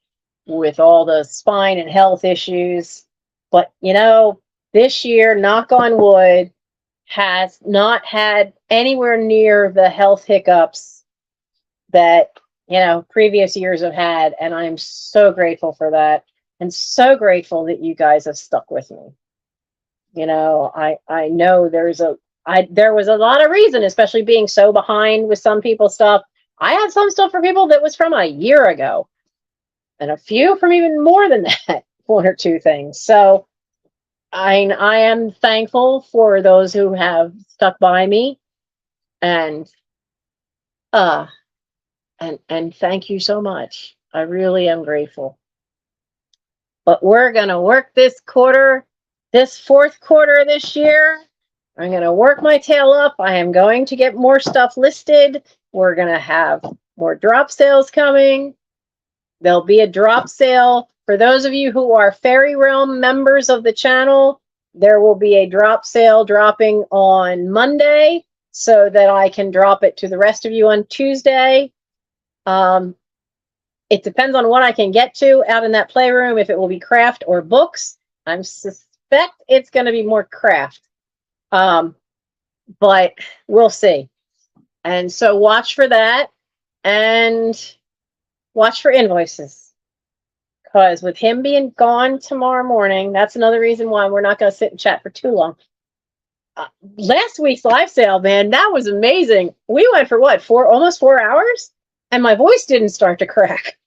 with all the spine and health issues. But, you know, this year, knock on wood, has not had anywhere near the health hiccups that, you know, previous years have had. And I'm so grateful for that. And so grateful that you guys have stuck with me. You know, I know there was a lot of reason, especially being so behind with some people's stuff. I had some stuff for people that was from a year ago and a few from even more than that, 1 or 2 things. So I am thankful for those who have stuck by me, and thank you so much. I really am grateful. But we're going to work this 4th quarter of this year. I'm going to work my tail up. I am going to get more stuff listed. We're going to have more drop sales coming. There'll be a drop sale. For those of you who are Fairy Realm members of the channel, there will be a drop sale dropping on Monday. so that I can drop it to the rest of you on Tuesday. It depends on what I can get to out in that playroom, if it will be craft or books. I suspect it's going to be more craft, but we'll see. And so watch for that, and watch for invoices, because with him being gone tomorrow morning, that's another reason why we're not going to sit and chat for too long. Last week's live sale, man, that was amazing. We went for what, almost 4 hours, and my voice didn't start to crack.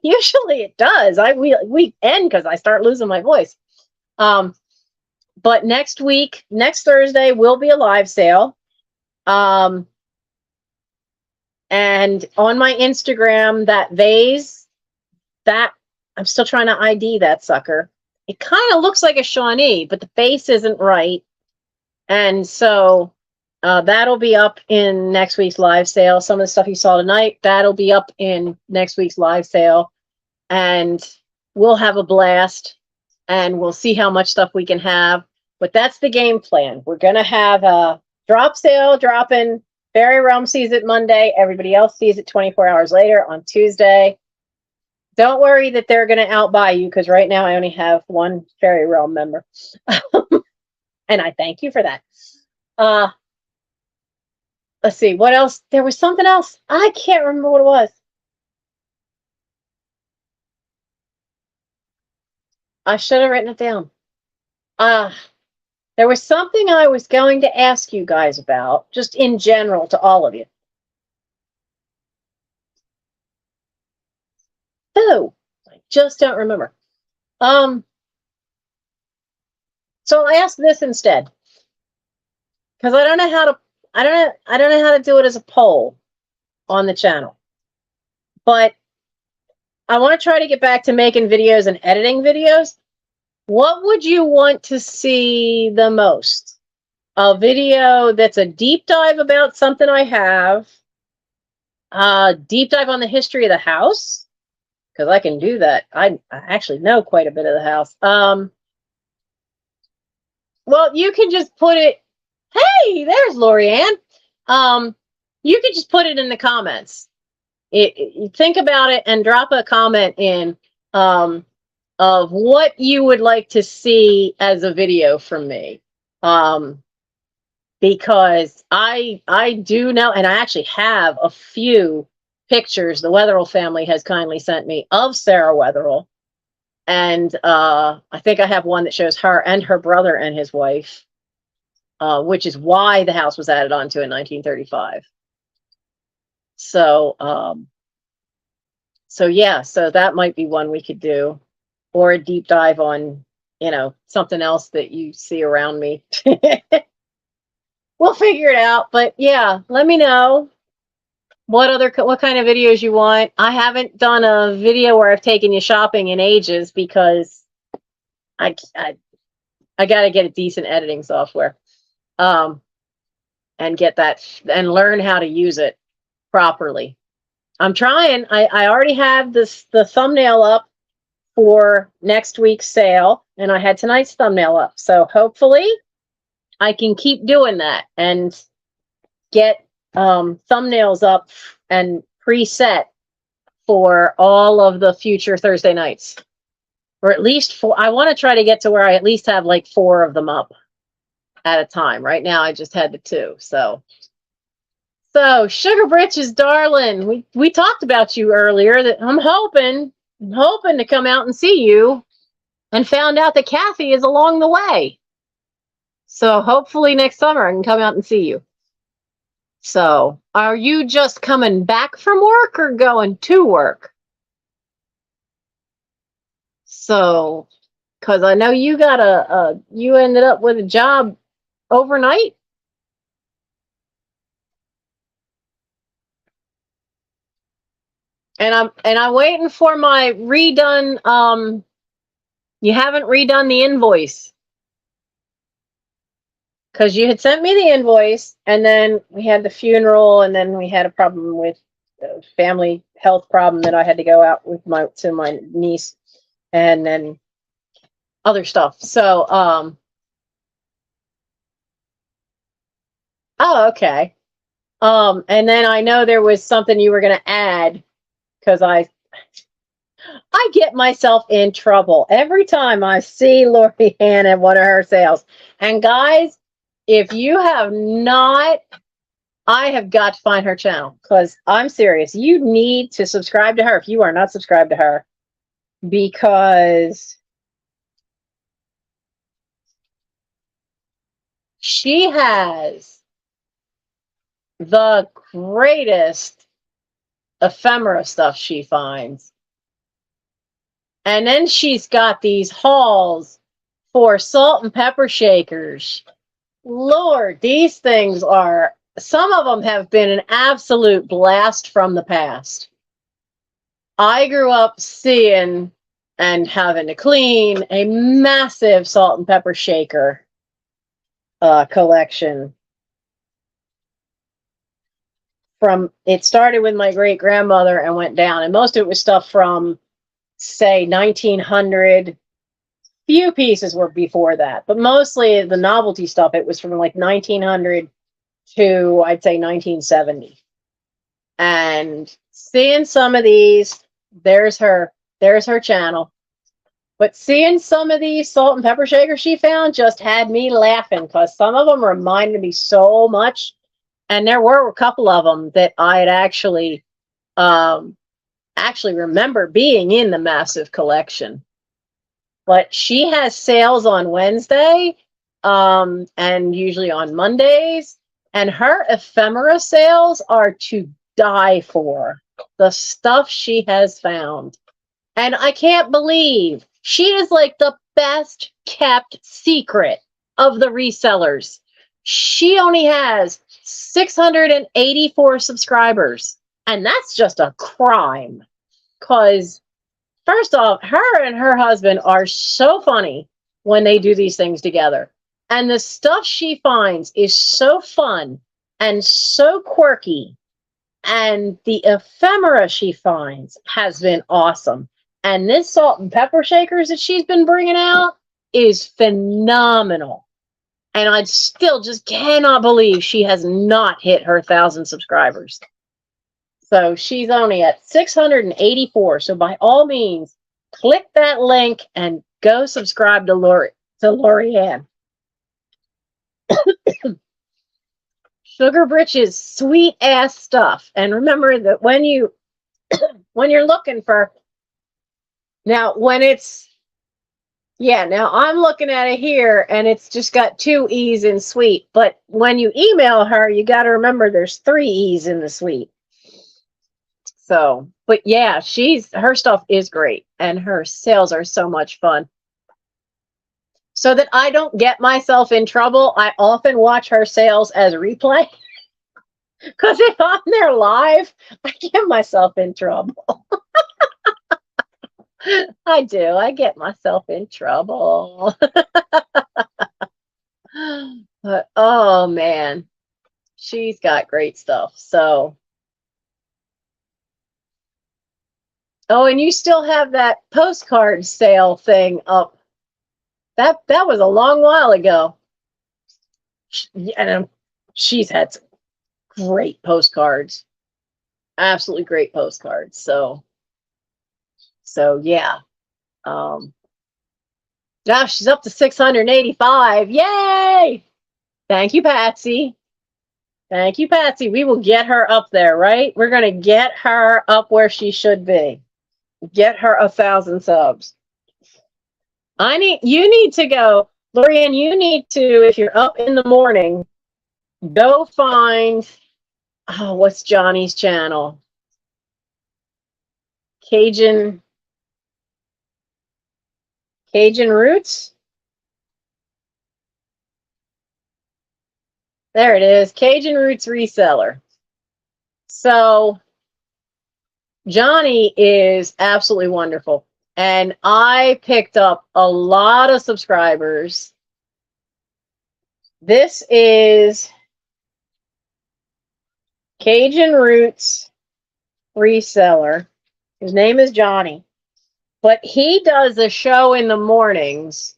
Usually it does. We end because I start losing my voice. But next week, next Thursday, will be a live sale. And on my Instagram, that vase, that I'm still trying to ID that sucker. It kind of looks like a Shawnee, but the face isn't right. And so that'll be up in next week's live sale. Some of the stuff you saw tonight, that'll be up in next week's live sale. And we'll have a blast, and we'll see how much stuff we can have. But that's the game plan. We're going to have a drop sale dropping. Fairy Realm sees it Monday. Everybody else sees it 24 hours later on Tuesday. Don't worry that they're going to outbuy you, because right now I only have one Fairy Realm member. And I thank you for that. Let's see, what else? There was something else. I can't remember what it was. I should have written it down. There was something I was going to ask you guys about, just in general to all of you. Oh, I just don't remember. So I asked this instead, because I don't know how to do it as a poll on the channel. But I want to try to get back to making videos and editing videos. What would you want to see the most? A video that's a deep dive about something I have, a deep dive on the history of the house, because I can do that. I actually know quite a bit of the house. Well, you can just put it. Hey, there's Lorianne. You could just put it in the comments. Think about it and drop a comment in of what you would like to see as a video from me. Because I do know, and I actually have a few pictures the Wetherill family has kindly sent me of Sarah Wetherill. And I think I have one that shows her and her brother and his wife, which is why the house was added onto in 1935. So, yeah, so that might be one we could do, or a deep dive on, something else that you see around me. We'll figure it out. But yeah, let me know what kind of videos you want. I haven't done a video where I've taken you shopping in ages, because I got to get a decent editing software, and get that and learn how to use it properly. I'm trying. I already have the thumbnail up for next week's sale, and I had tonight's thumbnail up. So hopefully I can keep doing that and get thumbnails up and preset for all of the future Thursday nights, or at least 4. I want to try to get to where I at least have like 4 of them up at a time. Right now I just had the 2. So Sugar Britches, darling, we talked about you earlier. That I'm hoping to come out and see you, and found out that Kathy is along the way. So hopefully next summer I can come out and see you. So are you just coming back from work or going to work? So, because I know you got you ended up with a job overnight. And I'm waiting for my redone. You haven't redone the invoice, because you had sent me the invoice, and then we had the funeral, and then we had a problem with a family health problem that I had to go out with to my niece, and then other stuff. So Oh, okay. And then I know there was something you were going to add because I get myself in trouble every time I see Lori Ann at one of her sales. And guys, if you have not, I have got to find her channel because I'm serious. You need to subscribe to her if you are not subscribed to her, because she has the greatest ephemera stuff she finds. And then she's got these hauls for salt and pepper shakers. Lord, these things are, some of them have been an absolute blast from the past. I grew up seeing and having to clean a massive salt and pepper shaker collection. From, it started with my great grandmother and went down, and most of it was stuff from, say, 1900. Few pieces were before that, but mostly the novelty stuff, it was from like 1900 to, I'd say, 1970. And seeing some of these, there's her channel. But seeing some of these salt and pepper shakers she found just had me laughing, because some of them reminded me so much. And there were a couple of them that I had actually remember being in the massive collection. But she has sales on Wednesday, and usually on Mondays. And her ephemera sales are to die for. The stuff she has found. And I can't believe she is like the best kept secret of the resellers. She only has 684 subscribers. And that's just a crime. Because first off, her and her husband are so funny when they do these things together. And the stuff she finds is so fun and so quirky. And the ephemera she finds has been awesome. And this salt and pepper shakers that she's been bringing out is phenomenal. And I still just cannot believe she has not hit her 1,000 subscribers. So she's only at 684. So by all means, click that link and go subscribe to Lori Ann. Sugar Britches, sweet ass stuff. And remember that when you're looking for, now when it's, yeah, now I'm looking at it here and it's just got 2 E's in sweet. But when you email her, you got to remember there's 3 E's in the sweet. So, but yeah, her stuff is great and her sales are so much fun. So that I don't get myself in trouble, I often watch her sales as a replay. Because if I'm there live, I get myself in trouble. I do. I get myself in trouble. But oh man, she's got great stuff. So, oh, and you still have that postcard sale thing up. That was a long while ago. And she's had some great postcards. Absolutely great postcards. So yeah. Now she's up to 685. Yay! Thank you, Patsy. Thank you, Patsy. We will get her up there, right? We're going to get her up where she should be. Get her 1,000 subs. You need to go, Lorianne, you need to, if you're up in the morning, go find, what's Johnny's channel? Cajun Roots? There it is, Cajun Roots Reseller. So Johnny is absolutely wonderful. And I picked up a lot of subscribers. This is Cajun Roots Reseller. His name is Johnny. But he does a show in the mornings.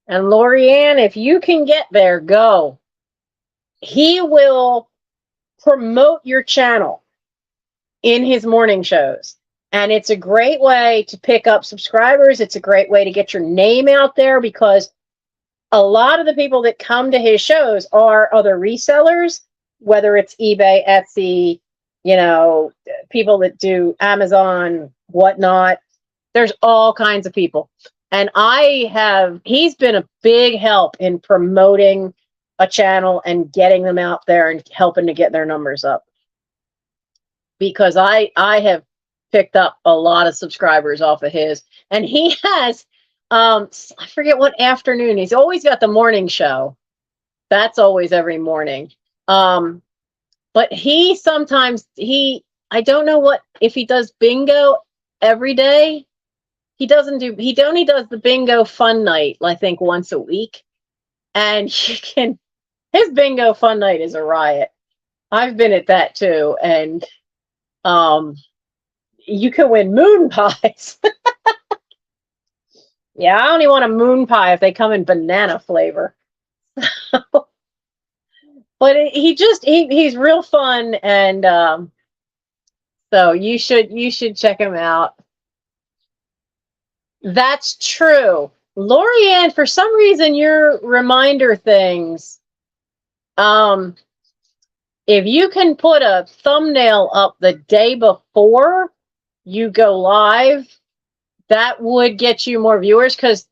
And Lorianne, if you can get there, go. he will promote your channel in his morning shows. And it's a great way to pick up subscribers. It's a great way to get your name out there, because a lot of the people that come to his shows are other resellers, whether it's eBay, Etsy, you know, people that do Amazon, whatnot. There's all kinds of people. And he's been a big help in promoting a channel and getting them out there and helping to get their numbers up. Because I have picked up a lot of subscribers off of his. And he has, I forget what afternoon. He's always got the morning show. That's always every morning. But he sometimes, I don't know if he does bingo every day. He only does the bingo fun night, I think, once a week. And his bingo fun night is a riot. I've been at that too. And you can win moon pies. Yeah, I only want a moon pie if they come in banana flavor. But he's real fun, and so you should check him out. That's true. Lorianne, for some reason, your reminder things, if you can put a thumbnail up the day before you go live, that would get you more viewers, because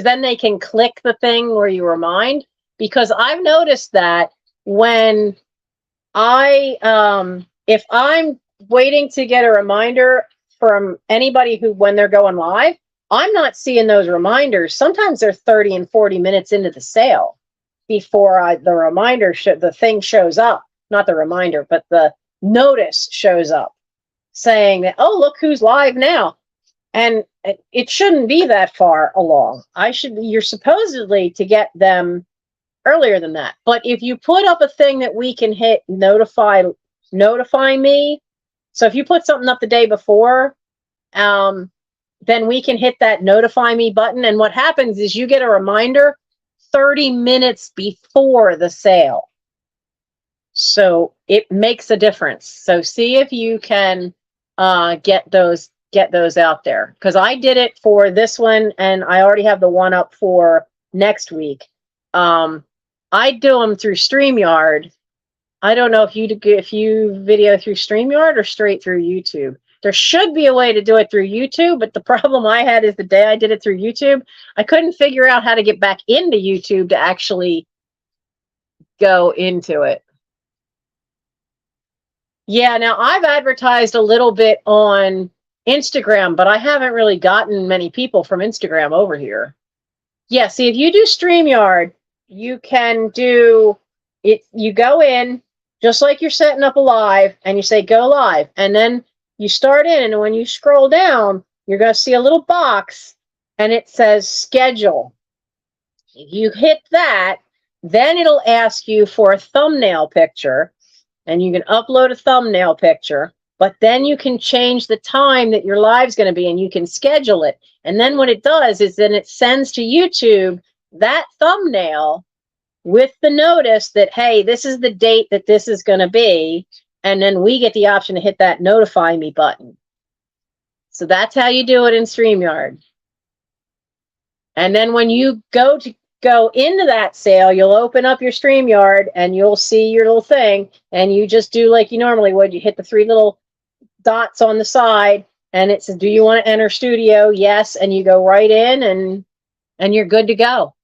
then they can click the thing where you remind. Because I've noticed that when if I'm waiting to get a reminder from anybody when they're going live, I'm not seeing those reminders. Sometimes they're 30 and 40 minutes into the sale before the reminder the thing shows up. Not the reminder, but the notice shows up saying that, oh, look who's live now. And it shouldn't be that far along. You're supposedly to get them earlier than that. But if you put up a thing that we can hit notify me, so if you put something up the day before, then we can hit that notify me button. And what happens is you get a reminder 30 minutes before the sale. So it makes a difference. So see if you can get those out there. Because I did it for this one, and I already have the one up for next week. I do them through StreamYard. I don't know if you video through StreamYard or straight through YouTube. There should be a way to do it through YouTube, but the problem I had is the day I did it through YouTube, I couldn't figure out how to get back into YouTube to actually go into it. Yeah, now I've advertised a little bit on Instagram, but I haven't really gotten many people from Instagram over here. Yeah, see, if you do StreamYard, you can do it. You go in just like you're setting up a live, and you say go live, and then you start in, and when you scroll down, you're going to see a little box, and it says schedule. If you hit that, then it'll ask you for a thumbnail picture, and you can upload a thumbnail picture, but then you can change the time that your live's going to be, and you can schedule it. And then what it does is then it sends to YouTube that thumbnail with the notice that, hey, this is the date that this is going to be. And then we get the option to hit that notify me button. So that's how you do it in StreamYard. And then when you go into that sale, you'll open up your StreamYard and you'll see your little thing. And you just do like you normally would. You hit the three little dots on the side, and it says, do you want to enter studio? Yes. And you go right in, and you're good to go.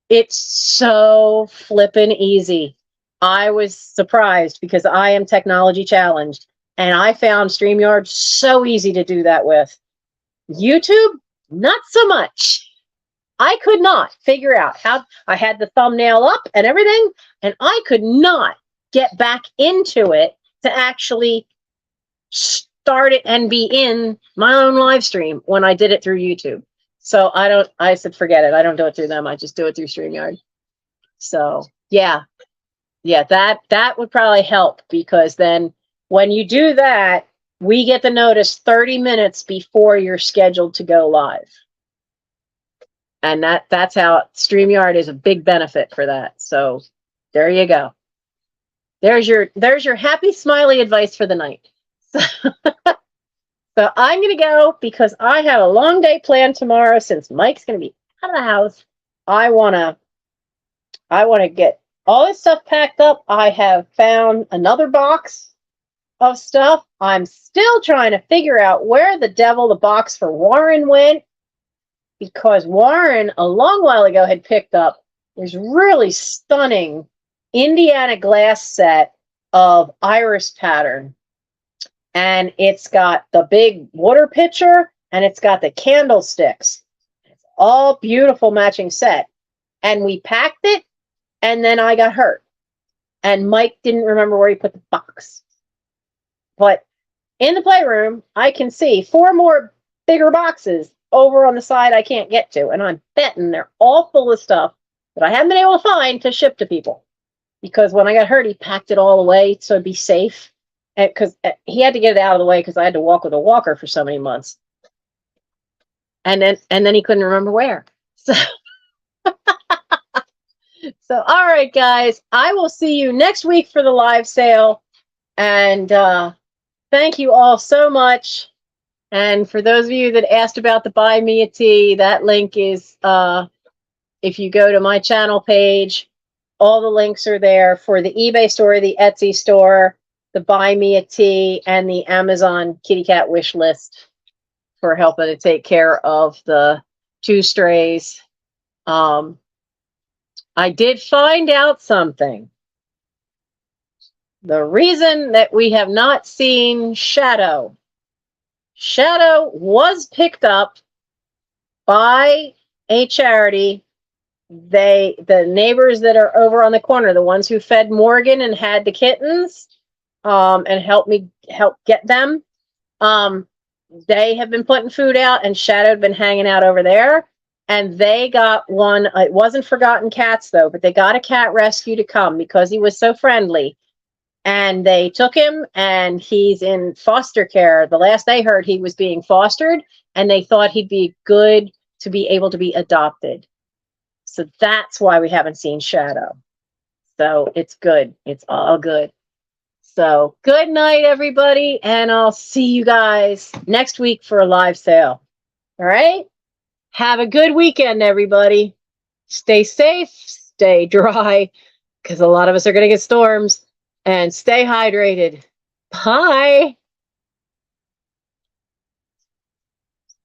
It's so flippin' easy. I was surprised because I am technology challenged, and I found StreamYard so easy to do that with. YouTube, not so much. I could not figure out how. I had the thumbnail up and everything, and I could not get back into it to actually start it and be in my own live stream when I did it through YouTube. So I said, forget it. I don't do it through them. I just do it through StreamYard. So yeah, that would probably help, because then when you do that, we get the notice 30 minutes before you're scheduled to go live. And that's how StreamYard is a big benefit for that. So there you go. There's your happy, smiley advice for the night. So I'm going to go because I have a long day planned tomorrow since Mike's going to be out of the house. I want to get all this stuff packed up. I have found another box of stuff. I'm still trying to figure out where the devil the box for Warren went, because Warren a long while ago had picked up this really stunning Indiana glass set of iris pattern. And it's got the big water pitcher and it's got the candlesticks. It's all beautiful matching set. And we packed it, and then I got hurt. And Mike didn't remember where he put the box. But in the playroom, I can see 4 more bigger boxes over on the side I can't get to. And I'm betting they're all full of stuff that I haven't been able to find to ship to people. Because when I got hurt, he packed it all away so it'd be safe. Because he had to get it out of the way because I had to walk with a walker for so many months. And then he couldn't remember where. So, all right, guys. I will see you next week for the live sale. And thank you all so much. And for those of you that asked about the Buymeatea, that link is, if you go to my channel page, all the links are there for the eBay store, the Etsy store, the Buymeatea, and the Amazon kitty cat wish list for helping to take care of the 2 strays. I did find out something. The reason that we have not seen Shadow was picked up by a charity. The neighbors that are over on the corner, the ones who fed Morgan and had the kittens, and help get them. They have been putting food out, and Shadow had been hanging out over there. And they got one. It wasn't Forgotten Cats though, but they got a cat rescue to come because he was so friendly. And they took him, and he's in foster care. The last they heard, he was being fostered, and they thought he'd be good to be able to be adopted. So that's why we haven't seen Shadow. So it's good. It's all good. So good night, everybody, and I'll see you guys next week for a live sale. All right? Have a good weekend, everybody. Stay safe, stay dry, because a lot of us are going to get storms, and stay hydrated. Bye.